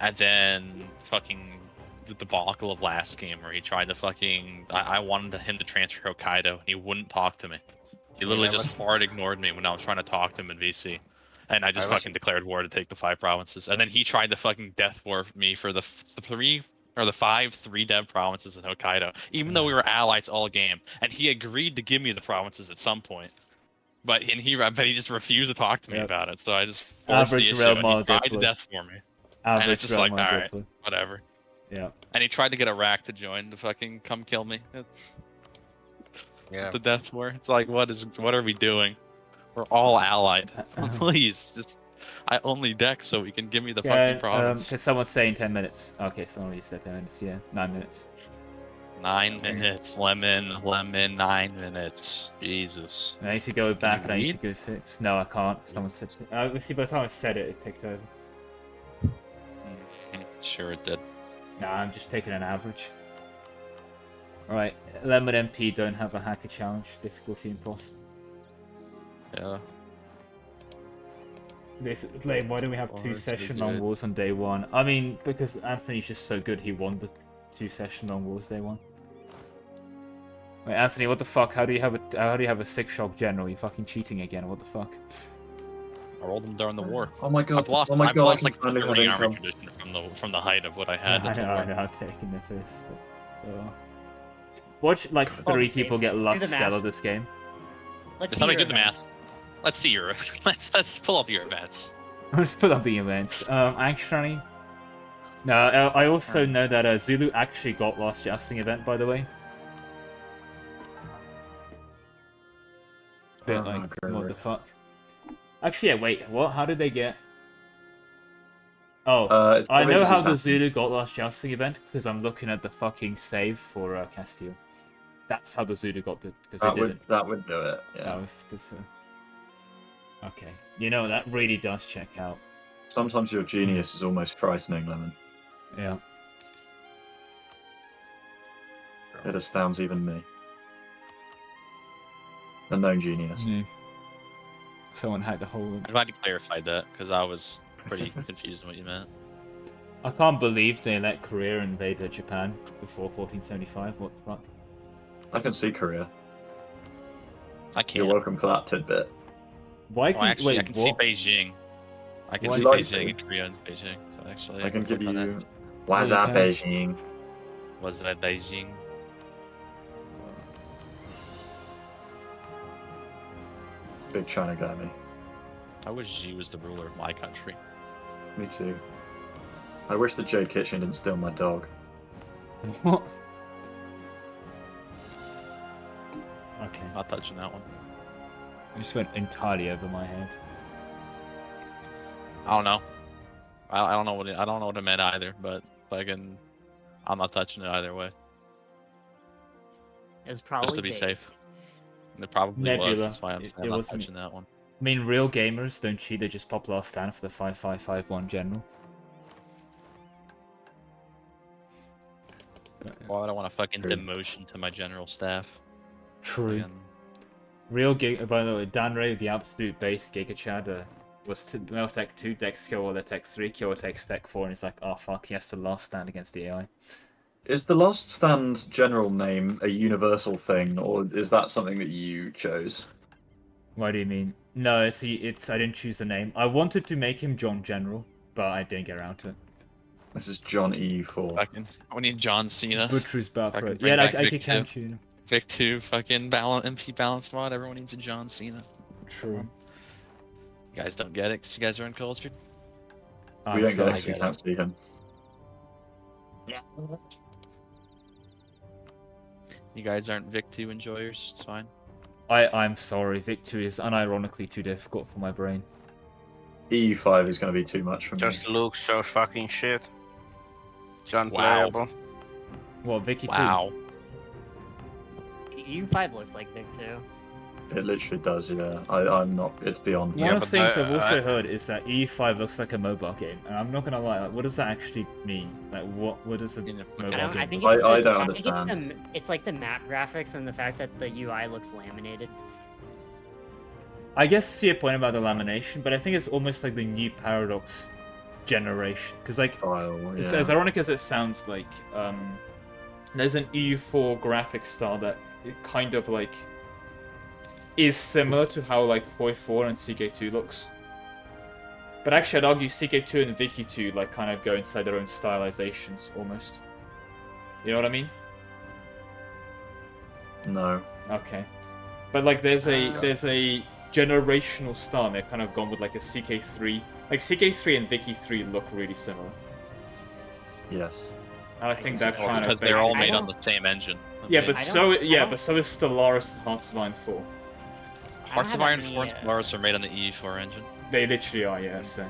And then fucking the debacle of last game where he tried to fucking. I wanted him to transfer Hokkaido, and he wouldn't talk to me. He literally just hard ignored me when I was trying to talk to him in VC. And I just fucking declared war to take the 5 provinces. And then he tried to fucking death war me for the 5 3-dev provinces in Hokkaido. Even though we were allies all game. And he agreed to give me the provinces at some point. But he just refused to talk to me about it. So I just forced the issue. And he tried to death for me. And it's just like, alright, whatever. Yeah. And he tried to get Iraq to join to fucking come kill me. Yeah. The death war. It's like, what are we doing? We're all allied. Please, just I only deck so we can give me the fucking province. Because someone's saying 10 minutes. Okay, someone said 10 minutes. Yeah, 9 minutes. 9 minutes. Lemon. 9 minutes. Jesus. I need to go back and I need to go fix. No, I can't. Someone said. See, by the time I said it, it ticked over. Sure, it did. Nah, I'm just taking an average. Alright, Lemon MP don't have a hacker challenge. Difficulty impossible. Yeah. This is lame. Why don't we have 2 session-long wars on day 1? I mean, because Anthony's just so good, he won the 2 session-long wars day 1. Wait, Anthony, what the fuck? How do you have a 6-shock general? You're fucking cheating again. What the fuck? I rolled them during the war. Oh my god! I've lost like 30 army tradition from the height of what I had. I know, I've taken the piss, but watch like 3 people get luck stellar this game. Somebody do the math. Let's see your let's pull up your events. Let's pull up the events. Actually, no. I also know that Zulu actually got last jousting event, by the way. Bit like what the fuck. Actually, yeah, wait, what? How did they get? Oh, I know how the Zulu got last jousting event because I'm looking at the fucking save for Castile. That's how the Zuda got the because That they would didn't. that would do it. Yeah. That was because. Okay, you know that really does check out. Sometimes your genius is almost frightening, Lemon. Yeah. It astounds even me. A known genius. Yeah. Someone hacked the whole. I'm glad you clarified that because I was pretty confused on what you meant. I can't believe they let Korea invade Japan before 1475. What the fuck? I can see Korea. I can't. You're welcome for that tidbit. Why Well, actually, I can see what? Beijing. I can Why see like Beijing it? and Korea and Beijing. So actually, I can give click on you. that. Why's that Beijing? Was that Beijing? Big China guy, me. I wish Xi was the ruler of my country. Me too. I wish the Jade Kitchen didn't steal my dog. What? Okay. Not touching that one. I just went entirely over my head. I don't know. I don't know what I don't know what it meant either. But I'm not touching it either way. It was probably Just to be base. safe. It probably Nebula. was. That's why I'm It not wasn't- touching that one. I mean, real gamers don't cheat, they just pop last stand for the 5551 general. Well, I don't want to fucking demotion to my general staff. True. Again. Real Giga, by the way, Dan Ray, the absolute base Giga Chad, was Tech 2, Dex kill, or the Tech 3 kill, or Tech 4, and he's like, oh fuck, he has to last stand against the AI. Is the Last Stand general name a universal thing, or is that something that you chose? What do you mean? No, I didn't choose the name. I wanted to make him John General, but I didn't get around to it. This is John E4. Fucking, we need John Cena. Butcher's Bathrobe. Fucking bring Yeah, back I Vic could 2. count you. Vic 2, fucking MP balance mod. Everyone needs a John Cena. True. You guys don't get it because you guys are uncultured. We don't get it I 'cause we get can't see him. You guys aren't Vic 2 enjoyers. It's fine. I'm sorry, Vic 2 is unironically too difficult for my brain. E5 is going to be too much for me. Just looks so fucking shit. It's Wow. unplayable. What, Vicky 2? Wow. U5 looks like Vic too. It literally does, yeah. I'm not. It's beyond me. One of the things I've also heard is that E5 looks like a mobile game, and I'm not gonna lie. Like, what does that actually mean? Like, what is a mobile game? I think I it's don't I understand. think it's like the map graphics and the fact that the UI looks laminated. I guess I see a point about the lamination, but I think it's almost like the new Paradox generation. Because, like, it's, as ironic as it sounds, like, there's an EU4 graphic style that it kind of, like, is similar to how, like, Hoi 4 and CK2 looks. But actually, I'd argue CK2 and Vicky 2, like, kind of go inside their own stylizations, almost. You know what I mean? No. Okay. But, like, there's a generational style, and they've kind of gone with, like, a CK3. Like, CK3 and Vicky 3 look really similar. Yes. And I think that Well, it's kind of... because they're all made on the same engine. Yeah, but so is Stellaris and Hearts of Iron 4. Hearts of Iron 4 and Stellaris are made on the E4 engine. They literally are, yeah, so...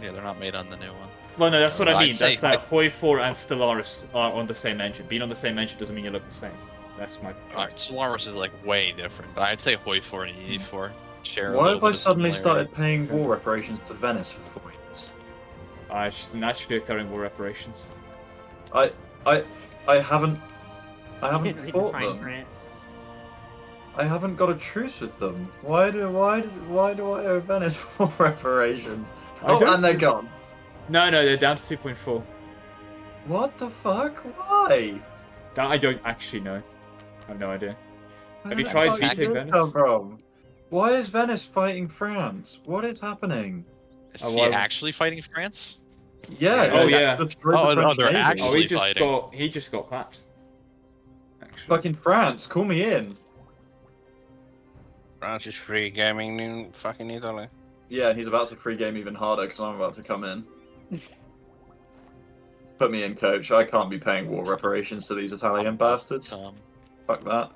Yeah, they're not made on the new one. Well, no, that's what I I'd mean. say- That's that Hoi 4 and Stellaris are on the same engine. Being on the same engine doesn't mean you look the same. That's my... Alright, Stellaris is like way different, but I'd say Hoi 4 and E4 share a Why little have bit I of suddenly similarity. started paying war reparations to Venice for 4 years? It's naturally occurring war reparations. I haven't Read the fought fine them. print. I haven't got a truce with them. Why do I owe Venice war reparations? Oh, and they're gone. No, they're down to 2.4. What the fuck? Why? That I don't actually know. I have no idea. Where Have you the tried fuck did beating this Venice? come from? Why is Venice fighting France? What is happening? Is he actually fighting France? Yeah. Oh, they yeah. destroyed the Oh, French they're Navy. actually he fighting. He just got clapped. Fucking France, call me in. France is free gaming in fucking Italy. Yeah, and he's about to pre-game even harder because I'm about to come in. Put me in, coach. I can't be paying war reparations to these Italian bastards. Fuck that.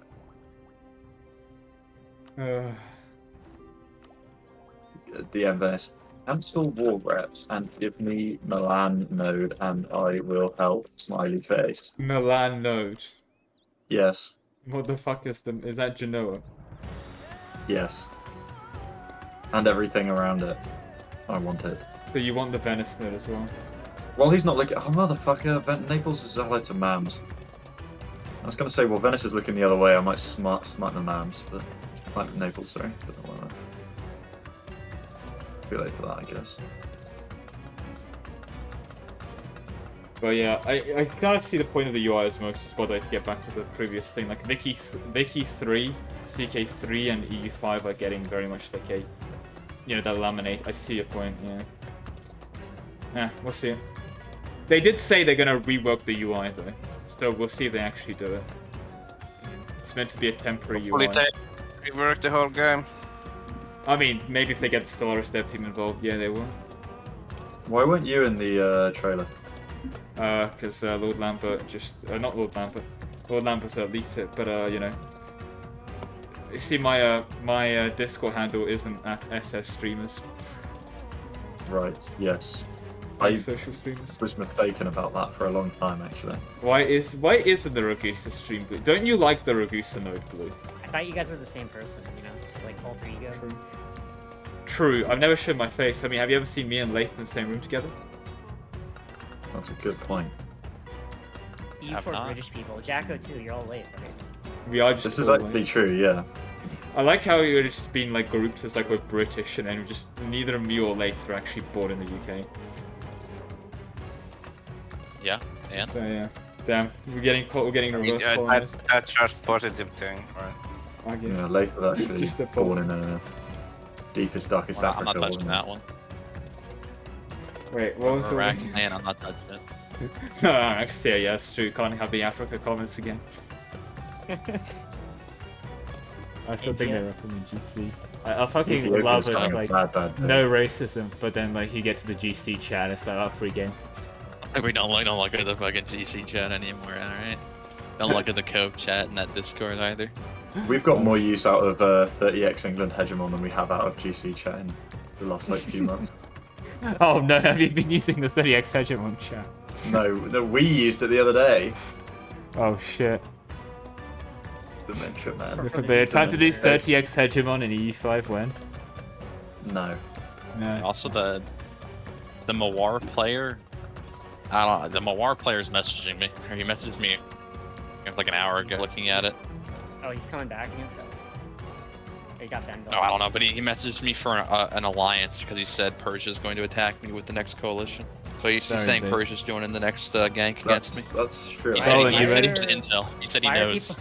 DM Venice. Cancel war reps and give me Milan node and I will help. Smiley face. Milan node. Yes. What the fuck is that Genoa? Yes. And everything around it. I want it. So you want the Venice node as well? Well, he's not looking. Oh, motherfucker. Naples is allied to Mams. I was going to say, well, Venice is looking the other way. I might smite the Mams. But Naples, sorry. But not like that. Too late for that, I guess. But yeah, I kind of see the point of the UI as most, but to get back to the previous thing. Like Vicky 3, CK3, and EU5 are getting very much like a, that laminate. I see your point, yeah. Yeah, we'll see. They did say they're gonna rework the UI though, so we'll see if they actually do it. It's meant to be a temporary UI. They rework the whole game. I mean, maybe if they get the Stellaris dev team involved, yeah, they will. Why weren't you in the trailer? Because Lord Lambert just... not Lord Lambert. Lord Lambert leaked it, but, You see, my Discord handle isn't at SS Streamers. Right, yes. Social streamers. Was mistaken about that for a long time, actually. Why isn't the Ragusa stream blue? Don't you like the Ragusa node blue? I thought you guys were the same person, just like alter ego. True, I've never shown my face. I mean, have you ever seen me and Lath in the same room together? That's a good point. You for British people. Jacko too, you're all late, right? We are just. This is actually true, yeah. I like how you're just being like grouped as like we're British, and then just neither me or Lath are actually born in the UK. Yeah, and so yeah, damn, we're getting reverse colonized. That's just positive thing, right? I guess. Yeah, Lath was actually Just a born in the deepest, darkest Africa. I'm not touching that one. Wait, what was the one? Man, I'm not touching it. No, actually, yeah, it's true. Can't have the Africa comments again. I still think they're up in the GC. I fucking love it, like, no racism, but then, like, you get to the GC chat, it's like, oh, free game. We don't look at the fucking GC chat anymore, alright? Don't look at the Cove chat and that Discord either. We've got more use out of 30x England Hegemon than we have out of GC chat in the last, like, few months. Oh no, have you been using the 30x Hegemon chat? No, we used it the other day. Oh shit. Dementia, man. Time to do 30x Hegemon in EU5 when? No. Also the Mawar player. I don't know. The Mawar player is messaging me. Or he messaged me like an hour ago looking at it. Oh, he's coming back against it. He got banned. No, I don't know, but he messaged me for an alliance because he said Persia's going to attack me with the next coalition. So he's saying Persia's joining the next gank against me. That's true. He said he was intel. He said he knows.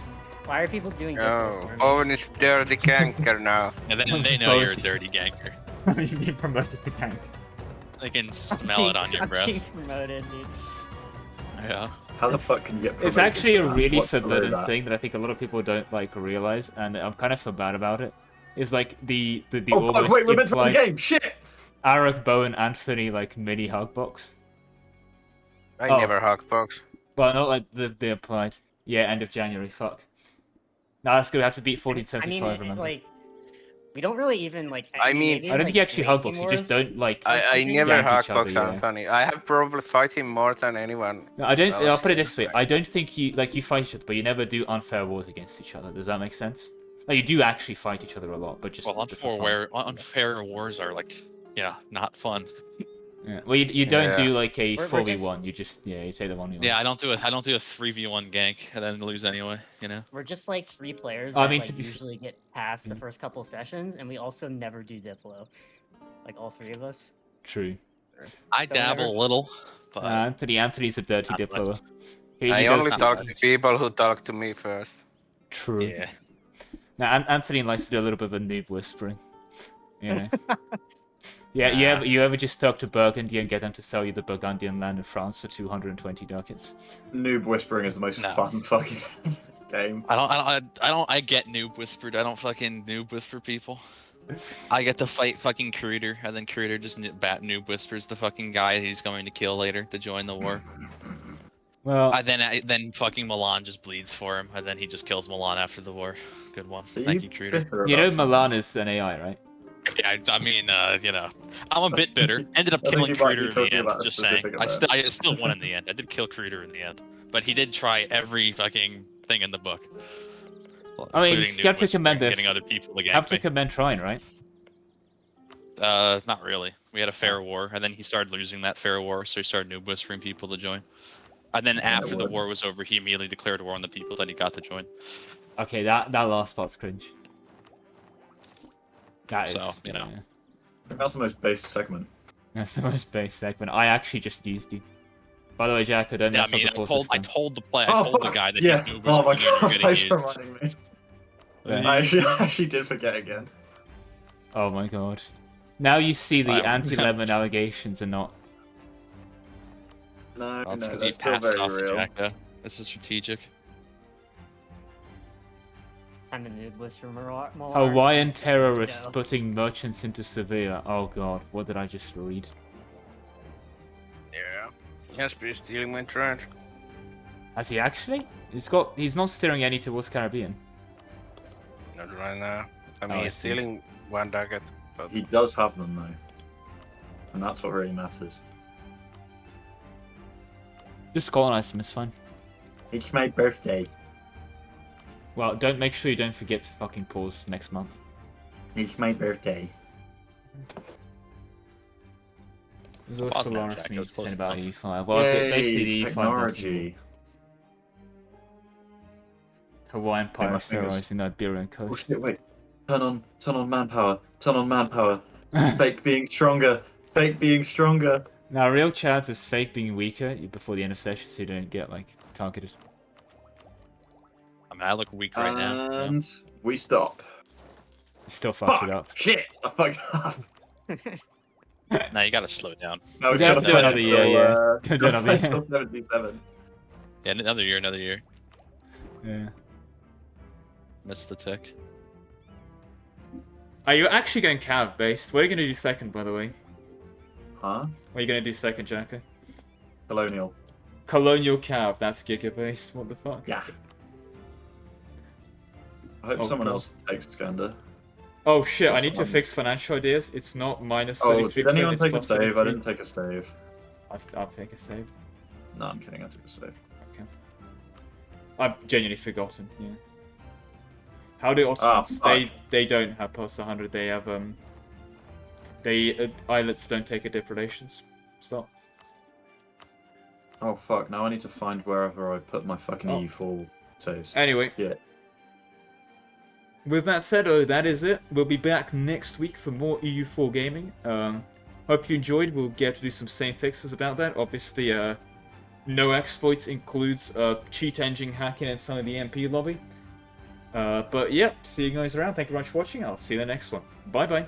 Why are people doing Oh, Owen is dirty ganker now. And then they know you're a dirty ganker. You've been promoted to gank. They can smell it on your breath. I'm being promoted, dude. Yeah. How the fuck can you get promoted? It's actually a really What's below forbidden that? thing that I think a lot of people don't like realize, and I'm kind of feel bad about it. Is like the Oh, almost fuck, wait, we're meant to play the implied game! Shit! Arak, Bowen, Anthony like mini hug box. I never hug box. Well, not like they applied. Yeah, end of January. Fuck. No, that's good. I have to beat 1475. Remember? Like, we don't really even like. I mean, maybe, I don't think you actually hug box. You wars? just don't like. I never gank hug each other, box yeah. Anthony. I have probably fight him more than anyone. No, I don't. I'll else. put it this way. I don't think you you fight each other, but you never do unfair wars against each other. Does that make sense? Like you do actually fight each other a lot, but just Well, just for fun. unfair wars are like, not fun. Yeah. Well, you don't do like a We're 4v1. You just you take the 1v1. Yeah, I don't do a 3v1 gank and then lose anyway. We're just like 3 players I that mean, like, to be usually get past the first couple sessions, and we also never do Diplo. Like all 3 of us. True. I So dabble whenever- a little, but Anthony's a dirty Not diploer. much. I only talk to people who talk to me first. True. Yeah. Now Anthony likes to do a little bit of a noob whispering. You know. Yeah, you ever just talk to Burgundy and get them to sell you the Burgundian land in France for 220 ducats? Noob whispering is the most fun fucking game. I get noob whispered. I don't fucking noob whisper people. I get to fight fucking Creator, and then Creator just noob whispers the fucking guy he's going to kill later to join the war. Well, then fucking Milan just bleeds for him, and then he just kills Milan after the war. Good one. Thank you, Creator. You know Milan is an AI, right? Yeah, I mean, I'm a bit bitter. Ended up I think killing you might be Creator in the talking end. about a Just saying. specific I still won in the end. I did kill Creator in the end, but he did try every fucking thing in the book. I mean, including you have to Whispering, commend this. getting other people to gank Have to me. commend trying, right? Not really. We had a fair war, and then he started losing that fair war, so he started noob whispering people to join. And then Yeah, after the would. war was over, he immediately declared war on the people that he got to join. Okay, that last part's cringe. That is, So, you know. That's the most base segment. That's the most base segment. I actually just used you. By the way, Jack, I don't Yeah, mess I mean, up the I full told system. I told the guy that Yeah. he's noob Oh my whispering and god, you're thanks getting for used. reminding me. Yeah. I actually did forget again. Oh my god. Now you see the Wow. anti-lemon allegations and not... No, That's no, because they're you still passed it very off to real. Jack, though. This is strategic. Time to noob whisper Molar. Hawaiian terrorists putting merchants into Sevilla. Oh god, what did I just read? Yeah. Yes, be stealing my trash. Has he actually? He's not steering any towards Caribbean. Not right now. I mean, I he's see. stealing one target, but He does have them though, and that's what really matters. Just colonize him, it's fine. It's my birthday. Well, make sure you don't forget to fucking pause next month. It's my birthday. There's Pause also now, Lawrence Jack, news it was saying close about enough. E5. Well, basically the Yay, E5 technology. Hawaiian my pirates fingers. terrorizing the Iberian Oh coast. shit, wait. Turn on manpower. Turn on manpower. Fake being stronger. Fake being stronger. Now, real chance is fake being weaker before the end of session so you don't get, like, targeted. I mean, I look weak right now. you know? And we stop. You still fucked Fuck! it up. Shit! I fucked up. Now you gotta slow down. No, We're gonna have to do another year, yeah. Gonna do another year. Until 77. Yeah, another year. Yeah. Missed the tick. Are you actually going cav based? What are you gonna do second, by the way? Huh? What are you gonna do second, Jacko? Colonial. Colonial cav, that's giga based. What the fuck? Yeah. I hope Oh, someone God. else takes Skander. Oh shit, I That's need to fine. fix financial ideas. It's not minus 33%. Oh, did anyone it's take a plus save? 33. I didn't take a save. I'll take a save. No, I'm kidding. I took a save. Okay. I've genuinely forgotten, yeah. How do Ottomans? They don't have plus 100. They have islets don't take a depredations. Stop. Oh fuck! Now I need to find wherever I put my fucking Oh. E4 saves. Anyway. Yeah. With that said, that is it. We'll be back next week for more EU4 gaming. Hope you enjoyed. We'll get to do some same fixes about that. Obviously, no exploits includes cheat engine hacking and some of the MP lobby. But yeah, see you guys around. Thank you very much for watching. I'll see you in the next one. Bye bye.